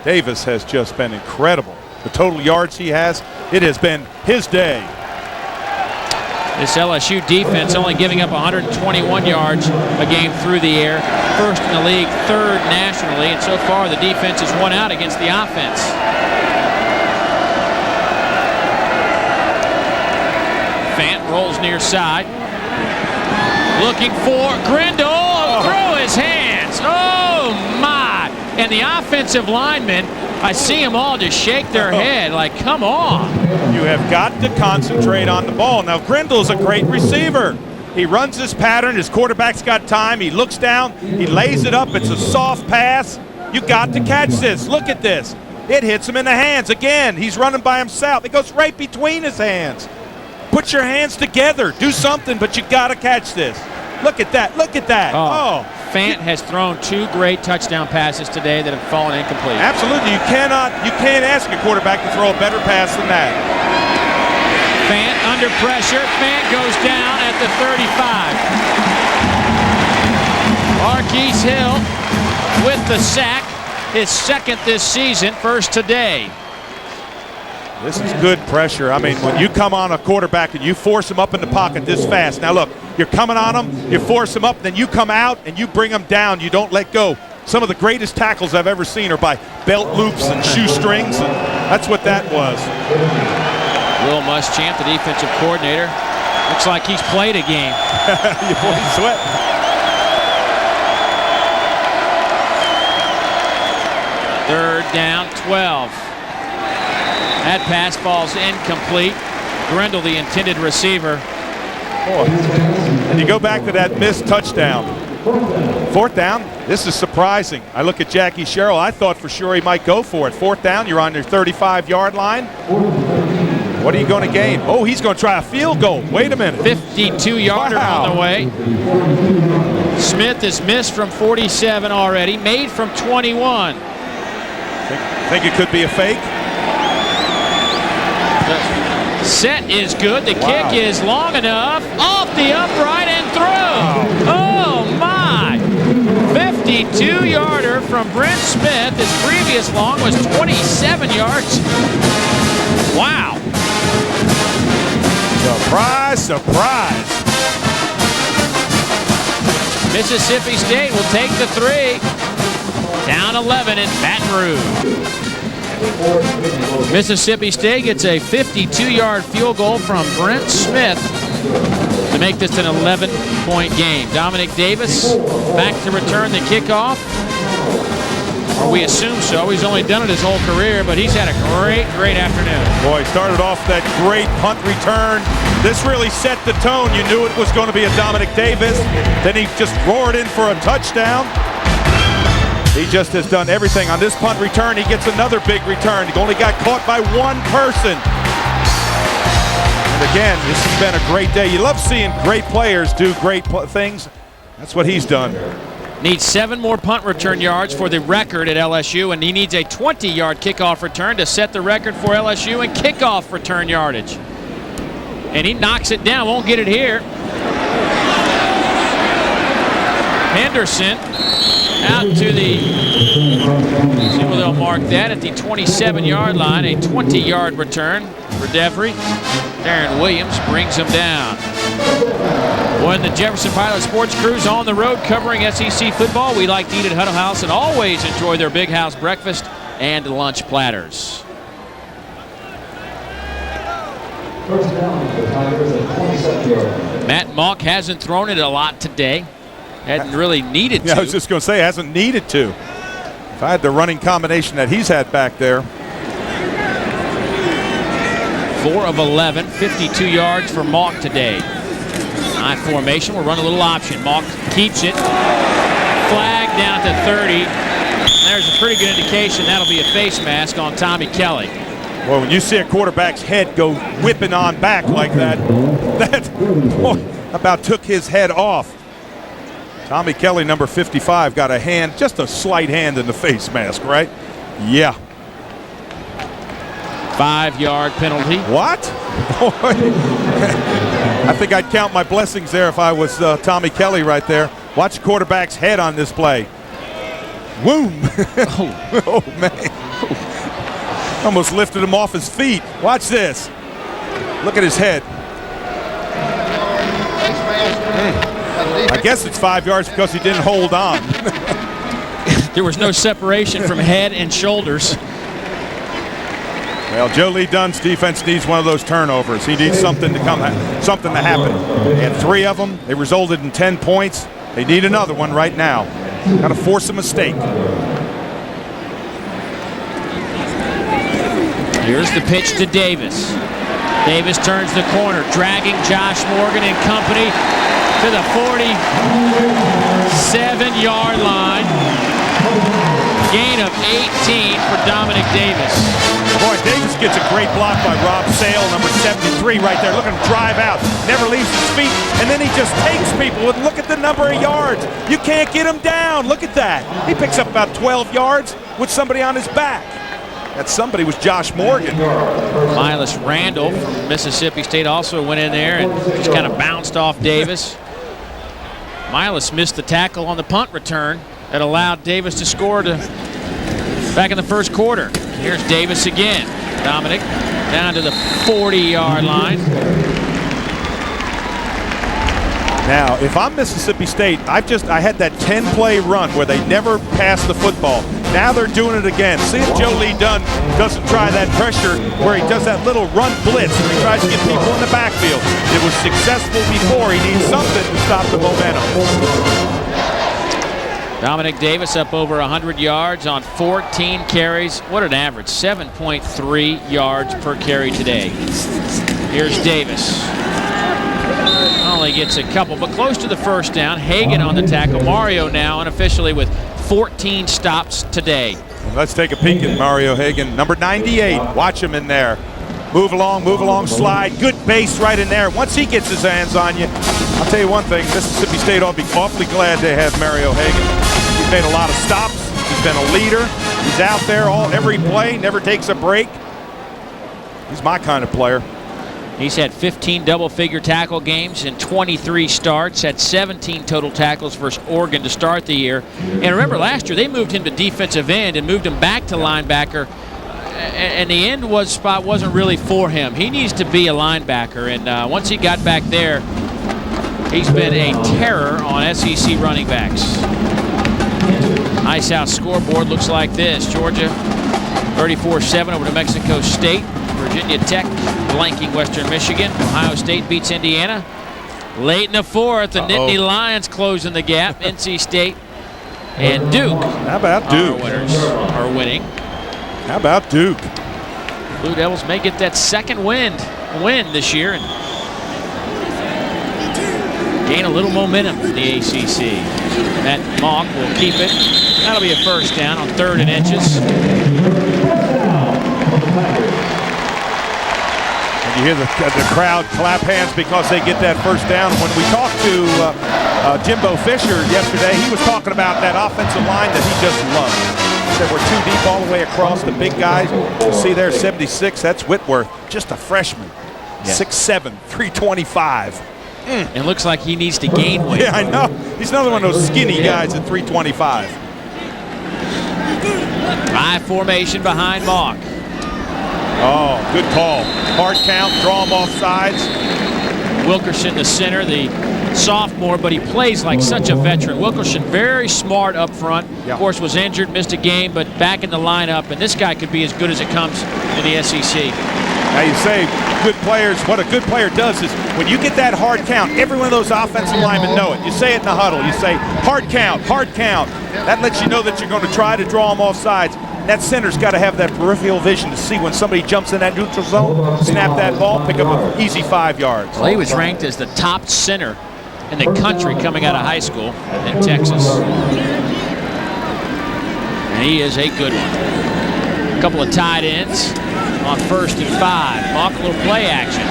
Davis has just been incredible. The total yards he has, it has been his day. This LSU defense only giving up 121 yards a game through the air. 1st in the league, 3rd nationally, and so far the defense has won out against the offense. Fant rolls near side. Looking for Grindle through his hands. Oh my! And the offensive linemen, I see them all just shake their head like, come on. You have got to concentrate on the ball. Now, Grindle's a great receiver. He runs his pattern. His quarterback's got time. He looks down. He lays it up. It's a soft pass. You got to catch this. Look at this. It hits him in the hands. Again, he's running by himself. It goes right between his hands. Put your hands together. Do something, but you got to catch this. Look at that. Look at that. Oh. Fant has thrown 2 great touchdown passes today that have fallen incomplete. Absolutely. You can't ask a quarterback to throw a better pass than that. Fant under pressure. Fant goes down at the 35. Marquise Hill with the sack. His second this season, first today. This is good pressure. I mean, when you come on a quarterback and you force him up in the pocket this fast. Now look, you're coming on him, you force him up, then you come out and you bring him down. You don't let go. Some of the greatest tackles I've ever seen are by belt loops and shoestrings, and that's what that was. Will Muschamp, the defensive coordinator, looks like he's played a game. Your boy sweating. Third down, 12. That pass falls incomplete. Grindle, the intended receiver. Boy. And you go back to that missed touchdown. 4th down, this is surprising. I look at Jackie Sherrill. I thought for sure he might go for it. 4th down, you're on your 35-yard line. What are you going to gain? Oh, he's going to try a field goal. Wait a minute. 52-yarder on the way. Smith is missed from 47 already, made from 21. Think it could be a fake? The set is good. The kick is long enough. Off the upright and through. Oh, my. 52-yarder from Brent Smith. His previous long was 27 yards. Wow. Surprise, surprise. Mississippi State will take the 3. Down 11 in Baton Rouge. Mississippi State gets a 52-yard field goal from Brent Smith to make this an 11-point game. Dominic Davis back to return the kickoff. Or we assume so. He's only done it his whole career, but he's had a great afternoon. Boy, started off that great punt return. This really set the tone. You knew it was going to be a Dominic Davis. Then he just roared in for a touchdown. He just has done everything. On this punt return, he gets another big return. He only got caught by one person. And again, this has been a great day. You love seeing great players do great things. That's what he's done. Needs 7 more punt return yards for the record at LSU, and he needs a 20-yard kickoff return to set the record for LSU in kickoff return yardage. And he knocks it down, won't get it here. Henderson out to the, see where they'll mark that, at the 27-yard line, a 20-yard return for Devery. Darren Williams brings him down. When the Jefferson Pilot Sports Crew's on the road covering SEC football, we like to eat at Huddle House and always enjoy their big house breakfast and lunch platters. Matt Monk hasn't thrown it a lot today. Hadn't really needed to. Yeah, I was just going to say, hasn't needed to. If I had the running combination that he's had back there. 4 of 11, 52 yards for Monk today. High formation, we'll run a little option. Monk keeps it. Flag down at the 30. There's a pretty good indication that'll be a face mask on Tommy Kelly. Well, when you see a quarterback's head go whipping on back like that, that boy, about took his head off. Tommy Kelly, number 55, got a hand, just a slight hand in the face mask, right? Yeah. 5-yard penalty. What? Boy. I think I'd count my blessings there if I was Tommy Kelly right there. Watch the quarterback's head on this play. Boom. Oh, man. Almost lifted him off his feet. Watch this. Look at his head. I guess it's 5 yards because he didn't hold on. There was no separation from head and shoulders. Well, Joe Lee Dunn's defense needs one of those turnovers. He needs something to happen. They had 3 of them. They resulted in 10 points. They need another one right now. Got to force a mistake. Here's the pitch to Davis. Davis turns the corner, dragging Josh Morgan and company to the 47-yard line. Gain of 18 for Dominic Davis. Boy, Davis gets a great block by Rob Sale, number 73 right there. Look at him drive out, never leaves his feet, and then he just takes people. And look at the number of yards. You can't get him down. Look at that. He picks up about 12 yards with somebody on his back. That somebody was Josh Morgan. Miles Randall from Mississippi State also went in there and just kind of bounced off Davis. Miles missed the tackle on the punt return that allowed Davis to score back in the first quarter. Here's Davis again. Dominic down to the 40-yard line. Now, if I'm Mississippi State, I had that 10-play run where they never passed the football. Now they're doing it again. See if Joe Lee Dunn doesn't try that pressure where he does that little run blitz and he tries to get people in the backfield. It was successful before. He needs something to stop the momentum. Dominic Davis up over 100 yards on 14 carries. What an average, 7.3 yards per carry today. Here's Davis. Only gets a couple, but close to the first down. Hagan on the tackle. Mario now unofficially with 14 stops today. Let's take a peek at Mario Hagan, number 98. Watch him in there. Move along, slide. Good base right in there. Once he gets his hands on you, I'll tell you one thing, Mississippi State ought to be awfully glad they have Mario Hagan. He's made a lot of stops. He's been a leader. He's out there every play, never takes a break. He's my kind of player. He's had 15 double-figure tackle games in 23 starts, had 17 total tackles versus Oregon to start the year. And remember, last year they moved him to defensive end and moved him back to linebacker. And the end spot wasn't really for him. He needs to be a linebacker. And once he got back there, he's been a terror on SEC running backs. Ice House scoreboard looks like this. Georgia 34-7 over New Mexico State. Virginia Tech blanking Western Michigan. Ohio State beats Indiana. Late in the fourth, the Nittany Lions closing the gap. NC State and Duke. How about Duke? Are winning. How about Duke? Blue Devils may get that second win this year and gain a little momentum in the ACC. Matt Mock will keep it. That'll be a first down on 3rd and inches. You hear the crowd clap hands because they get that first down. When we talked to Jimbo Fisher yesterday, he was talking about that offensive line that he just loved. He said we're too deep all the way across the big guys. You see there, 76, that's Whitworth, just a freshman. Yeah. 6'7", 325. It looks like he needs to gain weight. Yeah, I know. He's another one of those skinny guys at 325. High formation behind Mock. Oh, good call. Hard count, draw him off sides. Wilkerson, the center, the sophomore, but he plays like such a veteran. Wilkerson, very smart up front. Yeah. Of course, was injured, missed a game, but back in the lineup, and this guy could be as good as it comes in the SEC. Now you say good players, what a good player does is when you get that hard count, every one of those offensive linemen know it. You say it in the huddle. You say hard count, hard count. That lets you know that you're going to try to draw them off sides. That center's got to have that peripheral vision to see when somebody jumps in that neutral zone, snap that ball, pick up an easy 5 yards. Well, he was ranked as the top center in the country coming out of high school in Texas. And he is a good one. A couple of tight ends on 1st and 5. Mock a little play action.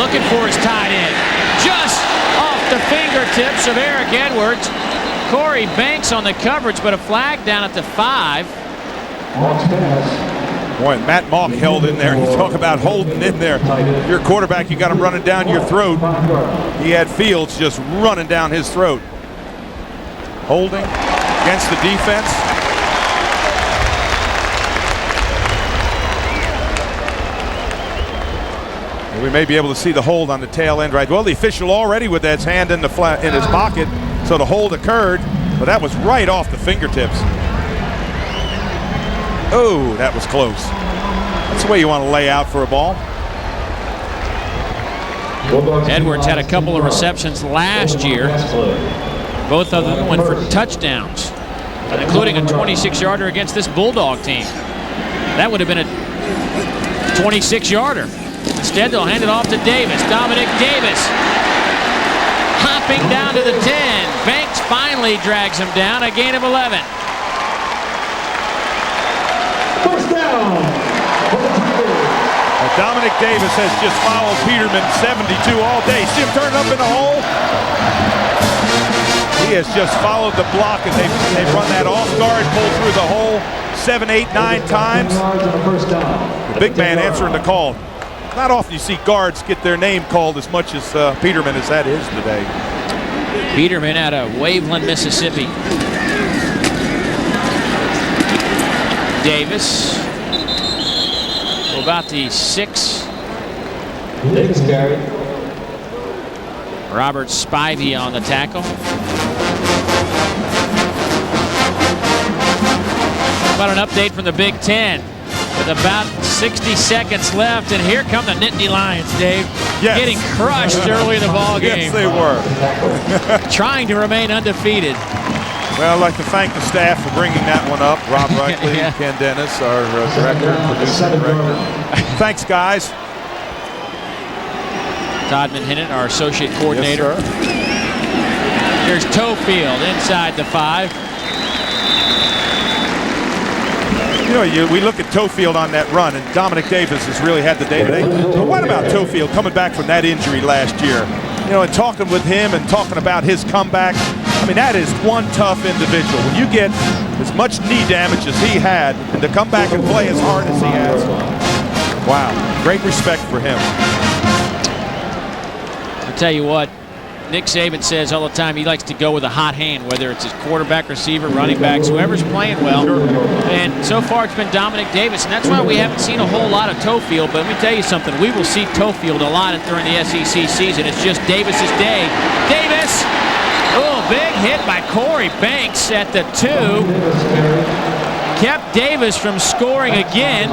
Looking for his tight end. Just off the fingertips of Eric Edwards. Corey Banks on the coverage, but a flag down at the 5. Boy, Matt Mock held in there. You talk about holding in there. If you're a quarterback, you got him running down your throat. He had Fields just running down his throat. Holding against the defense. And we may be able to see the hold on the tail end right. Well, the official already with that hand in his pocket, so the hold occurred, but that was right off the fingertips. Oh, that was close. That's the way you want to lay out for a ball. Edwards had a couple of receptions last year. Both of them went for touchdowns, including a 26-yarder against this Bulldog team. That would have been a 26-yarder. Instead, they'll hand it off to Davis. Dominic Davis hopping down to the 10. Banks finally drags him down, a gain of 11. Dominic Davis has just followed Peterman 72 all day. See him turn up in the hole? He has just followed the block, and they've run that off guard, pull through the hole 7, 8, 9 times. The big man answering the call. Not often you see guards get their name called as much as Peterman has had his today. Peterman out of Waveland, Mississippi. Davis. About the 6. Davis carry. Robert Spivey on the tackle. About an update from the Big Ten with about 60 seconds left, and here come the Nittany Lions, Dave. Yes. Getting crushed early in the ball game. Yes, they were. Trying to remain undefeated. Well, I'd like to thank the staff for bringing that one up. Rob Reichley, Yeah. Ken Dennis, our director, producer, director. Thanks, guys. Todd Manhinnon, our associate coordinator. Yes, sir. Here's Toefield inside the 5. You know, we look at Toefield on that run, and Dominic Davis has really had the day-to-day. But what about Toefield coming back from that injury last year? You know, and talking with him and talking about his comeback. I mean, that is one tough individual. When you get as much knee damage as he had, and to come back and play as hard as he has, wow, great respect for him. I'll tell you what, Nick Saban says all the time he likes to go with a hot hand, whether it's his quarterback, receiver, running backs, whoever's playing well. And so far it's been Dominic Davis, and that's why we haven't seen a whole lot of Toefield. But let me tell you something, we will see Toefield a lot during the SEC season. It's just Davis's day. Davis! Oh, big hit by Corey Banks at the 2. Kept Davis from scoring again.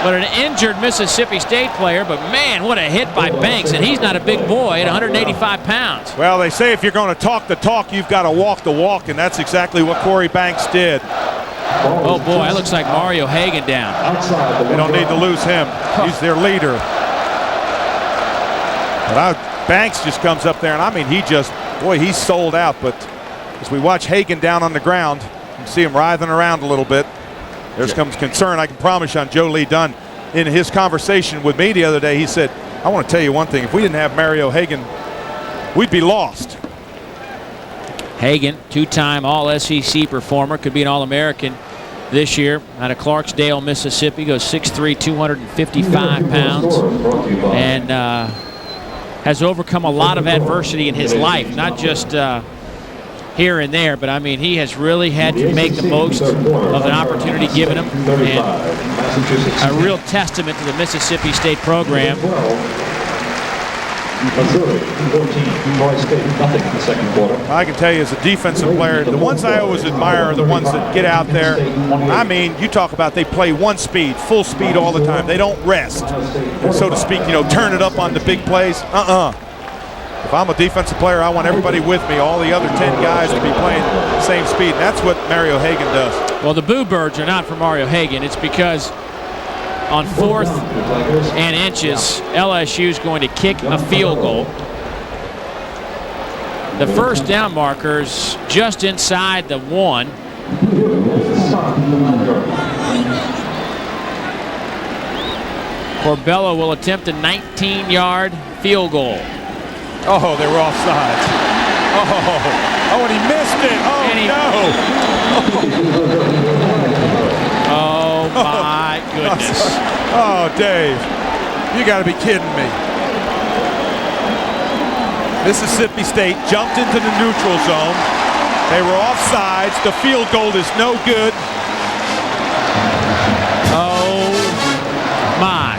But an injured Mississippi State player, but man, what a hit by Banks, and he's not a big boy at 185 pounds. Well, they say if you're going to talk the talk, you've got to walk the walk, and that's exactly what Corey Banks did. Oh boy, that looks like Mario Hagan down. They don't need to lose him. He's their leader. But Banks just comes up there, and I mean, he's sold out. But as we watch Hagan down on the ground, you can see him writhing around a little bit. There comes concern, I can promise you, on Joe Lee Dunn. In his conversation with me the other day, he said, I want to tell you one thing. If we didn't have Mario Hagan, we'd be lost. Hagan, 2-time All-SEC performer, could be an All-American this year out of Clarksdale, Mississippi. Goes 6'3", 255 pounds, and has overcome a lot of adversity in his life, not just here and there, but I mean, he has really had to make the most of an opportunity given him, and a real testament to the Mississippi State program. I can tell you as a defensive player, the ones I always admire are the ones that get out there. I mean, you talk about they play one speed, full speed all the time. They don't rest, and so to speak, you know, turn it up on the big plays. If I'm a defensive player, I want everybody with me, all the other 10 guys to be playing the same speed. And that's what Mario Hagan does. Well, the Boo Birds are not for Mario Hagan. It's because on 4th and inches, LSU is going to kick a field goal. The first down marker's just inside the 1. Corbello will attempt a 19-yard field goal. Oh, they were offsides. Oh, and he missed it. Oh, And no. Oh, my goodness. Oh, Dave, you got to be kidding me. Mississippi State jumped into the neutral zone. They were offsides. The field goal is no good. Oh, my.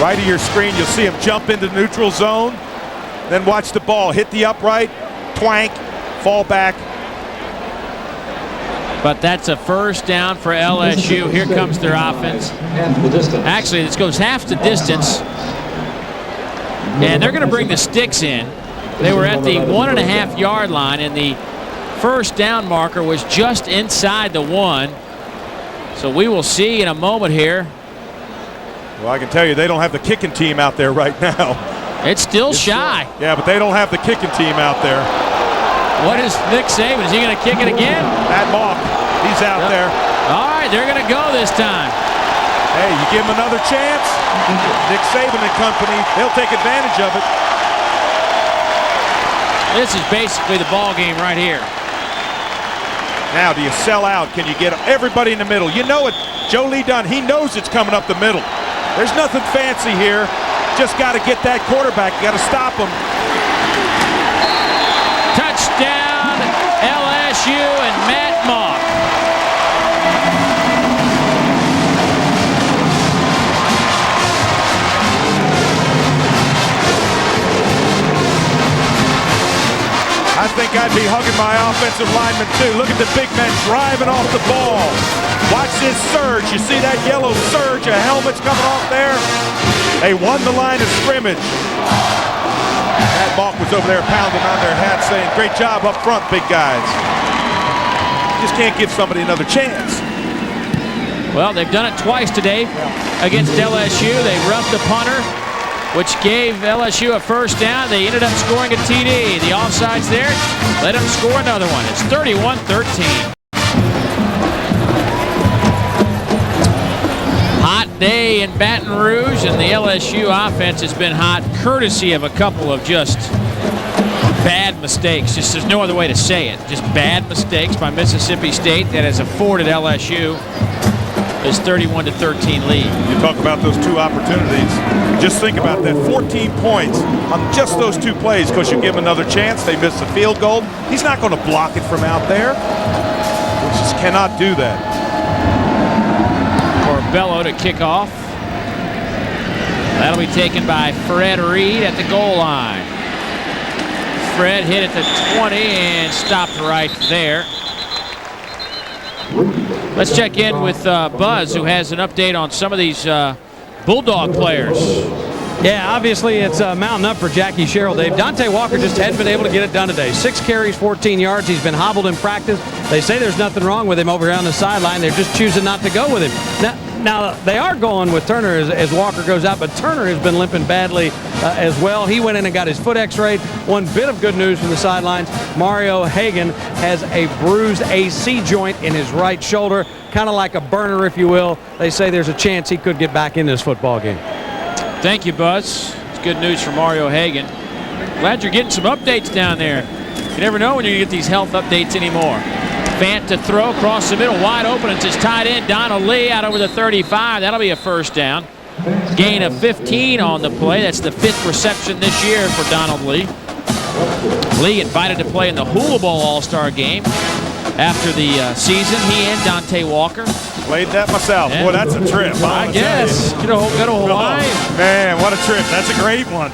Right of your screen, you'll see him jump into the neutral zone. Then watch the ball hit the upright, twank, fall back. But that's a first down for LSU. Here comes their offense. Actually, this goes half the distance. And they're going to bring the sticks in. They were at the 1.5-yard line, and the first down marker was just inside the 1. So we will see in a moment here. Well, I can tell you they don't have the kicking team out there right now. It's still shy. Yeah, but they don't have the kicking team out there. What is Nick Saban? Is he going to kick it again? Matt Mock, he's out there. All right, they're going to go this time. Hey, you give him another chance, Nick Saban and company, they'll take advantage of it. This is basically the ball game right here. Now, do you sell out? Can you get everybody in the middle? You know it. Joe Lee Dunn, he knows it's coming up the middle. There's nothing fancy here. Just got to get that quarterback. You got to stop him. Touchdown, LSU and Matt Mock. I think I'd be hugging my offensive lineman too. Look at the big men driving off the ball. Watch this surge. You see that yellow surge? A helmet's coming off there. They won the line of scrimmage. Matt Mock was over there pounding on their hat saying, great job up front, big guys. Just can't give somebody another chance. Well, they've done it twice today against LSU. They rubbed the punter, which gave LSU a first down. They ended up scoring a TD. The offside's there. Let them score another one. It's 31-13. Hot day in Baton Rouge, and the LSU offense has been hot courtesy of a couple of just bad mistakes. Just there's no other way to say it. Just bad mistakes by Mississippi State that has afforded LSU this 31-13 lead. You talk about those two opportunities. Just think about that. 14 points on just those two plays because you give them another chance. They miss the field goal. He's not going to block it from out there. He just cannot do that. Bello to kick off. That'll be taken by Fred Reed at the goal line. Fred hit at the 20 and stopped right there. Let's check in with Buzz, who has an update on some of these Bulldog players. Yeah, obviously it's mounting up for Jackie Sherrill, Dave. Dante Walker just hadn't been able to get it done today. 6 carries, 14 yards. He's been hobbled in practice. They say there's nothing wrong with him over here on the sideline. They're just choosing not to go with him. Now they are going with Turner as Walker goes out, but Turner has been limping badly as well. He went in and got his foot x-rayed. One bit of good news from the sidelines, Mario Hagan has a bruised AC joint in his right shoulder, kind of like a burner, if you will. They say there's a chance he could get back in this football game. Thank you, Buzz. It's good news for Mario Hagan. Glad you're getting some updates down there. You never know when you get these health updates anymore. Fant to throw across the middle, wide open. It's his tight end, Donald Lee, out over the 35. That'll be a first down. Gain of 15 on the play. That's the 5th reception this year for Donald Lee. Lee invited to play in the Hula Bowl All-Star game after the season. He and Dante Walker. Played that myself. Yeah. Boy, that's a trip. I guess. Go to Hawaii. Oh, man, what a trip. That's a great one.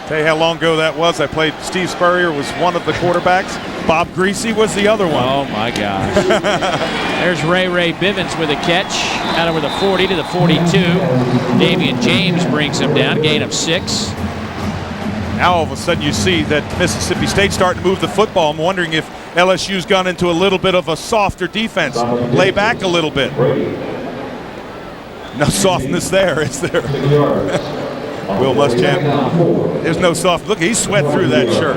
Tell you how long ago that was. I played. Steve Spurrier was one of the quarterbacks. Bob Greasy was the other one. Oh, my gosh. There's Ray Bivens with a catch out over the 40 to the 42. Damian James brings him down, gain of 6. Now all of a sudden you see that Mississippi State's starting to move the football. I'm wondering if LSU's gone into a little bit of a softer defense. Lay back a little bit. No softness there, is there? Will Muschamp. There's no soft. Look, he sweat through that shirt.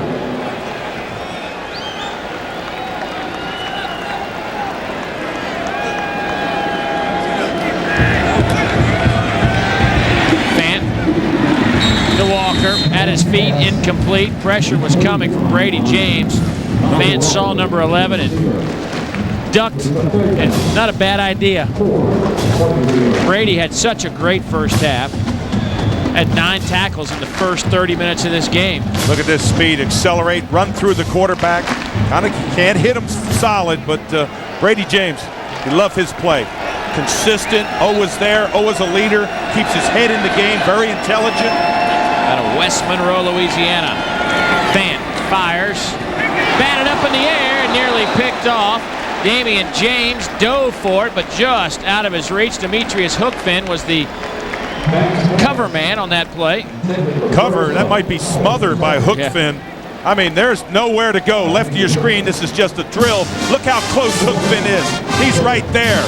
At his feet, incomplete. Pressure was coming from Brady James. Fant saw number 11 and ducked, and not a bad idea. Brady had such a great first half. Had 9 tackles in the first 30 minutes of this game. Look at this speed, accelerate, run through the quarterback. Kind of can't hit him solid, but Brady James, you love his play. Consistent, always there, always a leader, keeps his head in the game, very intelligent. Out of West Monroe, Louisiana. Fant fires. Batted up in the air and nearly picked off. Damian James dove for it, but just out of his reach. Demetrius Hookfin was the cover man on that play. Cover, that might be smothered by Hookfin. Yeah. I mean, there's nowhere to go. Left of your screen, this is just a drill. Look how close Hookfin is. He's right there.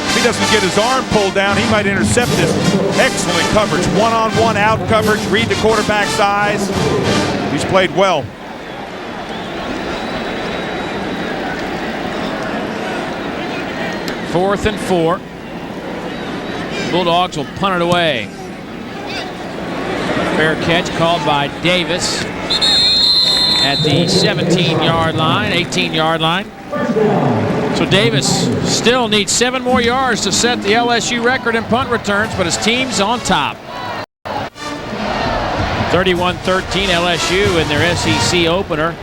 If he doesn't get his arm pulled down, he might intercept this. Excellent coverage. One-on-one out coverage. Read the quarterback's eyes. He's played well. 4th and 4. Bulldogs will punt it away. Fair catch called by Davis at the 17-yard line, 18-yard line. So Davis still needs 7 more yards to set the LSU record in punt returns, but his team's on top. 31-13 LSU in their SEC opener.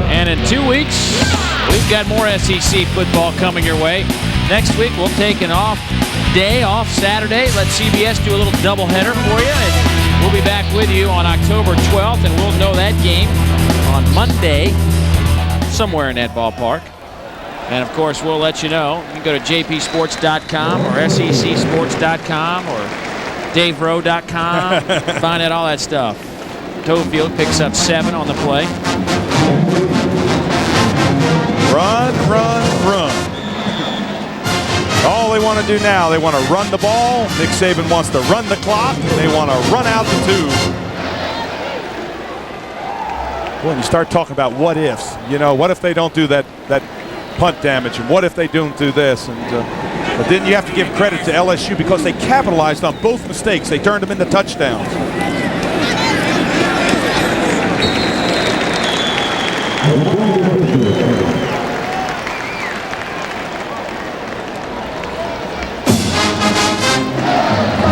And in 2 weeks, we've got more SEC football coming your way. Next week, we'll take an off Saturday. Let CBS do a little doubleheader for you. And we'll be back with you on October 12th, and we'll know that game on Monday, somewhere in that ballpark. And, of course, we'll let you know. You can go to jpsports.com or secsports.com or daverowe.com. Find out all that stuff. Toefield picks up 7 on the play. Run, run, run. All they want to do now, they want to run the ball. Nick Saban wants to run the clock. They want to run out the tube. When you start talking about what ifs, what if they don't do that punt damage, and what if they don't do this? And but then you have to give credit to LSU because they capitalized on both mistakes. They turned them into touchdowns.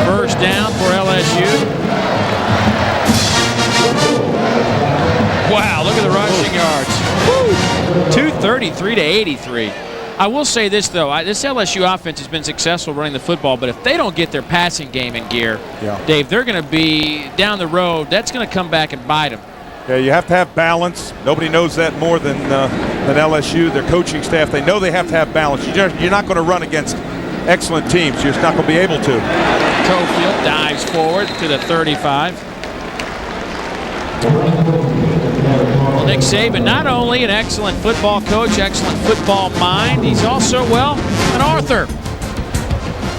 First down for LSU. Wow, look at the rushing yards. Woo! 233 to 83. I will say this, though. This LSU offense has been successful running the football, but if they don't get their passing game in gear, Dave, they're going to be down the road. That's going to come back and bite them. Yeah, you have to have balance. Nobody knows that more than LSU. Their coaching staff, they know they have to have balance. You're not going to run against excellent teams. You're just not going to be able to. Toefield dives forward to the 35. Well, Nick Saban, not only an excellent football coach, excellent football mind, he's also, an author.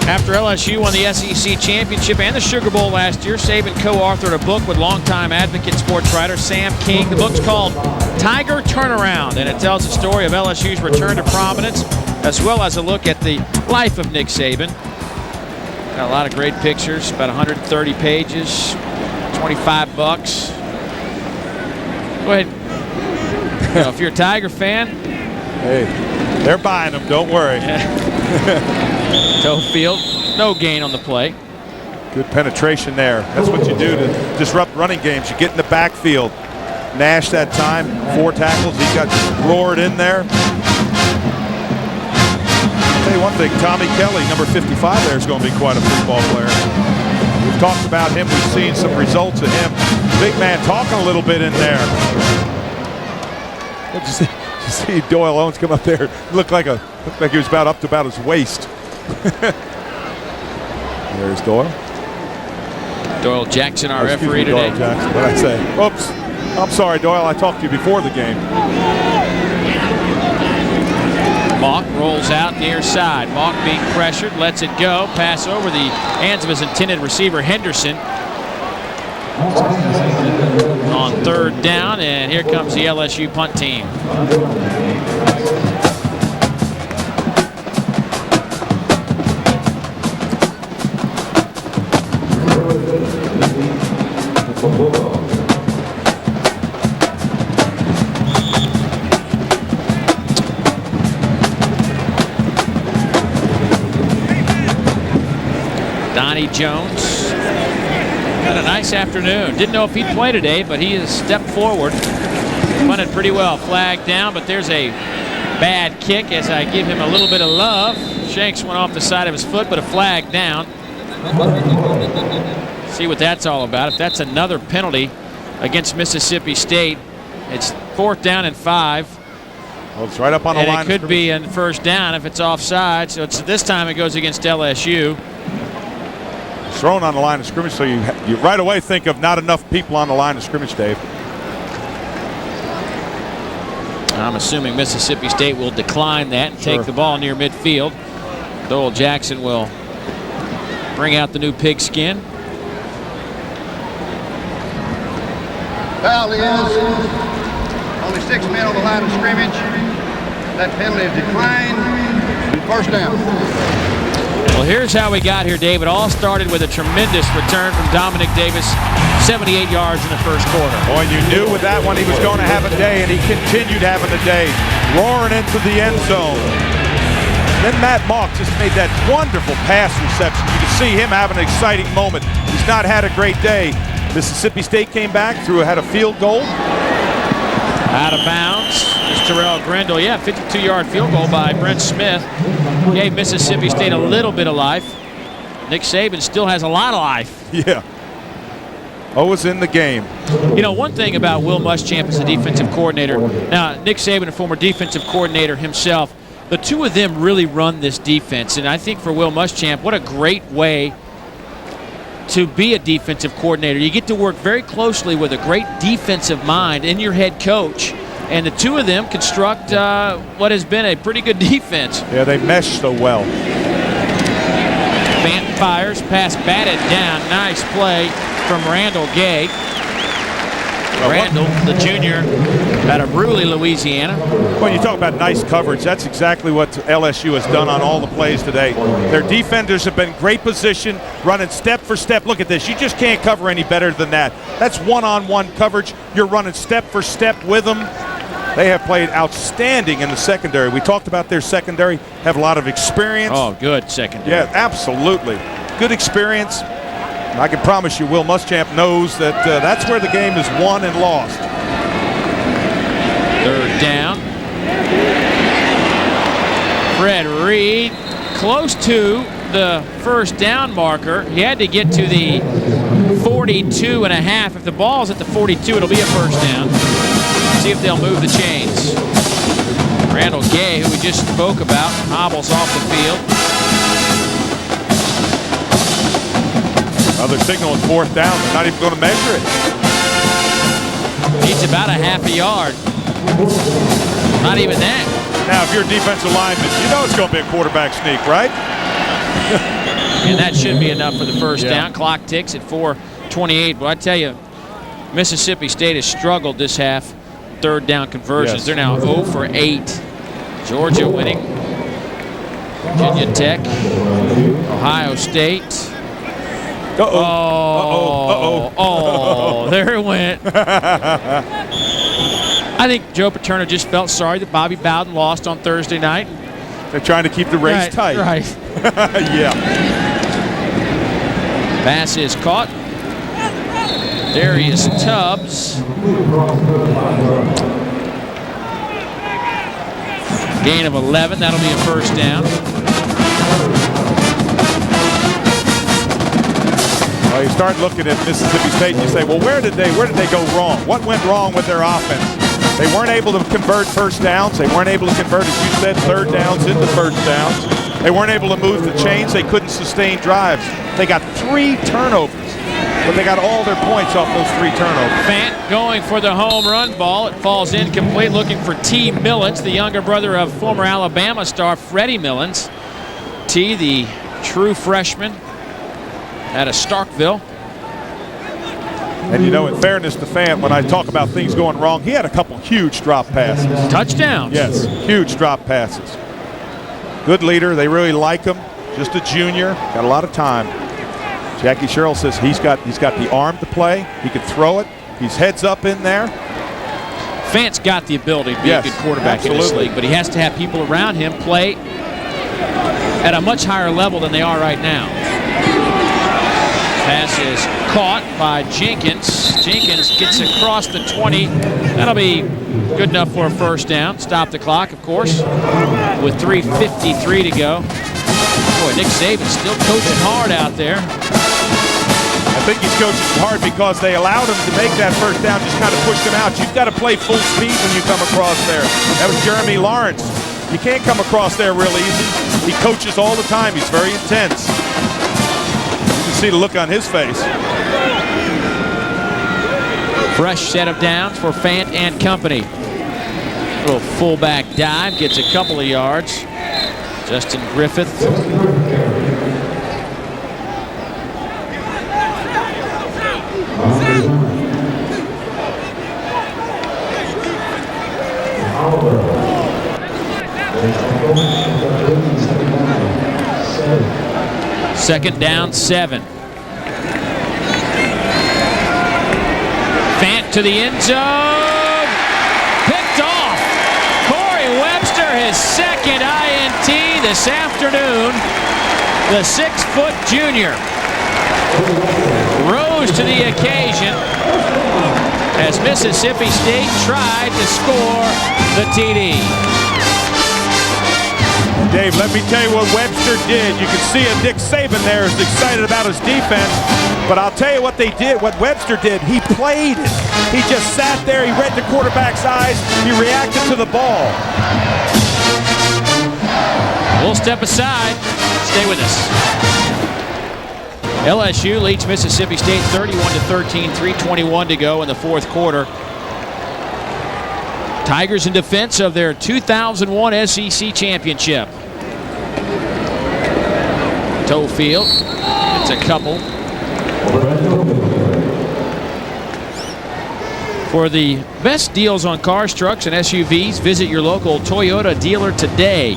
After LSU won the SEC Championship and the Sugar Bowl last year, Saban co-authored a book with longtime advocate sports writer Sam King. The book's called Tiger Turnaround, and it tells the story of LSU's return to prominence, as well as a look at the life of Nick Saban. Got a lot of great pictures, about 130 pages, $25. Go ahead. If you're a Tiger fan. Hey, they're buying them, don't worry. Toefield, no gain on the play. Good penetration there. That's what you do to disrupt running games. You get in the backfield. Nash that time, 4 tackles. He got roared in there. I'll tell you one thing, Tommy Kelly, number 55 there, is going to be quite a football player. We've talked about him. We've seen some results of him. Big man talking a little bit in there. Did you see Doyle Owens come up there? Looked like he was up to about his waist. There's Doyle. Doyle Jackson, our referee today. Doyle Jackson. What did I say? Oops. I'm sorry, Doyle. I talked to you before the game. Mock rolls out near side. Mock being pressured, lets it go. Pass over the hands of his intended receiver, Henderson. On 3rd down, and here comes the LSU punt team. Donnie Jones had a nice afternoon. Didn't know if he'd play today, but he has stepped forward. Punted pretty well. Flag down, but there's a bad kick as I give him a little bit of love. Shanks went off the side of his foot, but a flag down. See what that's all about. If that's another penalty against Mississippi State, it's 4th down and 5. Well, it's right up on the line. And it could be a 1st down if it's offside. So this time it goes against LSU. Thrown on the line of scrimmage, so you right away think of not enough people on the line of scrimmage, Dave. I'm assuming Mississippi State will decline that and take the ball near midfield. Doyle Jackson will bring out the new pigskin. Foul is only 6 men on the line of scrimmage. That penalty is declined. First down. Well, here's how we got here, Dave. It all started with a tremendous return from Dominic Davis, 78 yards in the first quarter. Boy, you knew with that one he was going to have a day, and he continued having a day, roaring into the end zone. Then Matt Mock just made that wonderful pass reception. You can see him having an exciting moment. He's not had a great day. Mississippi State came back, had a field goal. Out of bounds. It's Terrell Grindle. Yeah, 52-yard field goal by Brent Smith. Gave Mississippi State a little bit of life. Nick Saban still has a lot of life. Yeah. Always in the game. You know, one thing about Will Muschamp as a defensive coordinator. Now, Nick Saban, a former defensive coordinator himself, the two of them really run this defense. And I think for Will Muschamp, what a great way to be a defensive coordinator. You get to work very closely with a great defensive mind in your head coach, and the two of them construct what has been a pretty good defense. Yeah, they mesh so well. Fant fires, pass batted down. Nice play from Randall Gay. Randall, the junior out of Bruley, Louisiana. When you talk about nice coverage, that's exactly what LSU has done on all the plays today. Their defenders have been great position, running step for step. Look at this. You just can't cover any better than that. That's one-on-one coverage. You're running step for step with them. They have played outstanding in the secondary. We talked about their secondary, have a lot of experience. Oh, good secondary. Yeah, absolutely. Good experience. I can promise you Will Muschamp knows that that's where the game is won and lost. Third down. Fred Reed close to the first down marker. He had to get to the 42.5. If the ball's at the 42, it'll be a first down. See if they'll move the chains. Randall Gay, who we just spoke about, hobbles off the field. Another signal is fourth down. They're not even going to measure it. Needs about a half a yard. Not even that. Now, if you're a defensive lineman, you know it's going to be a quarterback sneak, right? And that should be enough for the first down. Clock ticks at 4:28. But I tell you, Mississippi State has struggled this half. Third down conversions. Yes. They're now 0 for 8. Georgia winning. Virginia Tech. Ohio State. Oh, there it went. I think Joe Paterno just felt sorry that Bobby Bowden lost on Thursday night. They're trying to keep the race tight. Right. Yeah. Pass is caught. Darius Tubbs. Gain of 11. That'll be a first down. Well, you start looking at Mississippi State and you say, well, where did they go wrong? What went wrong with their offense? They weren't able to convert first downs. They weren't able to convert, as you said, third downs into first downs. They weren't able to move the chains. They couldn't sustain drives. They got 3 turnovers, but they got all their points off those 3 turnovers. Fant going for the home run ball. It falls incomplete, looking for T. Millens, the younger brother of former Alabama star Freddie Millens. T, the true freshman out of Starkville. And you know, in fairness to Fant, when I talk about things going wrong, he had a couple huge drop passes. Touchdowns. Yes, huge drop passes. Good leader. They really like him. Just a junior. Got a lot of time. Jackie Sherrill says he's got the arm to play. He can throw it. He's heads up in there. Fant's got the ability to be a good quarterback in this league, but he has to have people around him play at a much higher level than they are right now. Pass is caught by Jenkins. Jenkins gets across the 20. That'll be good enough for a first down. Stop the clock, of course, with 3:53 to go. Boy, Nick Saban's still coaching hard out there. I think he's coaching hard because they allowed him to make that first down, just kind of pushed him out. You've got to play full speed when you come across there. That was Jeremy Lawrence. You can't come across there real easy. He coaches all the time. He's very intense. You can see the look on his face. Fresh set of downs for Fant and company. Little fullback dive, gets a couple of yards. Justin Griffith. Second down, 7. Fant to the end zone. Picked off. Corey Webster, his second INT this afternoon. The 6-foot junior rose to the occasion as Mississippi State tried to score the TD. Dave, let me tell you what Webster did. You can see Nick Saban there is excited about his defense, but I'll tell you what they did, what Webster did. He played it. He just sat there. He read the quarterback's eyes. He reacted to the ball. We'll step aside. Stay with us. LSU leads Mississippi State 31-13, 3:21 to go in the fourth quarter. Tigers in defense of their 2001 SEC championship. Toefield, it's a couple. For the best deals on cars, trucks, and SUVs, visit your local Toyota dealer today.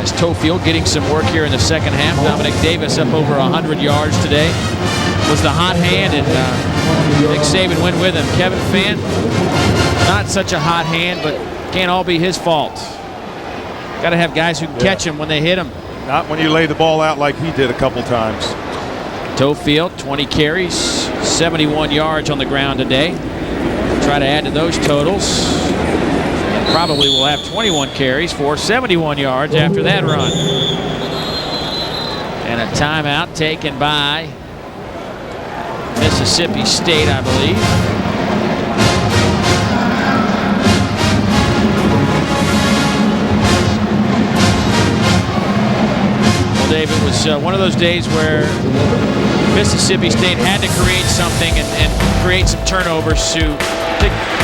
As Toefield getting some work here in the second half. Dominic Davis up over 100 yards today. Was the hot hand, and Nick Saban went with him. Kevin Fant, not such a hot hand, but can't all be his fault. Got to have guys who can catch him when they hit him. Not when you lay the ball out like he did a couple times. Toefield, 20 carries, 71 yards on the ground today. Try to add to those totals. And probably will have 21 carries for 71 yards after that run. And a timeout taken by Mississippi State, I believe. Well, Dave, it was one of those days where Mississippi State had to create something and create some turnovers to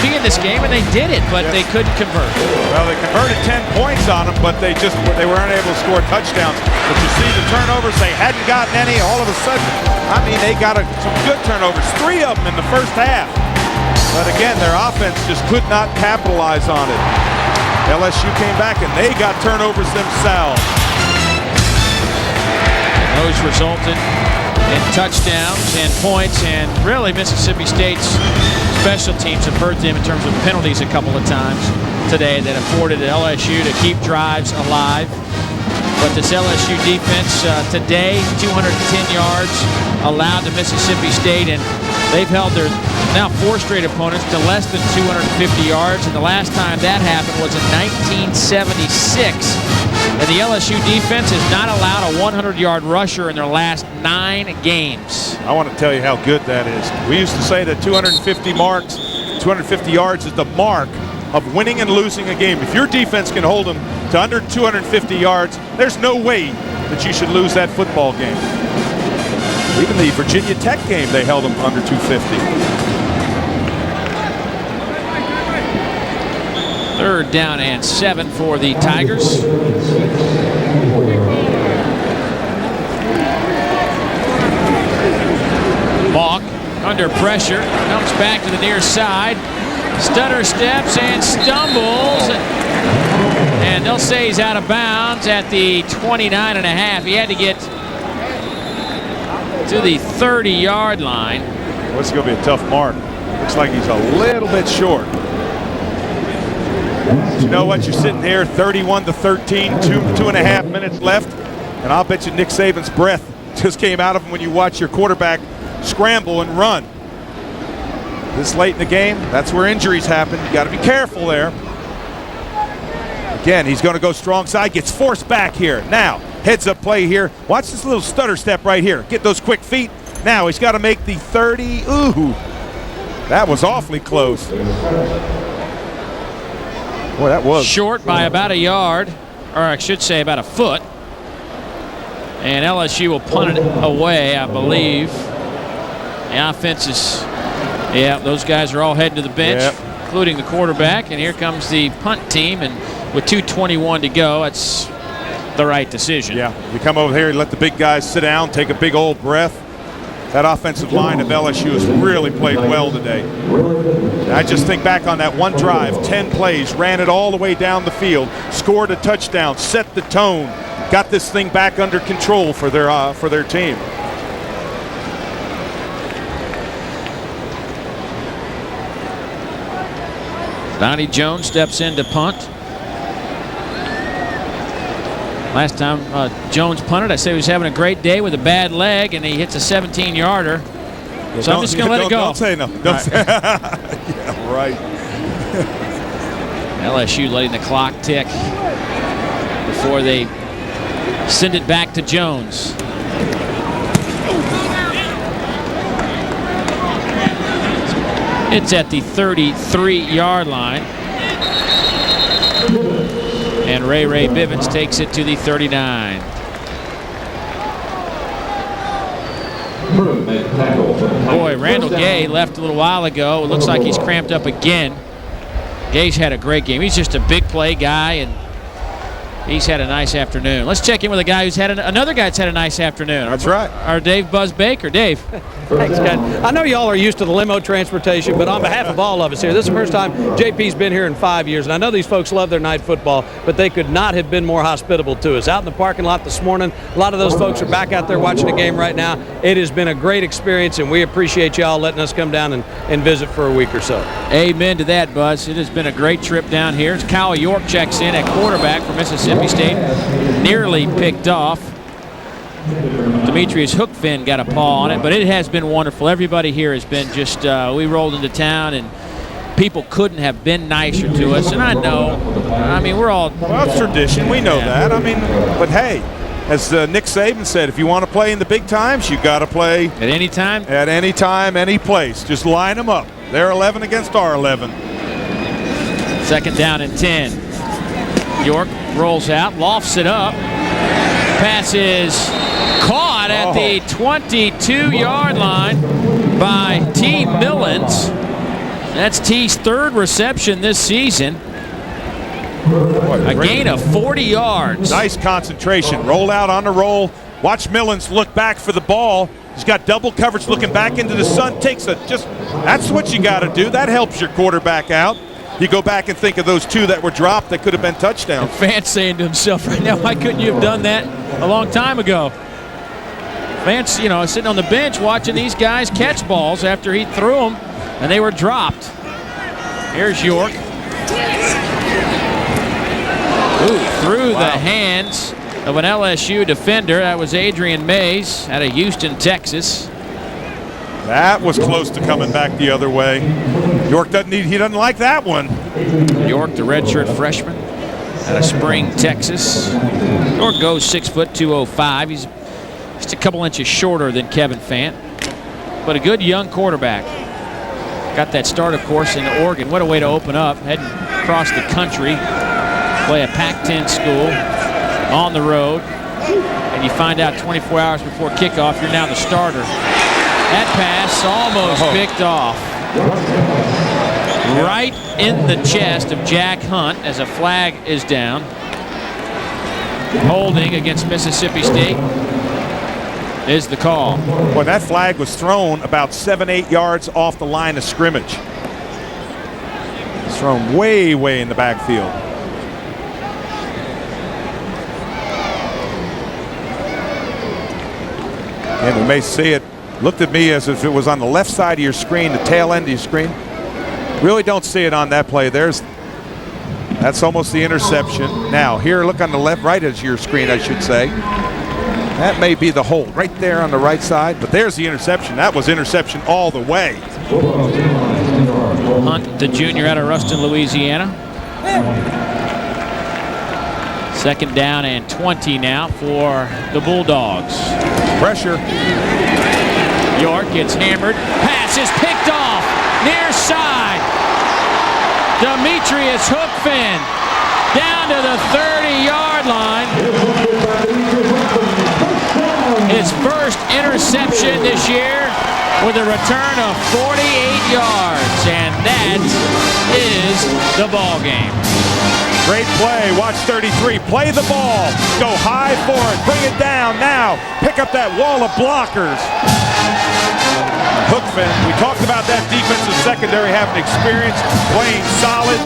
be in this game, and they did it, but they couldn't convert. Well, they converted 10 points on them, but they weren't able to score touchdowns. But you see the turnovers, they hadn't gotten any. All of a sudden, I mean, they got some good turnovers, 3 of them in the first half. But again, their offense just could not capitalize on it. LSU came back, and they got turnovers themselves. Those resulted in touchdowns and points, and really Mississippi State's special teams have hurt them in terms of penalties a couple of times today that afforded LSU to keep drives alive. But this LSU defense today, 210 yards allowed to Mississippi State, and they've held their now 4 straight opponents to less than 250 yards, and the last time that happened was in 1976. And the LSU defense has not allowed a 100-yard rusher in their last 9 games. I want to tell you how good that is. We used to say that 250 yards is the mark of winning and losing a game. If your defense can hold them to under 250 yards, there's no way that you should lose that football game. Even the Virginia Tech game, they held them under 250. 3rd down and 7 for the Tigers. Balk under pressure, comes back to the near side, stutter steps and stumbles, and they'll say he's out of bounds at the 29.5. He had to get to the 30-yard line. Well, this is going to be a tough mark. Looks like he's a little bit short. You know what? You're sitting here 31-13, 2.5 minutes left, and I'll bet you Nick Saban's breath just came out of him when you watch your quarterback scramble and run. This late in the game, that's where injuries happen. You got to be careful there. Again, he's going to go strong side, gets forced back here. Now, heads up play here. Watch this little stutter step right here. Get those quick feet. Now he's got to make the 30. Ooh, that was awfully close. Boy, that was short by about a yard, or I should say about a foot. And LSU will punt it away, I believe. The offense is, yeah, those guys are all heading to the bench, including the quarterback. And here comes the punt team, and with 2:21 to go, that's the right decision. Yeah, you come over here, you let the big guys sit down, take a big old breath. That offensive line of LSU has really played well today. And I just think back on that one drive, 10 plays, ran it all the way down the field, scored a touchdown, set the tone, got this thing back under control for their team. Donnie Jones steps in to punt. Last time Jones punted, I said he was having a great day with a bad leg, and he hits a 17-yarder. So I'm just going to let it go. Don't say no. Don't say. Yeah, right. LSU letting the clock tick before they send it back to Jones. It's at the 33-yard line. And Ray Bivens takes it to the 39. Boy, Randall Gay left a little while ago. It looks like he's cramped up again. Gay's had a great game. He's just a big play guy, and he's had a nice afternoon. Let's check in with a guy who's had another guy that's had a nice afternoon. That's right. Our Dave Buzz Baker. Dave. Thanks, guys. I know y'all are used to the limo transportation, but on behalf of all of us here, this is the first time JP's been here in 5 years, and I know these folks love their night football, but they could not have been more hospitable to us. Out in the parking lot this morning, a lot of those folks are back out there watching the game right now. It has been a great experience, and we appreciate y'all letting us come down and visit for a week or so. Amen to that, Buzz. It has been a great trip down here. As Kyle York checks in at quarterback for Mississippi State. Nearly picked off. Demetrius Hookfin got a paw on it, but it has been wonderful. Everybody here has been just, we rolled into town and people couldn't have been nicer to us. And I know, I mean, we're all. Well, it's tradition. We know that. I mean, but hey, as Nick Saban said, if you want to play in the big times, you got to play. At any time? At any time, any place. Just line them up. They're 11 against our 11. Second down and 10. York rolls out, lofts it up. Pass is caught at the 22-yard line by T. Millens. That's T's third reception this season. A gain of 40 yards. Nice concentration. Roll out on the roll. Watch Millens look back for the ball. He's got double coverage looking back into the sun. That's what you got to do. That helps your quarterback out. You go back and think of those two that were dropped that could have been touchdowns. Fant's saying to himself right now, why couldn't you have done that a long time ago? Fant's, sitting on the bench watching these guys catch balls after he threw them, and they were dropped. Here's York. Through the hands of an LSU defender. That was Adrian Mays out of Houston, Texas. That was close to coming back the other way. York doesn't like that one. York, the redshirt freshman out of Spring, Texas. York goes 6 foot 205. He's just a couple inches shorter than Kevin Fant, but a good young quarterback. Got that start, of course, in Oregon. What a way to open up, heading across the country, play a Pac-10 school on the road, and you find out 24 hours before kickoff you're now the starter. That pass almost picked off. Right in the chest of Jack Hunt as a flag is down. Holding against Mississippi State is the call. Well, that flag was thrown about 7-8 yards off the line of scrimmage. It's thrown way, way in the backfield. And we may see it. Looked at me as if it was on the left side of your screen, the tail end of your screen. Really don't see it on that play. That's almost the interception. Now, here, look on the left, right of your screen, I should say. That may be the hold right there on the right side, but there's the interception. That was interception all the way. Hunt, the junior out of Ruston, Louisiana. Second down and 20 now for the Bulldogs. Pressure. York gets hammered. Pass is picked off. Near side. Demetrius Hookfin down to the 30-yard line. His first interception this year with a return of 48 yards. And that is the ball game. Great play. Watch 33. Play the ball. Go high for it. Bring it down now. Pick up that wall of blockers. Hookfin, we talked about that defensive secondary having experience, playing solid,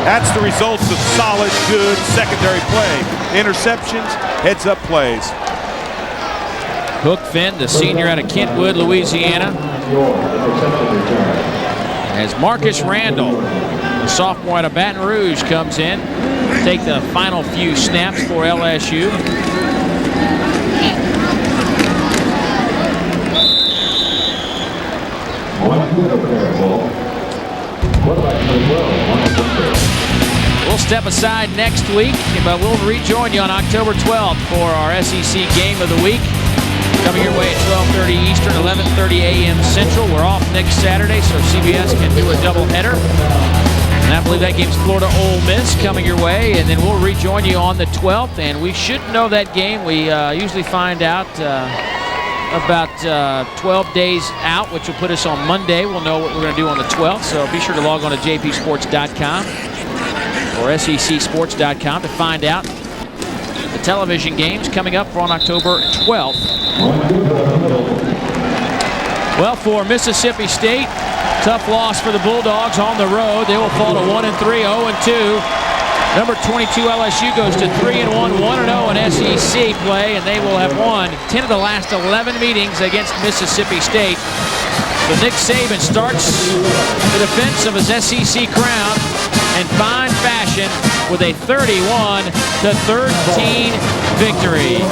That's the results of solid, good secondary play. Interceptions, heads-up plays. Hook Finn, the senior out of Kentwood, Louisiana. As Marcus Randall, the sophomore out of Baton Rouge, comes in, take the final few snaps for LSU. We'll step aside next week, but we'll rejoin you on October 12th for our SEC Game of the Week. Coming your way at 12:30 Eastern, 11:30 a.m. Central. We're off next Saturday, so CBS can do a doubleheader. And I believe that game's Florida Ole Miss coming your way, and then we'll rejoin you on the 12th. And we should know that game. We usually find out about 12 days out, which will put us on Monday. We'll know what we're going to do on the 12th, so be sure to log on to jpsports.com or secsports.com to find out the television games coming up on October 12th. Well, for Mississippi State, tough loss for the Bulldogs on the road. They will fall to 1-3, 0-2. Number 22 LSU goes to 3-1, 1-0 in SEC play, and they will have won 10 of the last 11 meetings against Mississippi State. So Nick Saban starts the defense of his SEC crown in fine fashion with a 31-13 victory.